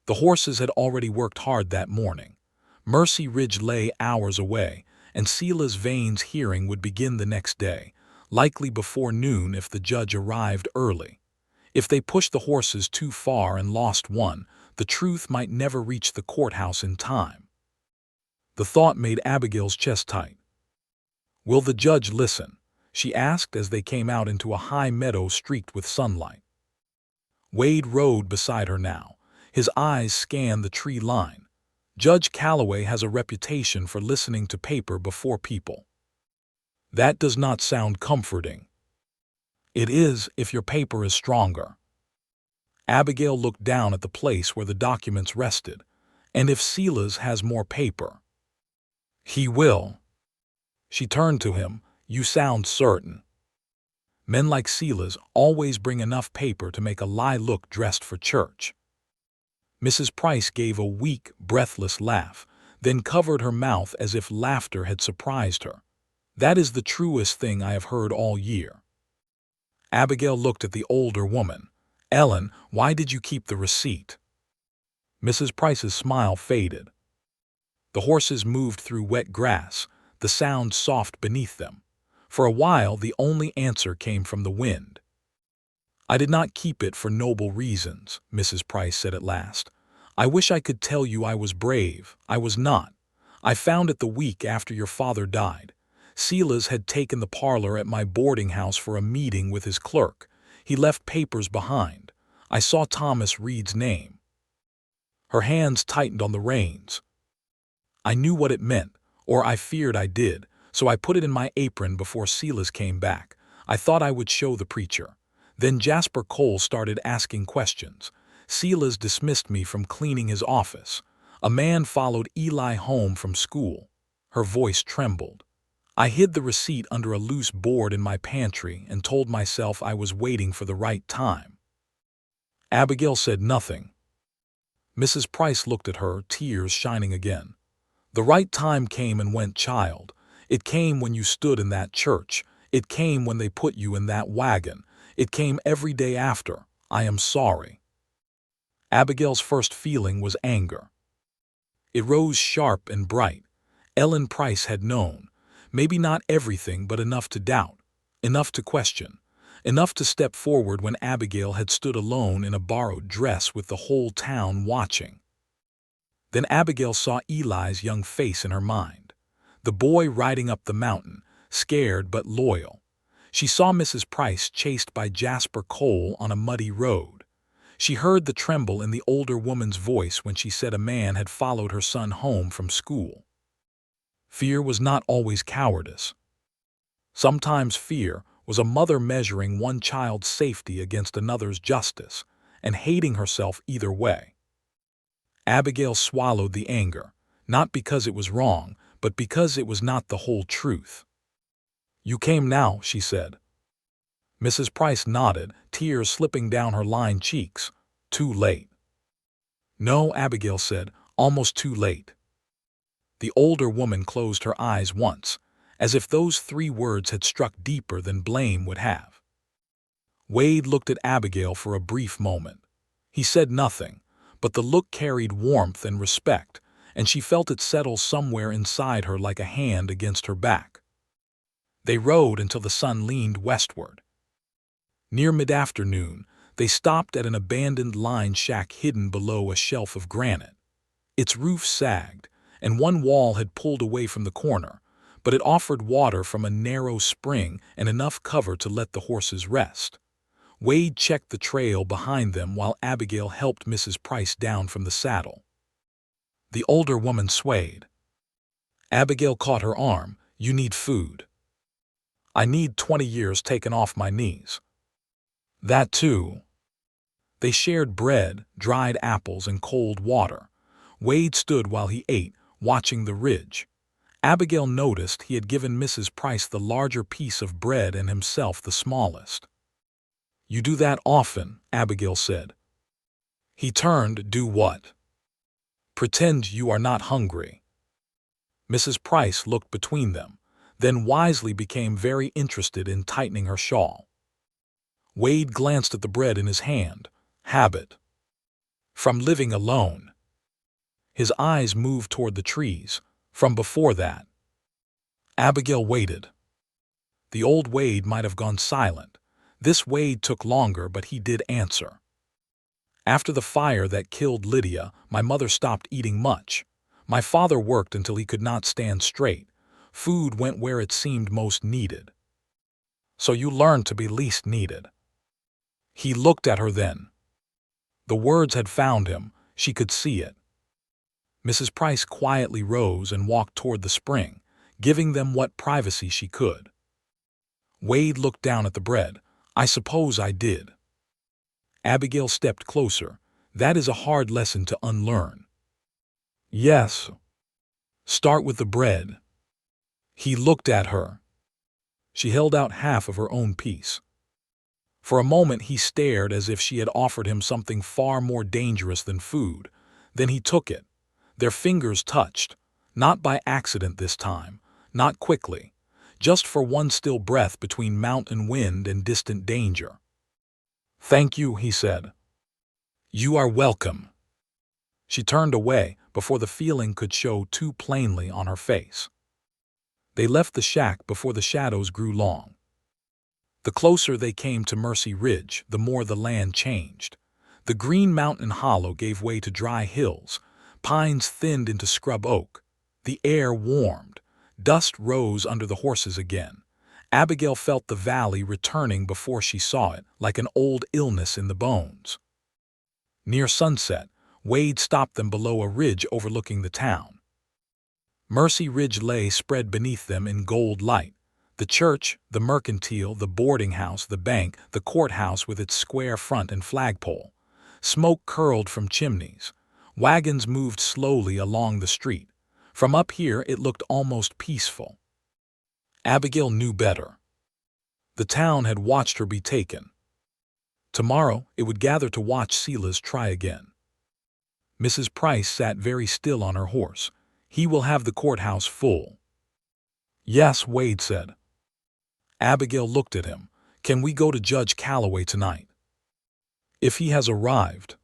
The horses had already worked hard that morning. Mercy Ridge lay hours away, and Sela's Vane's hearing would begin the next day, likely before noon if the judge arrived early. If they pushed the horses too far and lost one, the truth might never reach the courthouse in time. The thought made Abigail's chest tight. "Will the judge listen?" she asked as they came out into a high meadow streaked with sunlight. Wade rode beside her now. His eyes scanned the tree line. Judge Calloway has a reputation for listening to paper before people. That does not sound comforting. It is if your paper is stronger. Abigail looked down at the place where the documents rested. And if Sela's has more paper? He will. She turned to him. You sound certain. Men like Sela's always bring enough paper to make a lie look dressed for church. Mrs. Price gave a weak, breathless laugh, then covered her mouth as if laughter had surprised her. That is the truest thing I have heard all year. Abigail looked at the older woman. Ellen, why did you keep the receipt? Mrs. Price's smile faded. The horses moved through wet grass, the sound soft beneath them. For a while, the only answer came from the wind. I did not keep it for noble reasons, Mrs. Price said at last. I wish I could tell you I was brave. I was not. I found it the week after your father died. Sela's had taken the parlor at my boarding house for a meeting with his clerk. He left papers behind. I saw Thomas Reed's name. Her hands tightened on the reins. I knew what it meant, or I feared I did, so I put it in my apron before Sela's came back. I thought I would show the preacher. Then Jasper Cole started asking questions. Sela's dismissed me from cleaning his office. A man followed Eli home from school. Her voice trembled. I hid the receipt under a loose board in my pantry and told myself I was waiting for the right time. Abigail said nothing. Mrs. Price looked at her, tears shining again. The right time came and went, child. It came when you stood in that church. It came when they put you in that wagon. It came every day after. I am sorry. Abigail's first feeling was anger. It rose sharp and bright. Ellen Price had known. Maybe not everything, but enough to doubt, enough to question, enough to step forward when Abigail had stood alone in a borrowed dress with the whole town watching. Then Abigail saw Eli's young face in her mind. The boy riding up the mountain, scared but loyal. She saw Mrs. Price chased by Jasper Cole on a muddy road. She heard the tremble in the older woman's voice when she said a man had followed her son home from school. Fear was not always cowardice. Sometimes fear was a mother measuring one child's safety against another's justice and hating herself either way. Abigail swallowed the anger, not because it was wrong, but because it was not the whole truth. You came now, she said. Mrs. Price nodded, tears slipping down her lined cheeks. Too late. No, Abigail said, almost too late. The older woman closed her eyes once, as if those 3 words had struck deeper than blame would have. Wade looked at Abigail for a brief moment. He said nothing, but the look carried warmth and respect, and she felt it settle somewhere inside her like a hand against her back. They rode until the sun leaned westward. Near mid-afternoon, they stopped at an abandoned line shack hidden below a shelf of granite. Its roof sagged, and one wall had pulled away from the corner, but it offered water from a narrow spring and enough cover to let the horses rest. Wade checked the trail behind them while Abigail helped Mrs. Price down from the saddle. The older woman swayed. Abigail caught her arm. "You need food." "I need 20 years taken off my knees." "That too." They shared bread, dried apples, and cold water. Wade stood while he ate, watching the ridge. Abigail noticed he had given Mrs. Price the larger piece of bread and himself the smallest. "You do that often," Abigail said. He turned. "Do what?" "Pretend you are not hungry." Mrs. Price looked between them, then wisely became very interested in tightening her shawl. Wade glanced at the bread in his hand. "Habit. From living alone." His eyes moved toward the trees. "From before that." Abigail waited. The old Wade might have gone silent. This Wade took longer, but he did answer. "After the fire that killed Lydia, my mother stopped eating much. My father worked until he could not stand straight. Food went where it seemed most needed." "So you learned to be least needed." He looked at her then. The words had found him. She could see it. Mrs. Price quietly rose and walked toward the spring, giving them what privacy she could. Wade looked down at the bread. "I suppose I did." Abigail stepped closer. "That is a hard lesson to unlearn." "Yes." "Start with the bread." He looked at her. She held out half of her own piece. For a moment he stared as if she had offered him something far more dangerous than food. Then he took it. Their fingers touched, not by accident this time, not quickly, just for one still breath between mountain wind and distant danger. "Thank you," he said. "You are welcome." She turned away before the feeling could show too plainly on her face. They left the shack before the shadows grew long. The closer they came to Mercy Ridge, the more the land changed. The green mountain hollow gave way to dry hills. Pines thinned into scrub oak. The air warmed. Dust rose under the horses again. Abigail felt the valley returning before she saw it, like an old illness in the bones. Near sunset, Wade stopped them below a ridge overlooking the town. Mercy Ridge lay spread beneath them in gold light. The church, the mercantile, the boarding house, the bank, the courthouse with its square front and flagpole. Smoke curled from chimneys. Wagons moved slowly along the street. From up here it looked almost peaceful. Abigail knew better. The town had watched her be taken. Tomorrow it would gather to watch Silas try again. Mrs. Price sat very still on her horse. "He will have the courthouse full." "Yes," Wade said. Abigail looked at him. "Can we go to Judge Calloway tonight?" "If he has arrived."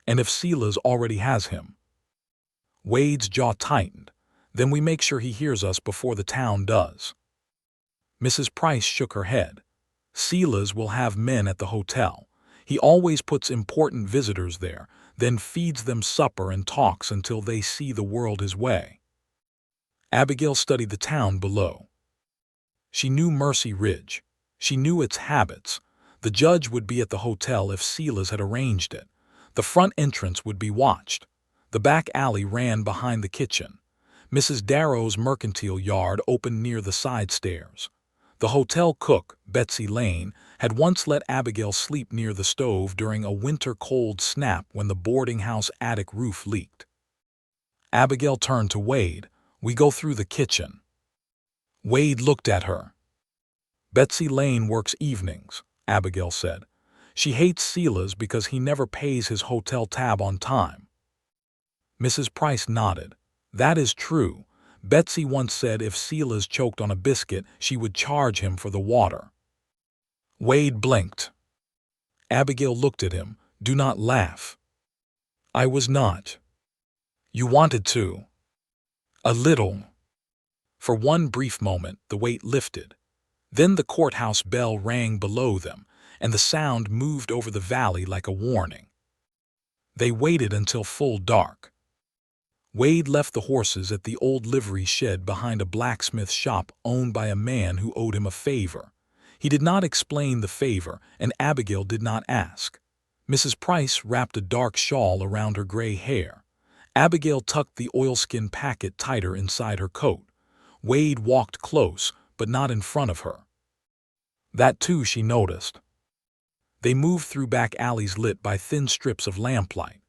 "And if Silas already has him?" Wade's jaw tightened. "Then we make sure he hears us before the town does." Mrs. Price shook her head. "Silas will have men at the hotel. He always puts important visitors there, then feeds them supper and talks until they see the world his way." Abigail studied the town below. She knew Mercy Ridge. She knew its habits. The judge would be at the hotel if Silas had arranged it. The front entrance would be watched. The back alley ran behind the kitchen. Mrs. Darrow's mercantile yard opened near the side stairs. The hotel cook, Betsy Lane, had once let Abigail sleep near the stove during a winter cold snap when the boarding house attic roof leaked. Abigail turned to Wade. "We go through the kitchen." Wade looked at her. "Betsy Lane works evenings," Abigail said. "She hates Silas because he never pays his hotel tab on time." Mrs. Price nodded. "That is true. Betsy once said if Silas choked on a biscuit, she would charge him for the water." Wade blinked. Abigail looked at him. "Do not laugh." I was not. You wanted to. A little. For one brief moment, the weight lifted. Then the courthouse bell rang below them, and the sound moved over the valley like a warning. They waited until full dark. Wade left the horses at the old livery shed behind a blacksmith shop owned by a man who owed him a favor. He did not explain the favor, and Abigail did not ask. Mrs. Price wrapped a dark shawl around her gray hair. Abigail tucked the oilskin packet tighter inside her coat. Wade walked close, but not in front of her. That too she noticed. They moved through back alleys lit by thin strips of lamplight.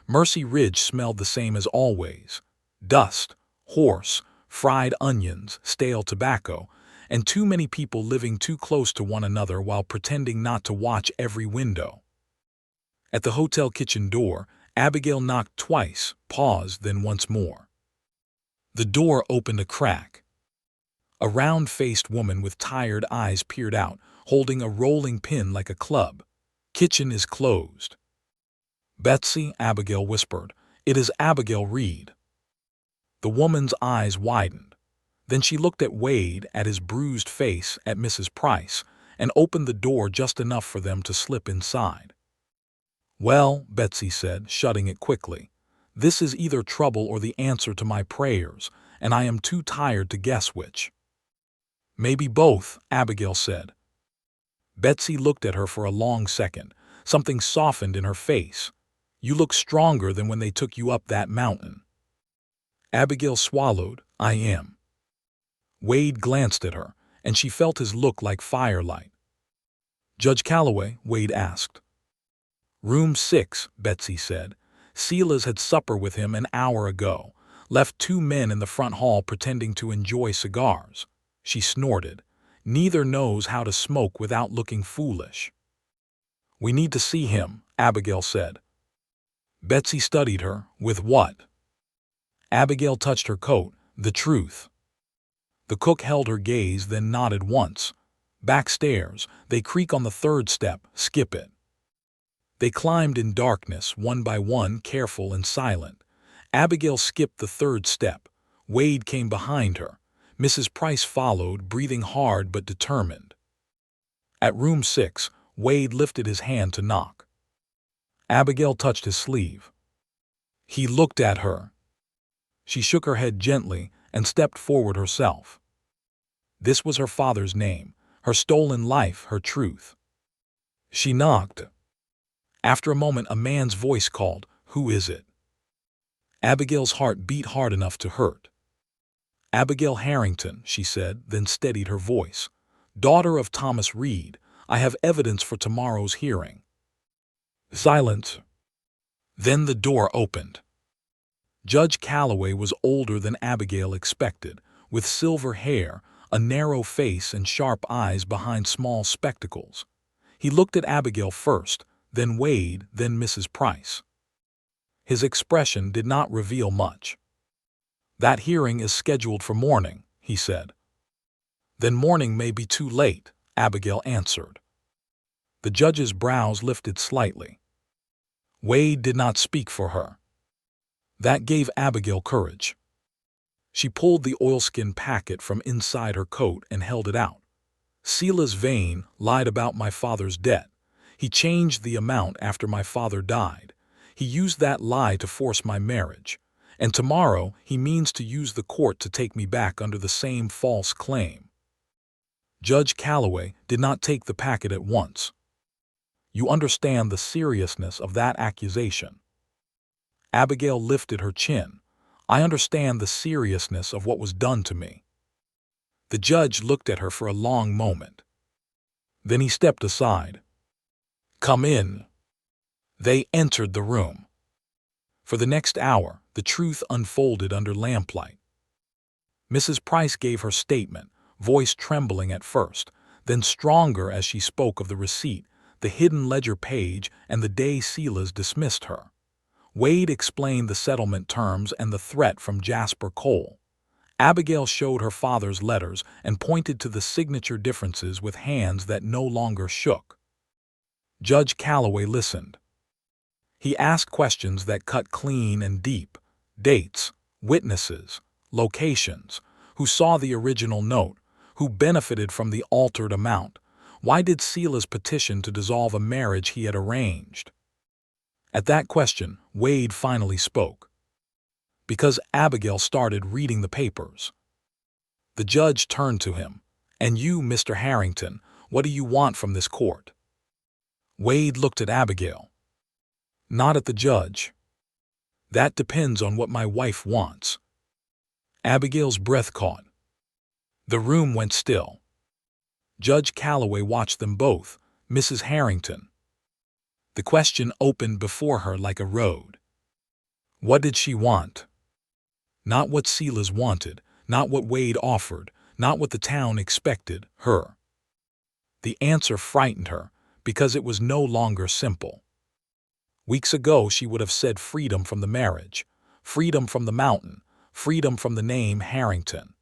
Mercy Ridge smelled the same as always. Dust, horse, fried onions, stale tobacco, and too many people living too close to one another while pretending not to watch every window. At the hotel kitchen door, Abigail knocked twice, paused, then once more. The door opened a crack. A round-faced woman with tired eyes peered out, holding a rolling pin like a club. Kitchen is closed. Betsy, Abigail whispered. It is Abigail Reed. The woman's eyes widened. Then she looked at Wade, at his bruised face, at Mrs. Price, and opened the door just enough for them to slip inside. Well, Betsy said, shutting it quickly, this is either trouble or the answer to my prayers, and I am too tired to guess which. Maybe both, Abigail said. Betsy looked at her for a long second. Something softened in her face. You look stronger than when they took you up that mountain. Abigail swallowed. I am. Wade glanced at her, and she felt his look like firelight. Judge Calloway, Wade asked. Room 6, Betsy said. Silas had supper with him an hour ago. Left 2 men in the front hall pretending to enjoy cigars. She snorted. Neither knows how to smoke without looking foolish. We need to see him, Abigail said. Betsy studied her. With what? Abigail touched her coat. The truth. The cook held her gaze, then nodded once. Backstairs, they creak on the 3rd step. Skip it. They climbed in darkness, one by one, careful and silent. Abigail skipped the 3rd step. Wade came behind her. Mrs. Price followed, breathing hard but determined. At room 6, Wade lifted his hand to knock. Abigail touched his sleeve. He looked at her. She shook her head gently and stepped forward herself. This was her father's name, her stolen life, her truth. She knocked. After a moment, a man's voice called, Who is it? Abigail's heart beat hard enough to hurt. Abigail Harrington, she said, then steadied her voice. Daughter of Thomas Reed, I have evidence for tomorrow's hearing. Silence. Then the door opened. Judge Calloway was older than Abigail expected, with silver hair, a narrow face, and sharp eyes behind small spectacles. He looked at Abigail first, then Wade, then Mrs. Price. His expression did not reveal much. That hearing is scheduled for morning, he said. Then morning may be too late, Abigail answered. The judge's brows lifted slightly. Wade did not speak for her. That gave Abigail courage. She pulled the oilskin packet from inside her coat and held it out. Silas Vane lied about my father's debt. He changed the amount after my father died. He used that lie to force my marriage. And tomorrow he means to use the court to take me back under the same false claim. Judge Calloway did not take the packet at once. You understand the seriousness of that accusation. Abigail lifted her chin. I understand the seriousness of what was done to me. The judge looked at her for a long moment. Then he stepped aside. Come in. They entered the room. For the next hour, the truth unfolded under lamplight. Mrs. Price gave her statement, voice trembling at first, then stronger as she spoke of the receipt, the hidden ledger page, and the day Silas dismissed her. Wade explained the settlement terms and the threat from Jasper Cole. Abigail showed her father's letters and pointed to the signature differences with hands that no longer shook. Judge Calloway listened. He asked questions that cut clean and deep. Dates, witnesses, locations, who saw the original note, who benefited from the altered amount. Why did Silas petition to dissolve a marriage he had arranged? At that question, Wade finally spoke. Because Abigail started reading the papers. The judge turned to him. "And you, Mr. Harrington, what do you want from this court?" Wade looked at Abigail. "Not at the judge. That depends on what my wife wants." Abigail's breath caught. The room went still. Judge Calloway watched them both. Mrs. Harrington. The question opened before her like a road. What did she want? Not what Silas wanted, not what Wade offered, not what the town expected her. The answer frightened her, because it was no longer simple. Weeks ago she would have said freedom from the marriage, freedom from the mountain, freedom from the name Harrington.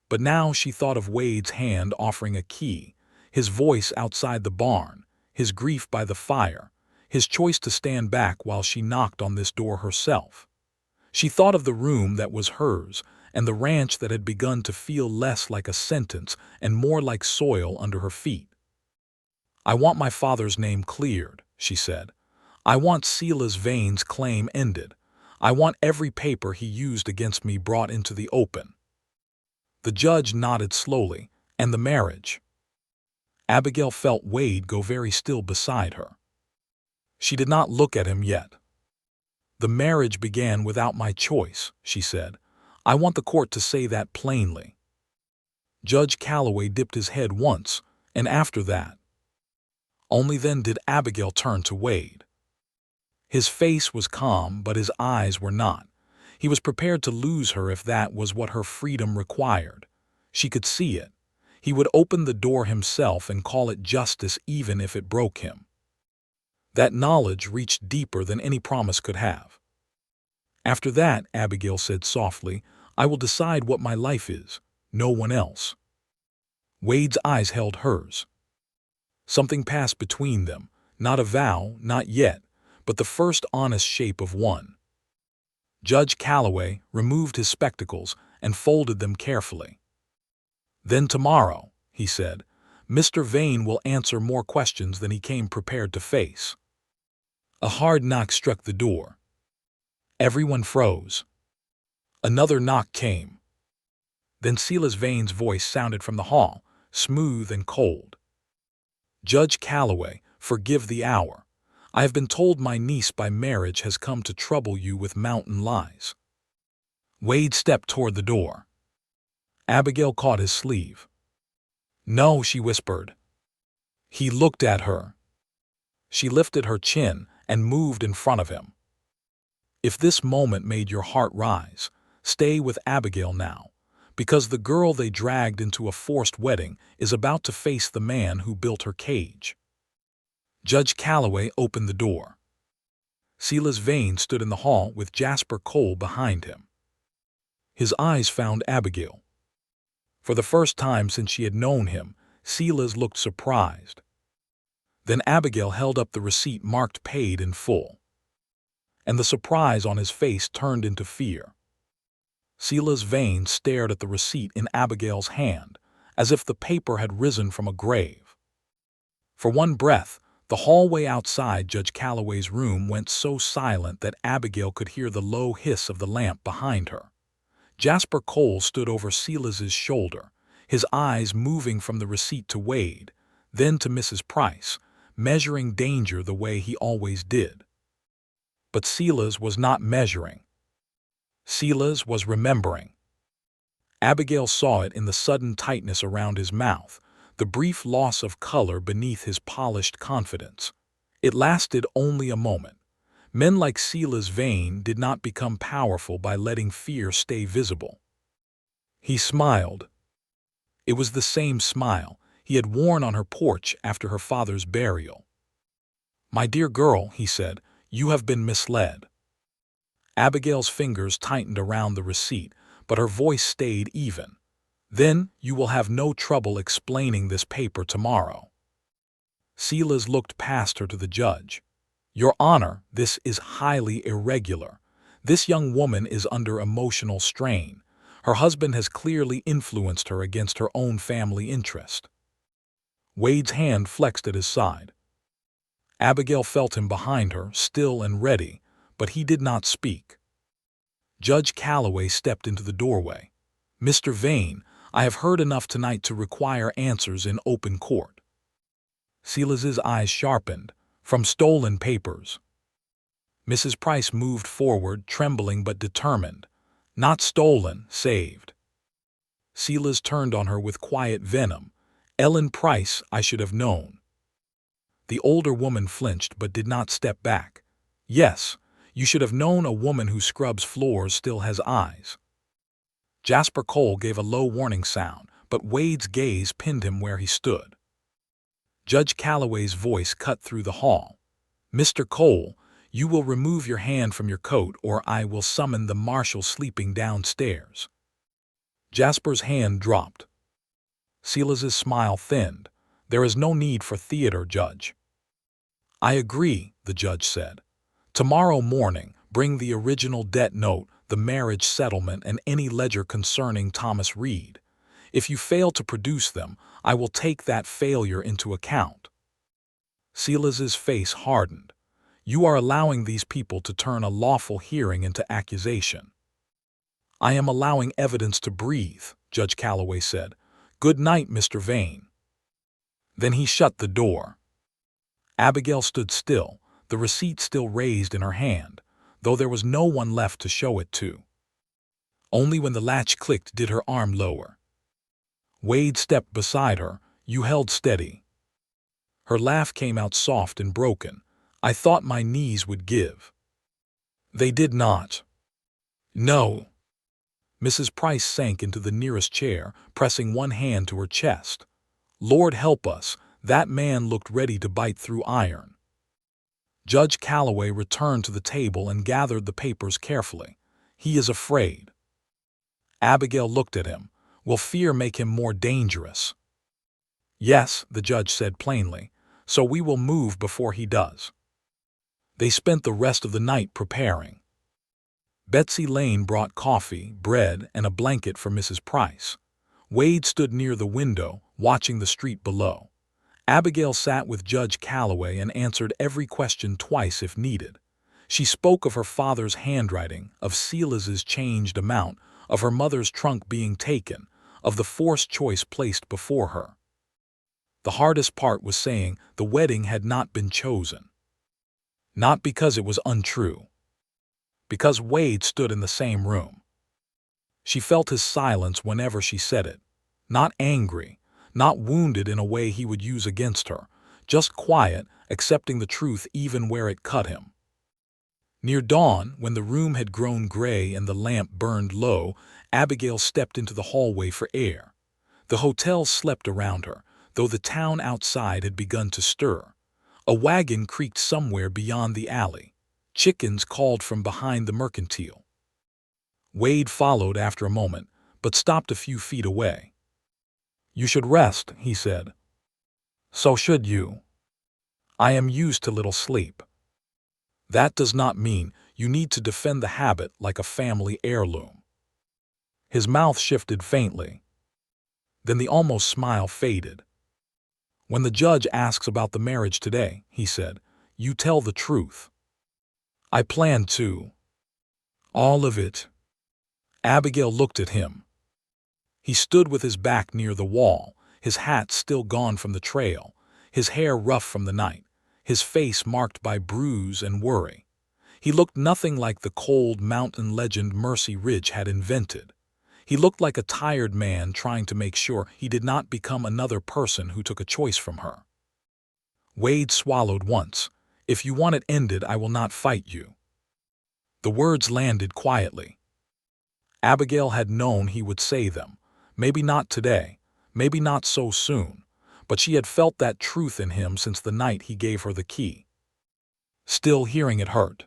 But now she thought of Wade's hand offering a key, his voice outside the barn, his grief by the fire, his choice to stand back while she knocked on this door herself. She thought of the room that was hers and the ranch that had begun to feel less like a sentence and more like soil under her feet. "I want my father's name cleared," she said. "I want Silas Vane's claim ended. I want every paper he used against me brought into the open." The judge nodded slowly. "And the marriage?" Abigail felt Wade go very still beside her. She did not look at him yet. "The marriage began without my choice," she said. "I want the court to say that plainly." Judge Calloway dipped his head once, and after that. Only then did Abigail turn to Wade. His face was calm, but his eyes were not. He was prepared to lose her if that was what her freedom required. She could see it. He would open the door himself and call it justice even if it broke him. That knowledge reached deeper than any promise could have. "After that," Abigail said softly, "I will decide what my life is, no one else." Wade's eyes held hers. Something passed between them, not a vow, not yet, but the first honest shape of one. Judge Calloway removed his spectacles and folded them carefully. "Then tomorrow," he said, "Mr. Vane will answer more questions than he came prepared to face." A hard knock struck the door. Everyone froze. Another knock came. Then Silas Vane's voice sounded from the hall, smooth and cold. "Judge Calloway, forgive the hour. I have been told my niece by marriage has come to trouble you with mountain lies." Wade stepped toward the door. Abigail caught his sleeve. "No," she whispered. He looked at her. She lifted her chin and moved in front of him. "If this moment made your heart rise, stay with Abigail now, because the girl they dragged into a forced wedding is about to face the man who built her cage." Judge Calloway opened the door. Silas Vane stood in the hall with Jasper Cole behind him. His eyes found Abigail. For the first time since she had known him, Silas looked surprised. Then Abigail held up the receipt marked paid in full. And the surprise on his face turned into fear. Silas Vane stared at the receipt in Abigail's hand, as if the paper had risen from a grave. For one breath, the hallway outside Judge Calloway's room went so silent that Abigail could hear the low hiss of the lamp behind her. Jasper Cole stood over Silas's shoulder, his eyes moving from the receipt to Wade, then to Mrs. Price, measuring danger the way he always did. But Silas was not measuring. Silas was remembering. Abigail saw it in the sudden tightness around his mouth, the brief loss of color beneath his polished confidence. It lasted only a moment. Men like Silas Vane did not become powerful by letting fear stay visible. He smiled. It was the same smile he had worn on her porch after her father's burial. "My dear girl," he said, "you have been misled." Abigail's fingers tightened around the receipt, but her voice stayed even. "Then you will have no trouble explaining this paper tomorrow." Silas looked past her to the judge. Your Honor, this is highly irregular. This young woman is under emotional strain. Her husband has clearly influenced her against her own family interest. Wade's hand flexed at his side. Abigail felt him behind her, still and ready, but he did not speak. Judge Calloway stepped into the doorway. Mr. Vane, I have heard enough tonight to require answers in open court. Silas's eyes sharpened. From stolen papers. Mrs. Price moved forward, trembling but determined. Not stolen, saved. Silas turned on her with quiet venom. Ellen Price, I should have known. The older woman flinched but did not step back. Yes, you should have known a woman who scrubs floors still has eyes. Jasper Cole gave a low warning sound, but Wade's gaze pinned him where he stood. Judge Calloway's voice cut through the hall. Mr. Cole, you will remove your hand from your coat or I will summon the marshal sleeping downstairs. Jasper's hand dropped. Silas's smile thinned. There is no need for theater, Judge. I agree, the judge said. Tomorrow morning, bring the original debt note, the marriage settlement, and any ledger concerning Thomas Reed. If you fail to produce them, I will take that failure into account. Silas's face hardened. You are allowing these people to turn a lawful hearing into accusation. I am allowing evidence to breathe, Judge Calloway said. Good night, Mr. Vane. Then he shut the door. Abigail stood still, the receipt still raised in her hand, though there was no one left to show it to. Only when the latch clicked did her arm lower. Wade stepped beside her. You held steady. Her laugh came out soft and broken. I thought my knees would give. They did not. No. Mrs. Price sank into the nearest chair, pressing one hand to her chest. Lord help us, that man looked ready to bite through iron. Judge Calloway returned to the table and gathered the papers carefully. He is afraid. Abigail looked at him. Will fear make him more dangerous? Yes, the judge said plainly, so we will move before he does. They spent the rest of the night preparing. Betsy Lane brought coffee, bread, and a blanket for Mrs. Price. Wade stood near the window, watching the street below. Abigail sat with Judge Calloway and answered every question twice if needed. She spoke of her father's handwriting, of Silas's changed amount, of her mother's trunk being taken, of the forced choice placed before her. The hardest part was saying the wedding had not been chosen. Not because it was untrue. Because Wade stood in the same room. She felt his silence whenever she said it. Not angry, not wounded in a way he would use against her, just quiet, accepting the truth even where it cut him. Near dawn, when the room had grown gray and the lamp burned low, Abigail stepped into the hallway for air. The hotel slept around her, though the town outside had begun to stir. A wagon creaked somewhere beyond the alley. Chickens called from behind the mercantile. Wade followed after a moment, but stopped a few feet away. You should rest, he said. So should you. I am used to little sleep. That does not mean you need to defend the habit like a family heirloom. His mouth shifted faintly. Then the almost smile faded. When the judge asks about the marriage today, he said, you tell the truth. I plan to. All of it. Abigail looked at him. He stood with his back near the wall, his hat still gone from the trail, his hair rough from the night, his face marked by bruise and worry. He looked nothing like the cold mountain legend Mercy Ridge had invented. He looked like a tired man trying to make sure he did not become another person who took a choice from her. Wade swallowed once. If you want it ended, I will not fight you. The words landed quietly. Abigail had known he would say them. Maybe not today, maybe not so soon, but she had felt that truth in him since the night he gave her the key. Still hearing it hurt.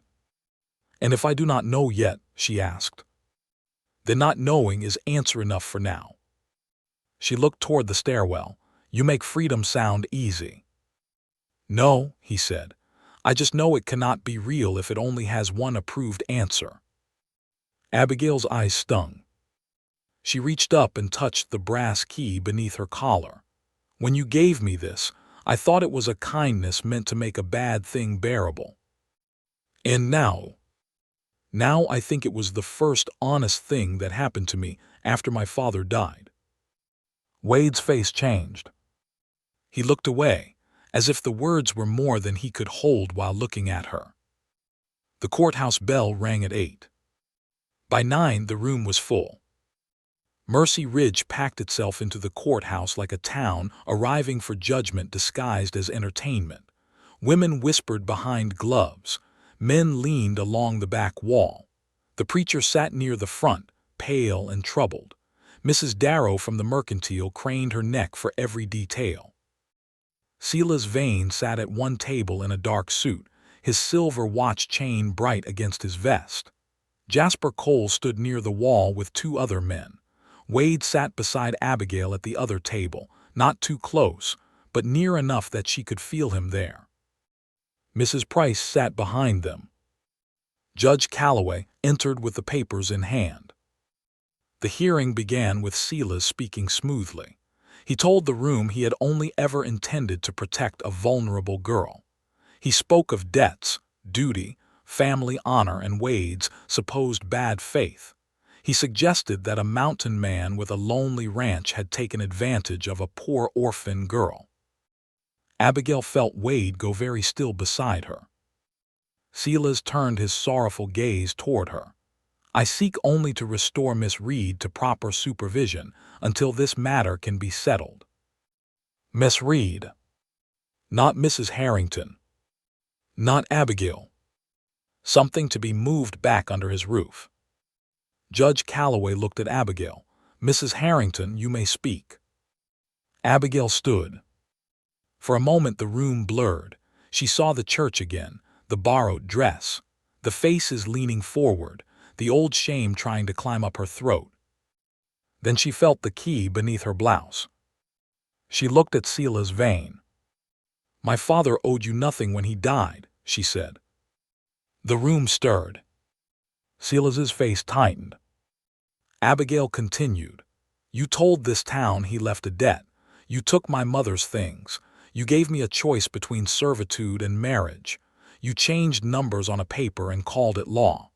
And if I do not know yet, she asked. Then not knowing is answer enough for now. She looked toward the stairwell. You make freedom sound easy. No, he said. I just know it cannot be real if it only has one approved answer." Abigail's eyes stung. She reached up and touched the brass key beneath her collar. "When you gave me this, I thought it was a kindness meant to make a bad thing bearable. And now I think it was the first honest thing that happened to me after my father died." Wade's face changed. He looked away, as if the words were more than he could hold while looking at her. The courthouse bell rang at 8. By 9, the room was full. Mercy Ridge packed itself into the courthouse like a town arriving for judgment disguised as entertainment. Women whispered behind gloves. Men leaned along the back wall. The preacher sat near the front, pale and troubled. Mrs. Darrow from the Mercantile craned her neck for every detail. Silas Vane sat at one table in a dark suit, his silver watch chain bright against his vest. Jasper Cole stood near the wall with 2 other men. Wade sat beside Abigail at the other table, not too close, but near enough that she could feel him there. Mrs. Price sat behind them. Judge Calloway entered with the papers in hand. The hearing began with Silas speaking smoothly. He told the room he had only ever intended to protect a vulnerable girl. He spoke of debts, duty, family honor, and Wade's supposed bad faith. He suggested that a mountain man with a lonely ranch had taken advantage of a poor orphan girl. Abigail felt Wade go very still beside her. Silas turned his sorrowful gaze toward her. "I seek only to restore Miss Reed to proper supervision until this matter can be settled." Miss Reed. Not Mrs. Harrington. Not Abigail. Something to be moved back under his roof. Judge Calloway looked at Abigail. "Mrs. Harrington, you may speak." Abigail stood. For a moment the room blurred. She saw the church again, the borrowed dress, the faces leaning forward, the old shame trying to climb up her throat. Then she felt the key beneath her blouse. She looked at Silas Vane. "My father owed you nothing when he died," she said. The room stirred. Silas's face tightened. Abigail continued, "You told this town he left a debt. You took my mother's things. You gave me a choice between servitude and marriage. You changed numbers on a paper and called it law."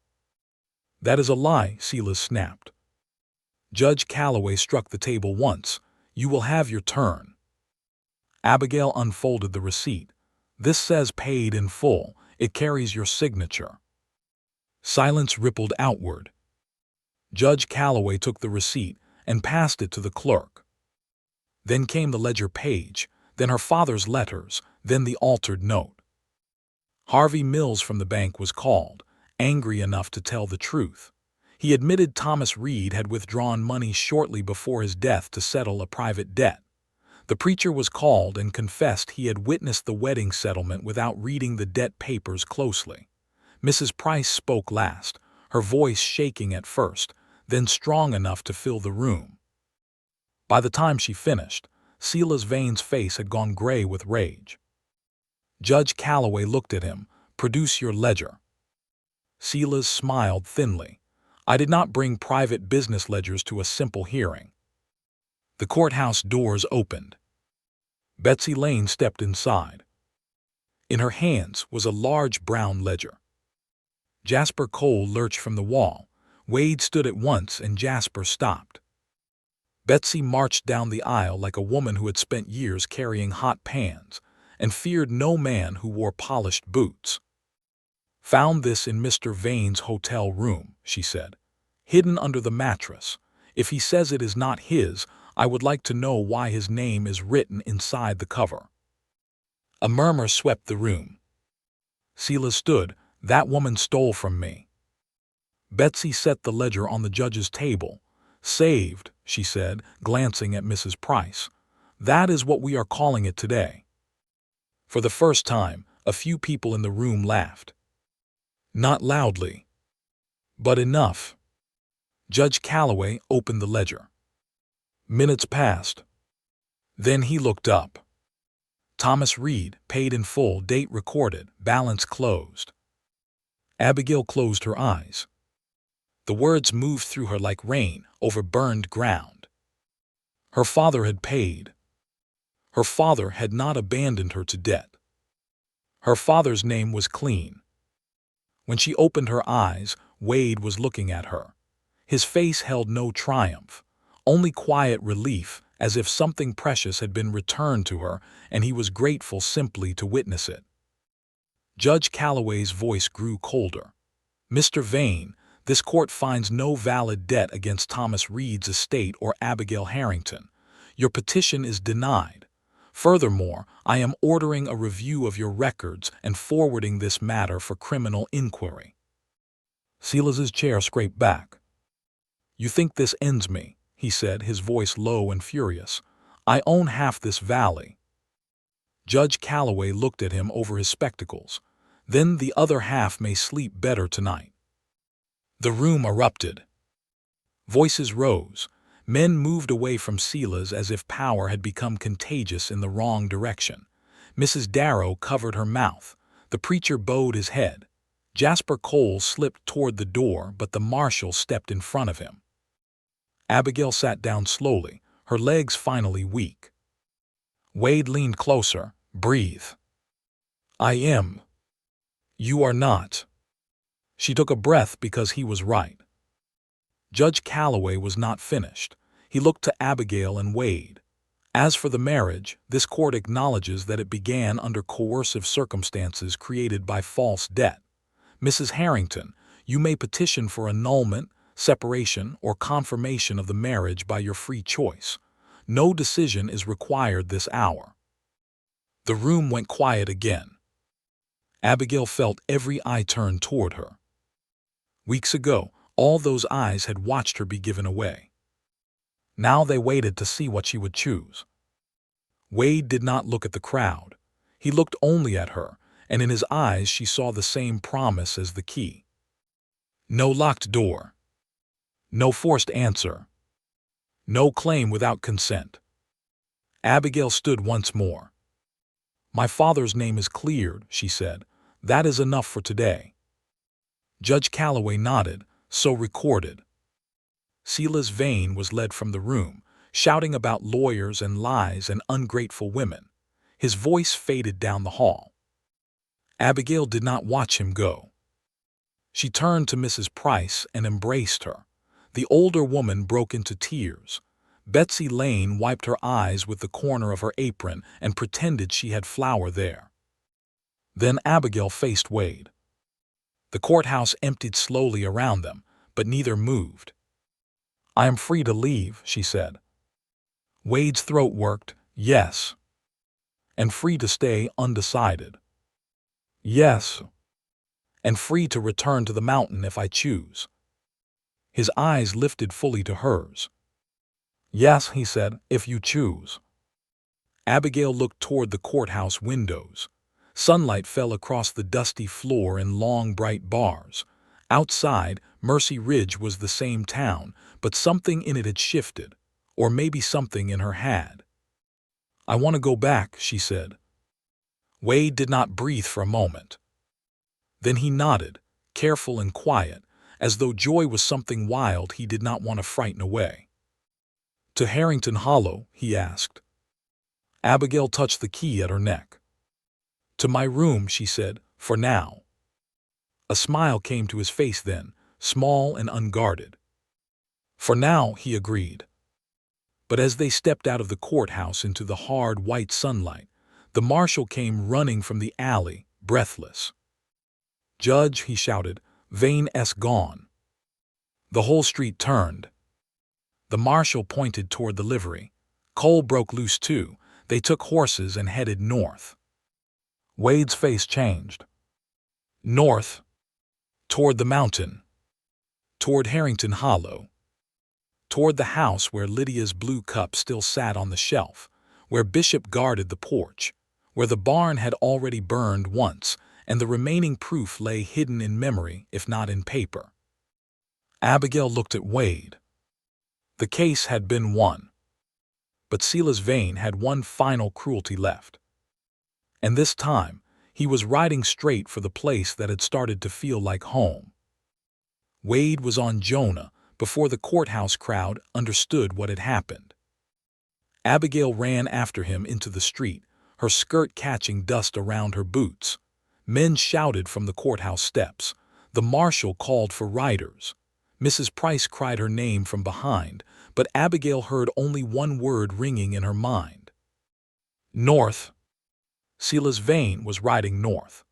"That is a lie," Silas snapped. Judge Calloway struck the table once. "You will have your turn." Abigail unfolded the receipt. "This says paid in full. It carries your signature." Silence rippled outward. Judge Calloway took the receipt and passed it to the clerk. Then came the ledger page, then her father's letters, then the altered note. Harvey Mills from the bank was called, angry enough to tell the truth. He admitted Thomas Reed had withdrawn money shortly before his death to settle a private debt. The preacher was called and confessed he had witnessed the wedding settlement without reading the debt papers closely. Mrs. Price spoke last, her voice shaking at first, then strong enough to fill the room. By the time she finished, Silas Vane's face had gone gray with rage. Judge Calloway looked at him. "Produce your ledger." Silas smiled thinly. "I did not bring private business ledgers to a simple hearing." The courthouse doors opened. Betsy Lane stepped inside. In her hands was a large brown ledger. Jasper Cole lurched from the wall. Wade stood at once and Jasper stopped. Betsy marched down the aisle like a woman who had spent years carrying hot pans and feared no man who wore polished boots. "Found this in Mr. Vane's hotel room," she said. "Hidden under the mattress. If he says it is not his, I would like to know why his name is written inside the cover." A murmur swept the room. Silas stood. "That woman stole from me." Betsy set the ledger on the judge's table. "Saved," she said, glancing at Mrs. Price. "That is what we are calling it today." For the first time, a few people in the room laughed. Not loudly, but enough. Judge Calloway opened the ledger. Minutes passed. Then he looked up. Thomas Reed, paid in full, date recorded, balance closed. Abigail closed her eyes. The words moved through her like rain over burned ground. Her father had paid. Her father had not abandoned her to debt. Her father's name was clean. When she opened her eyes, Wade was looking at her. His face held no triumph, only quiet relief, as if something precious had been returned to her, and he was grateful simply to witness it. Judge Calloway's voice grew colder. "Mr. Vane, this court finds no valid debt against Thomas Reed's estate or Abigail Harrington. Your petition is denied. Furthermore, I am ordering a review of your records and forwarding this matter for criminal inquiry." Silas's chair scraped back. "You think this ends me?" he said, his voice low and furious. "I own half this valley." Judge Calloway looked at him over his spectacles. "Then the other half may sleep better tonight." The room erupted. Voices rose. Men moved away from Silas as if power had become contagious in the wrong direction. Mrs. Darrow covered her mouth. The preacher bowed his head. Jasper Cole slipped toward the door, but the marshal stepped in front of him. Abigail sat down slowly, her legs finally weak. Wade leaned closer. "Breathe." "I am." "You are not." She took a breath because he was right. Judge Calloway was not finished. He looked to Abigail and Wade. "As for the marriage, this court acknowledges that it began under coercive circumstances created by false debt. Mrs. Harrington, you may petition for annulment, separation, or confirmation of the marriage by your free choice. No decision is required this hour." The room went quiet again. Abigail felt every eye turned toward her. Weeks ago, all those eyes had watched her be given away. Now they waited to see what she would choose. Wade did not look at the crowd. He looked only at her, and in his eyes she saw the same promise as the key. No locked door. No forced answer. No claim without consent. Abigail stood once more. "My father's name is cleared," she said. "That is enough for today." Judge Calloway nodded. "So recorded." Silas Vane was led from the room, shouting about lawyers and lies and ungrateful women. His voice faded down the hall. Abigail did not watch him go. She turned to Mrs. Price and embraced her. The older woman broke into tears. Betsy Lane wiped her eyes with the corner of her apron and pretended she had flour there. Then Abigail faced Wade. The courthouse emptied slowly around them, but neither moved. "I am free to leave," she said. Wade's throat worked. "Yes." "And free to stay undecided." "Yes." "And free to return to the mountain if I choose." His eyes lifted fully to hers. "Yes," he said, "if you choose." Abigail looked toward the courthouse windows. Sunlight fell across the dusty floor in long, bright bars. Outside, Mercy Ridge was the same town, but something in it had shifted, or maybe something in her had. "I want to go back," she said. Wade did not breathe for a moment. Then he nodded, careful and quiet, as though joy was something wild he did not want to frighten away. "To Harrington Hollow?" he asked. Abigail touched the key at her neck. "To my room," she said, "for now." A smile came to his face then, small and unguarded. "For now," he agreed. But as they stepped out of the courthouse into the hard white sunlight, the marshal came running from the alley, breathless. "Judge," he shouted, "Vane's gone." The whole street turned. The marshal pointed toward the livery. Cole broke loose too. They took horses and headed north. Wade's face changed. North. Toward the mountain. Toward Harrington Hollow. Toward the house where Lydia's blue cup still sat on the shelf, where Bishop guarded the porch, where the barn had already burned once, and the remaining proof lay hidden in memory, if not in paper. Abigail looked at Wade. The case had been won. But Silas Vane had one final cruelty left. And this time, he was riding straight for the place that had started to feel like home. Wade was on Jonah before the courthouse crowd understood what had happened. Abigail ran after him into the street, her skirt catching dust around her boots. Men shouted from the courthouse steps. The marshal called for riders. Mrs. Price cried her name from behind, but Abigail heard only one word ringing in her mind. North. Sela's Vane was riding north.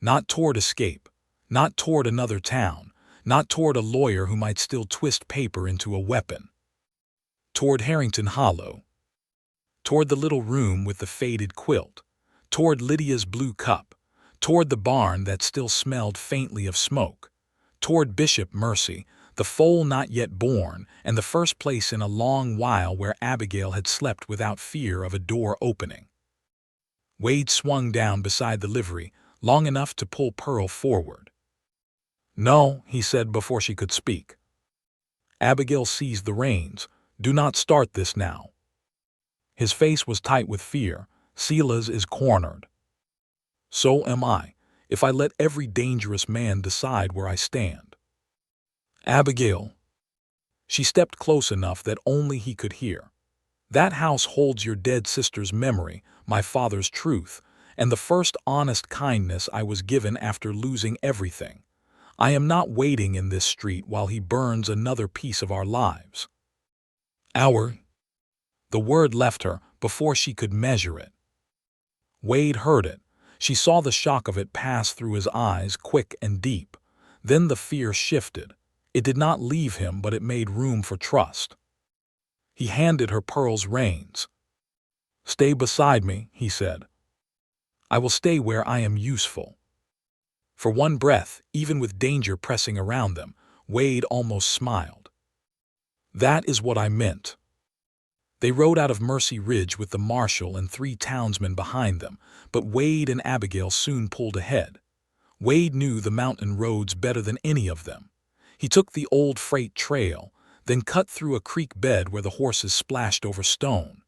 Not toward escape, not toward another town, not toward a lawyer who might still twist paper into a weapon. Toward Harrington Hollow. Toward the little room with the faded quilt. Toward Lydia's blue cup. Toward the barn that still smelled faintly of smoke. Toward Bishop Mercy, the foal not yet born, and the first place in a long while where Abigail had slept without fear of a door opening. Wade swung down beside the livery, long enough to pull Pearl forward. "No," he said before she could speak. Abigail seized the reins. "Do not start this now." His face was tight with fear. "Sela's is cornered. So am I, if I let every dangerous man decide where I stand." "Abigail." She stepped close enough that only he could hear. "That house holds your dead sister's memory, my father's truth, and the first honest kindness I was given after losing everything. I am not waiting in this street while he burns another piece of our lives." "Our." The word left her before she could measure it. Wade heard it. She saw the shock of it pass through his eyes, quick and deep. Then the fear shifted. It did not leave him, but it made room for trust. He handed her Pearl's reins. "Stay beside me," he said. "I will stay where I am useful." For one breath, even with danger pressing around them, Wade almost smiled. "That is what I meant." They rode out of Mercy Ridge with the marshal and 3 townsmen behind them, but Wade and Abigail soon pulled ahead. Wade knew the mountain roads better than any of them. He took the old freight trail, then cut through a creek bed where the horses splashed over stone.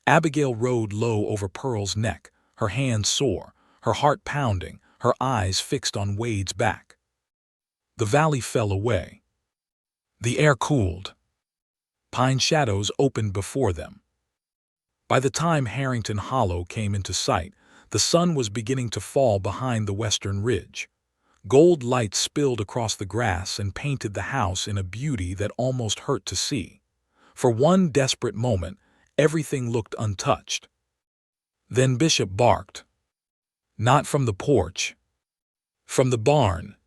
Abigail rode low over Pearl's neck, her hands sore, her heart pounding, her eyes fixed on Wade's back. The valley fell away. The air cooled. Pine shadows opened before them. By the time Harrington Hollow came into sight, the sun was beginning to fall behind the western ridge. Gold light spilled across the grass and painted the house in a beauty that almost hurt to see. For one desperate moment, everything looked untouched. Then Bishop barked. Not from the porch. From the barn.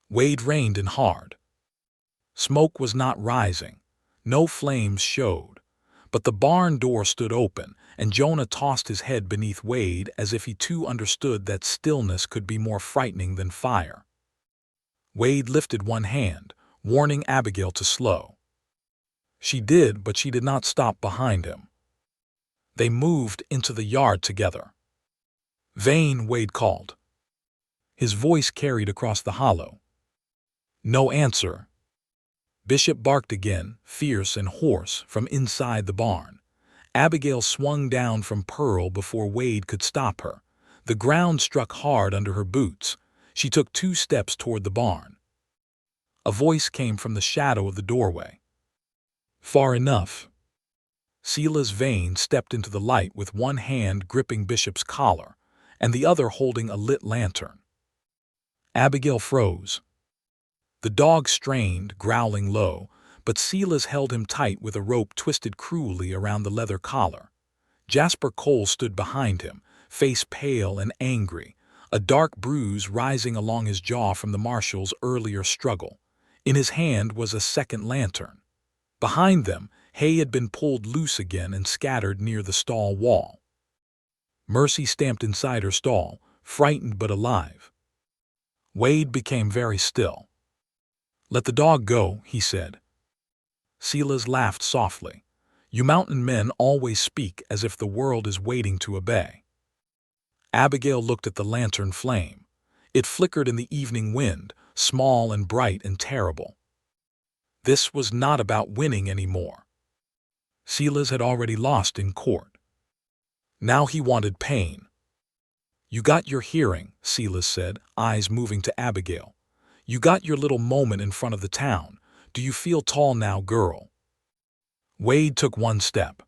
Wade reined in hard. Smoke was not rising. No flames showed. But the barn door stood open, and Jonah tossed his head beneath Wade as if he too understood that stillness could be more frightening than fire. Wade lifted one hand, warning Abigail to slow. She did, but she did not stop behind him. They moved into the yard together. "Vane," Wade called. His voice carried across the hollow. No answer. Bishop barked again, fierce and hoarse, from inside the barn. Abigail swung down from Pearl before Wade could stop her. The ground struck hard under her boots. She took 2 steps toward the barn. A voice came from the shadow of the doorway. "Far enough." Sela's Vane stepped into the light with one hand gripping Bishop's collar, and the other holding a lit lantern. Abigail froze. The dog strained, growling low, but Sela's held him tight with a rope twisted cruelly around the leather collar. Jasper Cole stood behind him, face pale and angry, a dark bruise rising along his jaw from the marshal's earlier struggle. In his hand was a second lantern. Behind them, hay had been pulled loose again and scattered near the stall wall. Mercy stamped inside her stall, frightened but alive. Wade became very still. "Let the dog go," he said. Sela's laughed softly. "You mountain men always speak as if the world is waiting to obey." Abigail looked at the lantern flame. It flickered in the evening wind, small and bright and terrible. This was not about winning anymore. Sela's had already lost in court. Now he wanted pain. "You got your hearing," Silas said, eyes moving to Abigail. "You got your little moment in front of the town. Do you feel tall now, girl?" Wade took one step.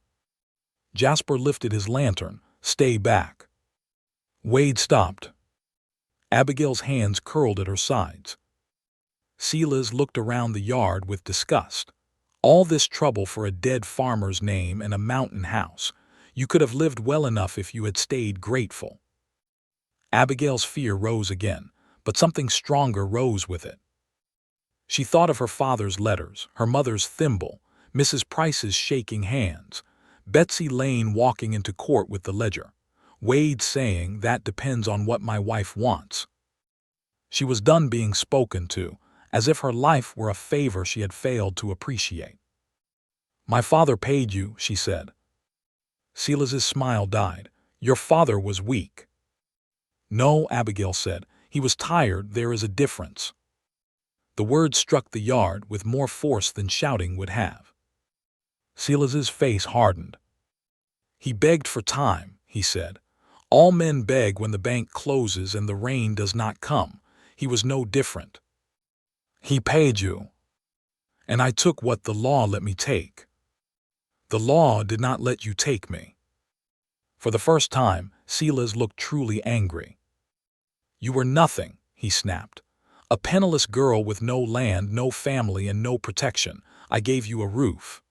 Jasper lifted his lantern. "Stay back." Wade stopped. Abigail's hands curled at her sides. Silas looked around the yard with disgust. All this trouble for a dead farmer's name and a mountain house. You could have lived well enough if you had stayed grateful. Abigail's fear rose again, but something stronger rose with it. She thought of her father's letters, her mother's thimble, Mrs. Price's shaking hands, Betsy Lane walking into court with the ledger, Wade saying, "That depends on what my wife wants." She was done being spoken to, as if her life were a favor she had failed to appreciate. "My father paid you," she said. Silas's smile died. "Your father was weak." "No," Abigail said. "He was tired. There is a difference." The words struck the yard with more force than shouting would have. Silas's face hardened. "He begged for time," he said. "All men beg when the bank closes and the rain does not come. He was no different. He paid you. And I took what the law let me take. The law did not let you take me." For the first time, Silas looked truly angry. "You were nothing," he snapped. "A penniless girl with no land, no family, and no protection. I gave you a roof."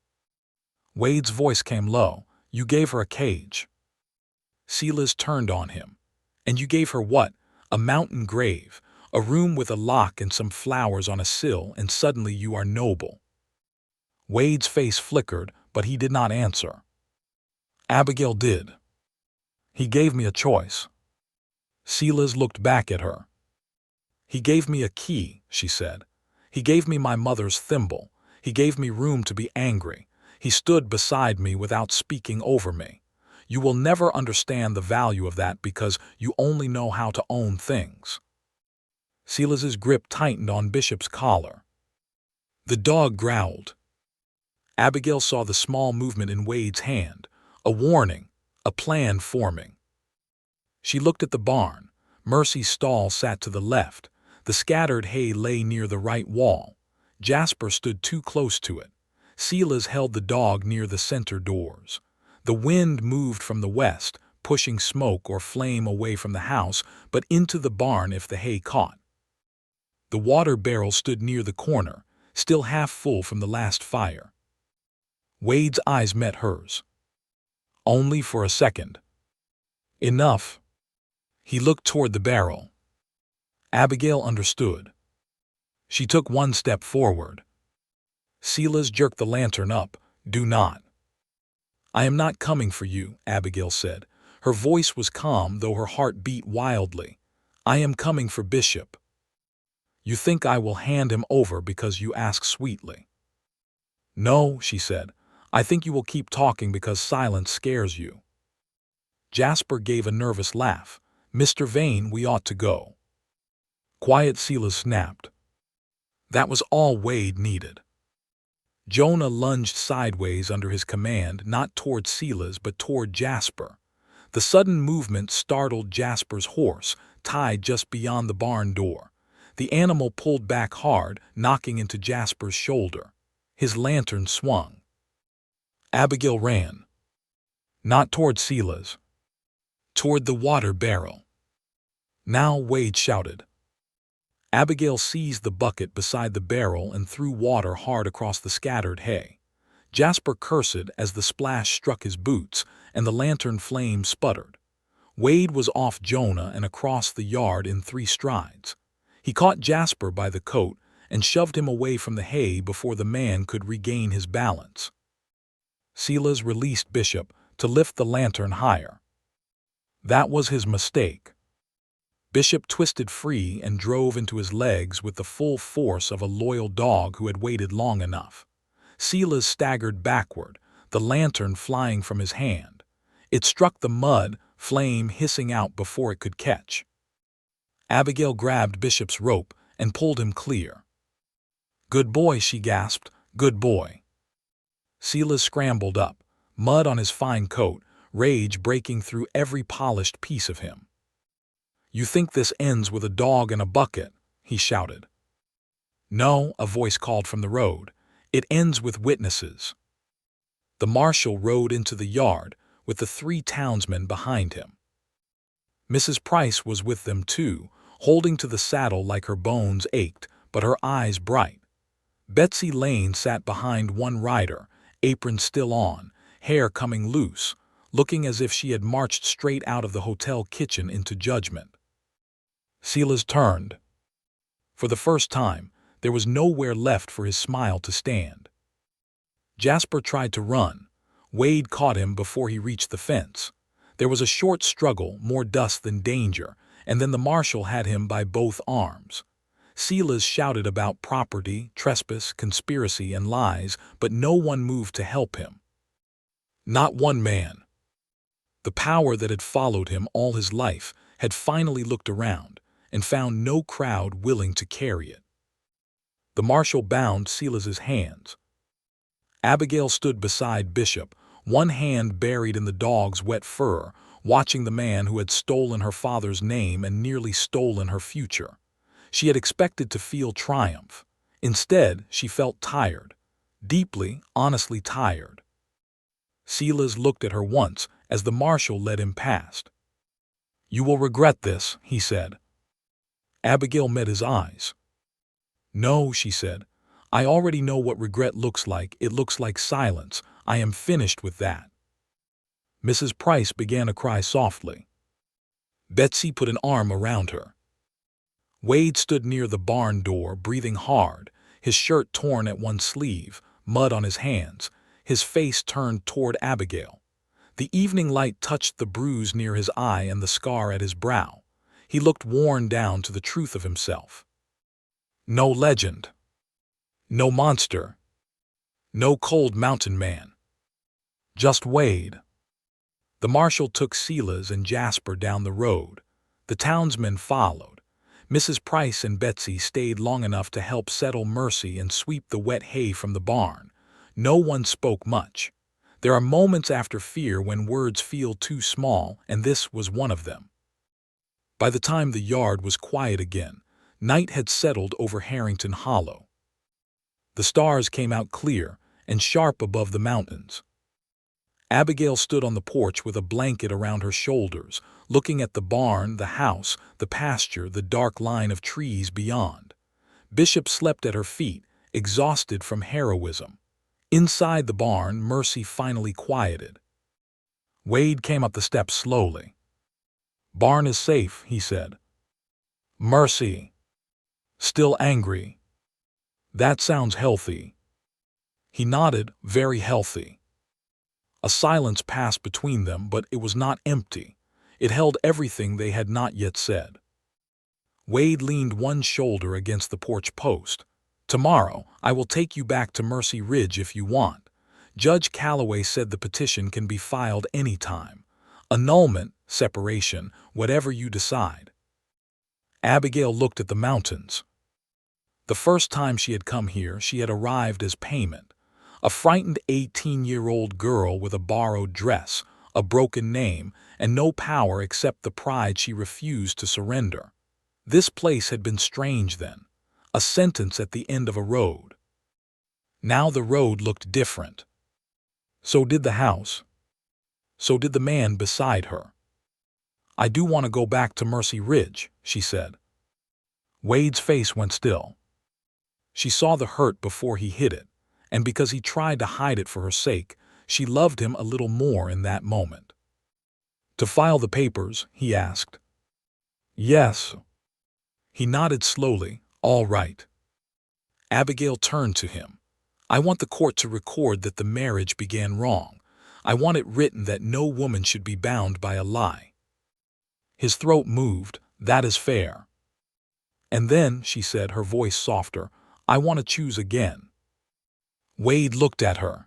Wade's voice came low. "You gave her a cage." Silas turned on him. "And you gave her what? A mountain grave, a room with a lock and some flowers on a sill, and suddenly you are noble." Wade's face flickered, but he did not answer. "Abigail did. He gave me a choice." Silas looked back at her. "He gave me a key," she said. "He gave me my mother's thimble. He gave me room to be angry. He stood beside me without speaking over me. You will never understand the value of that because you only know how to own things." Silas's grip tightened on Bishop's collar. The dog growled. Abigail saw the small movement in Wade's hand, a warning, a plan forming. She looked at the barn. Mercy's stall sat to the left. The scattered hay lay near the right wall. Jasper stood too close to it. Silas held the dog near the center doors. The wind moved from the west, pushing smoke or flame away from the house, but into the barn if the hay caught. The water barrel stood near the corner, still half full from the last fire. Wade's eyes met hers. Only for a second. Enough. He looked toward the barrel. Abigail understood. She took one step forward. Silas jerked the lantern up. "Do not." "I am not coming for you," Abigail said. Her voice was calm, though her heart beat wildly. "I am coming for Bishop. You think I will hand him over because you ask sweetly." "No," she said. "I think you will keep talking because silence scares you." Jasper gave a nervous laugh. "Mr. Vane, we ought to go." "Quiet," Silas snapped. That was all Wade needed. Jonah lunged sideways under his command, not toward Silas but toward Jasper. The sudden movement startled Jasper's horse, tied just beyond the barn door. The animal pulled back hard, knocking into Jasper's shoulder. His lantern swung. Abigail ran. Not toward Silas. Toward the water barrel. "Now," Wade shouted. Abigail seized the bucket beside the barrel and threw water hard across the scattered hay. Jasper cursed as the splash struck his boots, and the lantern flame sputtered. Wade was off Jonah and across the yard in 3 strides. He caught Jasper by the coat and shoved him away from the hay before the man could regain his balance. Silas released Bishop to lift the lantern higher. That was his mistake. Bishop twisted free and drove into his legs with the full force of a loyal dog who had waited long enough. Silas staggered backward, the lantern flying from his hand. It struck the mud, flame hissing out before it could catch. Abigail grabbed Bishop's rope and pulled him clear. "Good boy," she gasped. "Good boy." Silas scrambled up, mud on his fine coat, rage breaking through every polished piece of him. "You think this ends with a dog and a bucket?" he shouted. "No," a voice called from the road. "It ends with witnesses." The marshal rode into the yard, with the 3 townsmen behind him. Mrs. Price was with them too, holding to the saddle like her bones ached, but her eyes bright. Betsy Lane sat behind one rider, apron still on, hair coming loose, looking as if she had marched straight out of the hotel kitchen into judgment. Silas turned. For the first time, there was nowhere left for his smile to stand. Jasper tried to run. Wade caught him before he reached the fence. There was a short struggle, more dust than danger, and then the marshal had him by both arms. Silas shouted about property, trespass, conspiracy, and lies, but no one moved to help him. Not one man. The power that had followed him all his life had finally looked around and found no crowd willing to carry it. The marshal bound Silas's hands. Abigail stood beside Bishop, one hand buried in the dog's wet fur, watching the man who had stolen her father's name and nearly stolen her future. She had expected to feel triumph. Instead, she felt tired. Deeply, honestly tired. Silas looked at her once as the marshal led him past. "You will regret this," he said. Abigail met his eyes. "No," she said. "I already know what regret looks like. It looks like silence. I am finished with that." Mrs. Price began to cry softly. Betsy put an arm around her. Wade stood near the barn door, breathing hard, his shirt torn at one sleeve, mud on his hands, his face turned toward Abigail. The evening light touched the bruise near his eye and the scar at his brow. He looked worn down to the truth of himself. No legend. No monster. No cold mountain man. Just Wade. The marshal took Silas and Jasper down the road. The townsmen followed. Mrs. Price and Betsy stayed long enough to help settle Mercy and sweep the wet hay from the barn. No one spoke much. There are moments after fear when words feel too small, and this was one of them. By the time the yard was quiet again, night had settled over Harrington Hollow. The stars came out clear and sharp above the mountains. Abigail stood on the porch with a blanket around her shoulders, looking at the barn, the house, the pasture, the dark line of trees beyond. Bishop slept at her feet, exhausted from heroism. Inside the barn, Mercy finally quieted. Wade came up the steps slowly. "Barn is safe," he said. "Mercy. Still angry. That sounds healthy." He nodded, "Very healthy." A silence passed between them, but it was not empty. It held everything they had not yet said. Wade leaned one shoulder against the porch post. "Tomorrow, I will take you back to Mercy Ridge if you want. Judge Calloway said the petition can be filed any time. Annulment, separation, whatever you decide." Abigail looked at the mountains. The first time she had come here, she had arrived as payment. A frightened 18-year-old girl with a borrowed dress, a broken name, and no power except the pride she refused to surrender. This place had been strange then, a sentence at the end of a road. Now the road looked different. So did the house. So did the man beside her. "I do want to go back to Mercy Ridge," she said. Wade's face went still. She saw the hurt before he hid it, and because he tried to hide it for her sake, she loved him a little more in that moment. "To file the papers?" he asked. "Yes." He nodded slowly. "All right." Abigail turned to him. "I want the court to record that the marriage began wrong. I want it written that no woman should be bound by a lie." His throat moved. "That is fair." "And then," she said, her voice softer, "I want to choose again." Wade looked at her.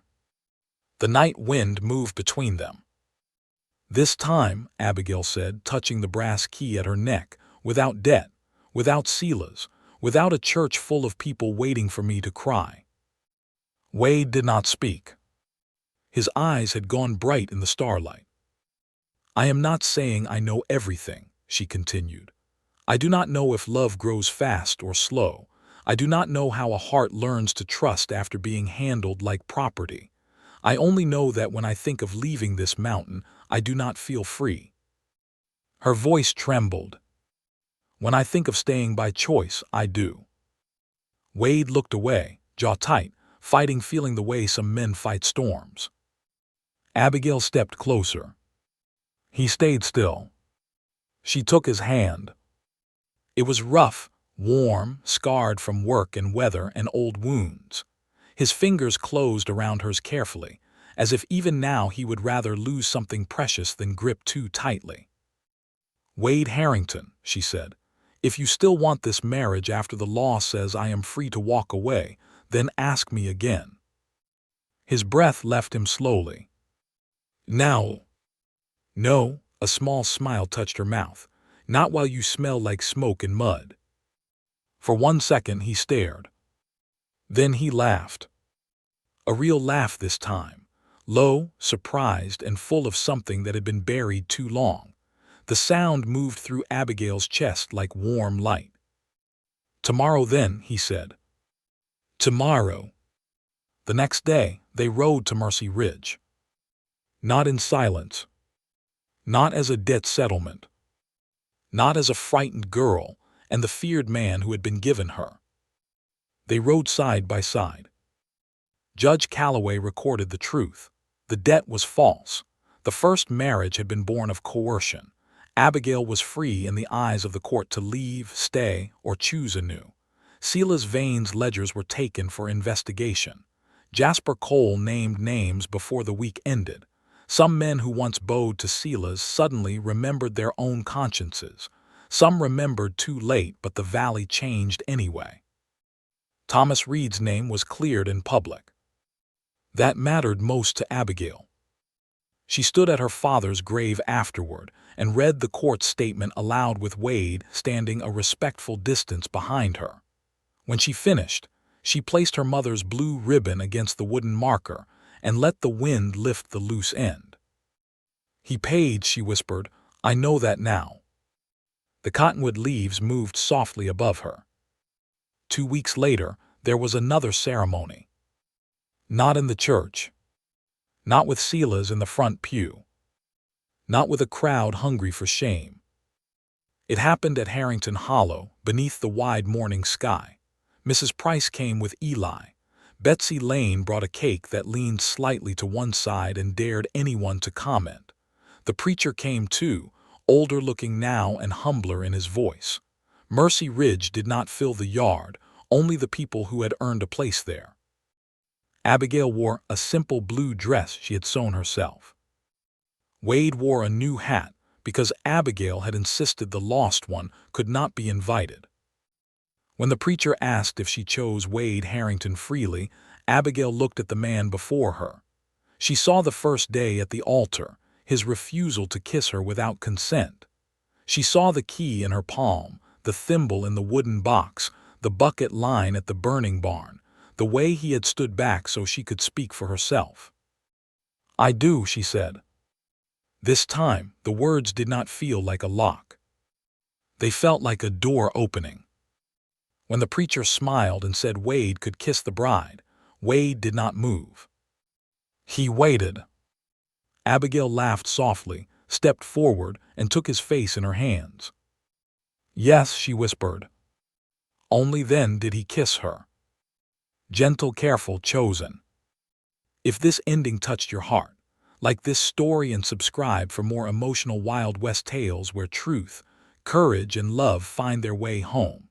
The night wind moved between them. "This time," Abigail said, touching the brass key at her neck, "without debt, without Silas, without a church full of people waiting for me to cry." Wade did not speak. His eyes had gone bright in the starlight. "I am not saying I know everything," she continued. I do not know if love grows fast or slow. I do not know how a heart learns to trust after being handled like property. I only know that when I think of leaving this mountain, I do not feel free." Her voice trembled. "When I think of staying by choice, I do." Wade looked away, jaw tight, fighting feeling the way some men fight storms. Abigail stepped closer. He stayed still. She took his hand. It was rough, warm, scarred from work and weather and old wounds. His fingers closed around hers carefully, as if even now he would rather lose something precious than grip too tightly. "Wade Harrington," she said, "if you still want this marriage after the law says I am free to walk away, then ask me again." His breath left him slowly. "Now." "No," a small smile touched her mouth, "not while you smell like smoke and mud." For 1 second he stared. Then he laughed. A real laugh this time, low, surprised, and full of something that had been buried too long. The sound moved through Abigail's chest like warm light. "Tomorrow then," he said. "Tomorrow." The next day, they rode to Mercy Ridge. Not in silence. Not as a debt settlement. Not as a frightened girl and the feared man who had been given her. They rode side by side. Judge Calloway recorded the truth. The debt was false. The first marriage had been born of coercion. Abigail was free in the eyes of the court to leave, stay, or choose anew. Sela's Vane's ledgers were taken for investigation. Jasper Cole named names before the week ended. Some men who once bowed to Sela's suddenly remembered their own consciences. Some remembered too late, but the valley changed anyway. Thomas Reed's name was cleared in public. That mattered most to Abigail. She stood at her father's grave afterward and read the court statement aloud with Wade standing a respectful distance behind her. When she finished, she placed her mother's blue ribbon against the wooden marker and let the wind lift the loose end. "He paid," she whispered. "I know that now." The cottonwood leaves moved softly above her. 2 weeks later, there was another ceremony. Not in the church. Not with Sela's in the front pew. Not with a crowd hungry for shame. It happened at Harrington Hollow, beneath the wide morning sky. Mrs. Price came with Eli. Betsy Lane brought a cake that leaned slightly to one side and dared anyone to comment. The preacher came too, older-looking now and humbler in his voice. Mercy Ridge did not fill the yard, only the people who had earned a place there. Abigail wore a simple blue dress she had sewn herself. Wade wore a new hat because Abigail had insisted the lost one could not be invited. When the preacher asked if she chose Wade Harrington freely, Abigail looked at the man before her. She saw the first day at the altar, his refusal to kiss her without consent. She saw the key in her palm, the thimble in the wooden box, the bucket line at the burning barn, the way he had stood back so she could speak for herself. "I do," she said. This time, the words did not feel like a lock. They felt like a door opening. When the preacher smiled and said Wade could kiss the bride, Wade did not move. He waited. Abigail laughed softly, stepped forward, and took his face in her hands. "Yes," she whispered. Only then did he kiss her. Gentle, careful, chosen. If this ending touched your heart, like this story and subscribe for more emotional Wild West tales where truth, courage, and love find their way home.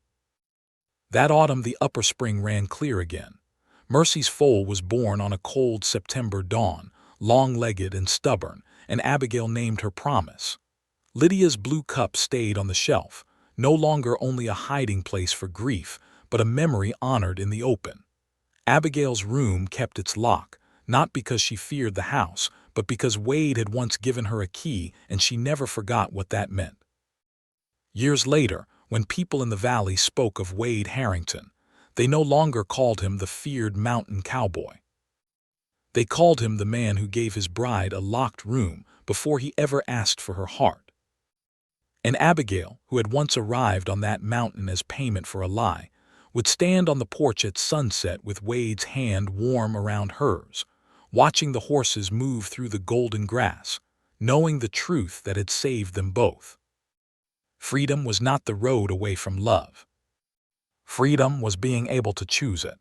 That autumn the upper spring ran clear again. Mercy's foal was born on a cold September dawn, long-legged and stubborn, and Abigail named her Promise. Lydia's blue cup stayed on the shelf, no longer only a hiding place for grief, but a memory honored in the open. Abigail's room kept its lock, not because she feared the house, but because Wade had once given her a key and she never forgot what that meant. Years later, when people in the valley spoke of Wade Harrington, they no longer called him the feared mountain cowboy. They called him the man who gave his bride a locked room before he ever asked for her heart. And Abigail, who had once arrived on that mountain as payment for a lie, would stand on the porch at sunset with Wade's hand warm around hers, watching the horses move through the golden grass, knowing the truth that had saved them both. Freedom was not the road away from love. Freedom was being able to choose it.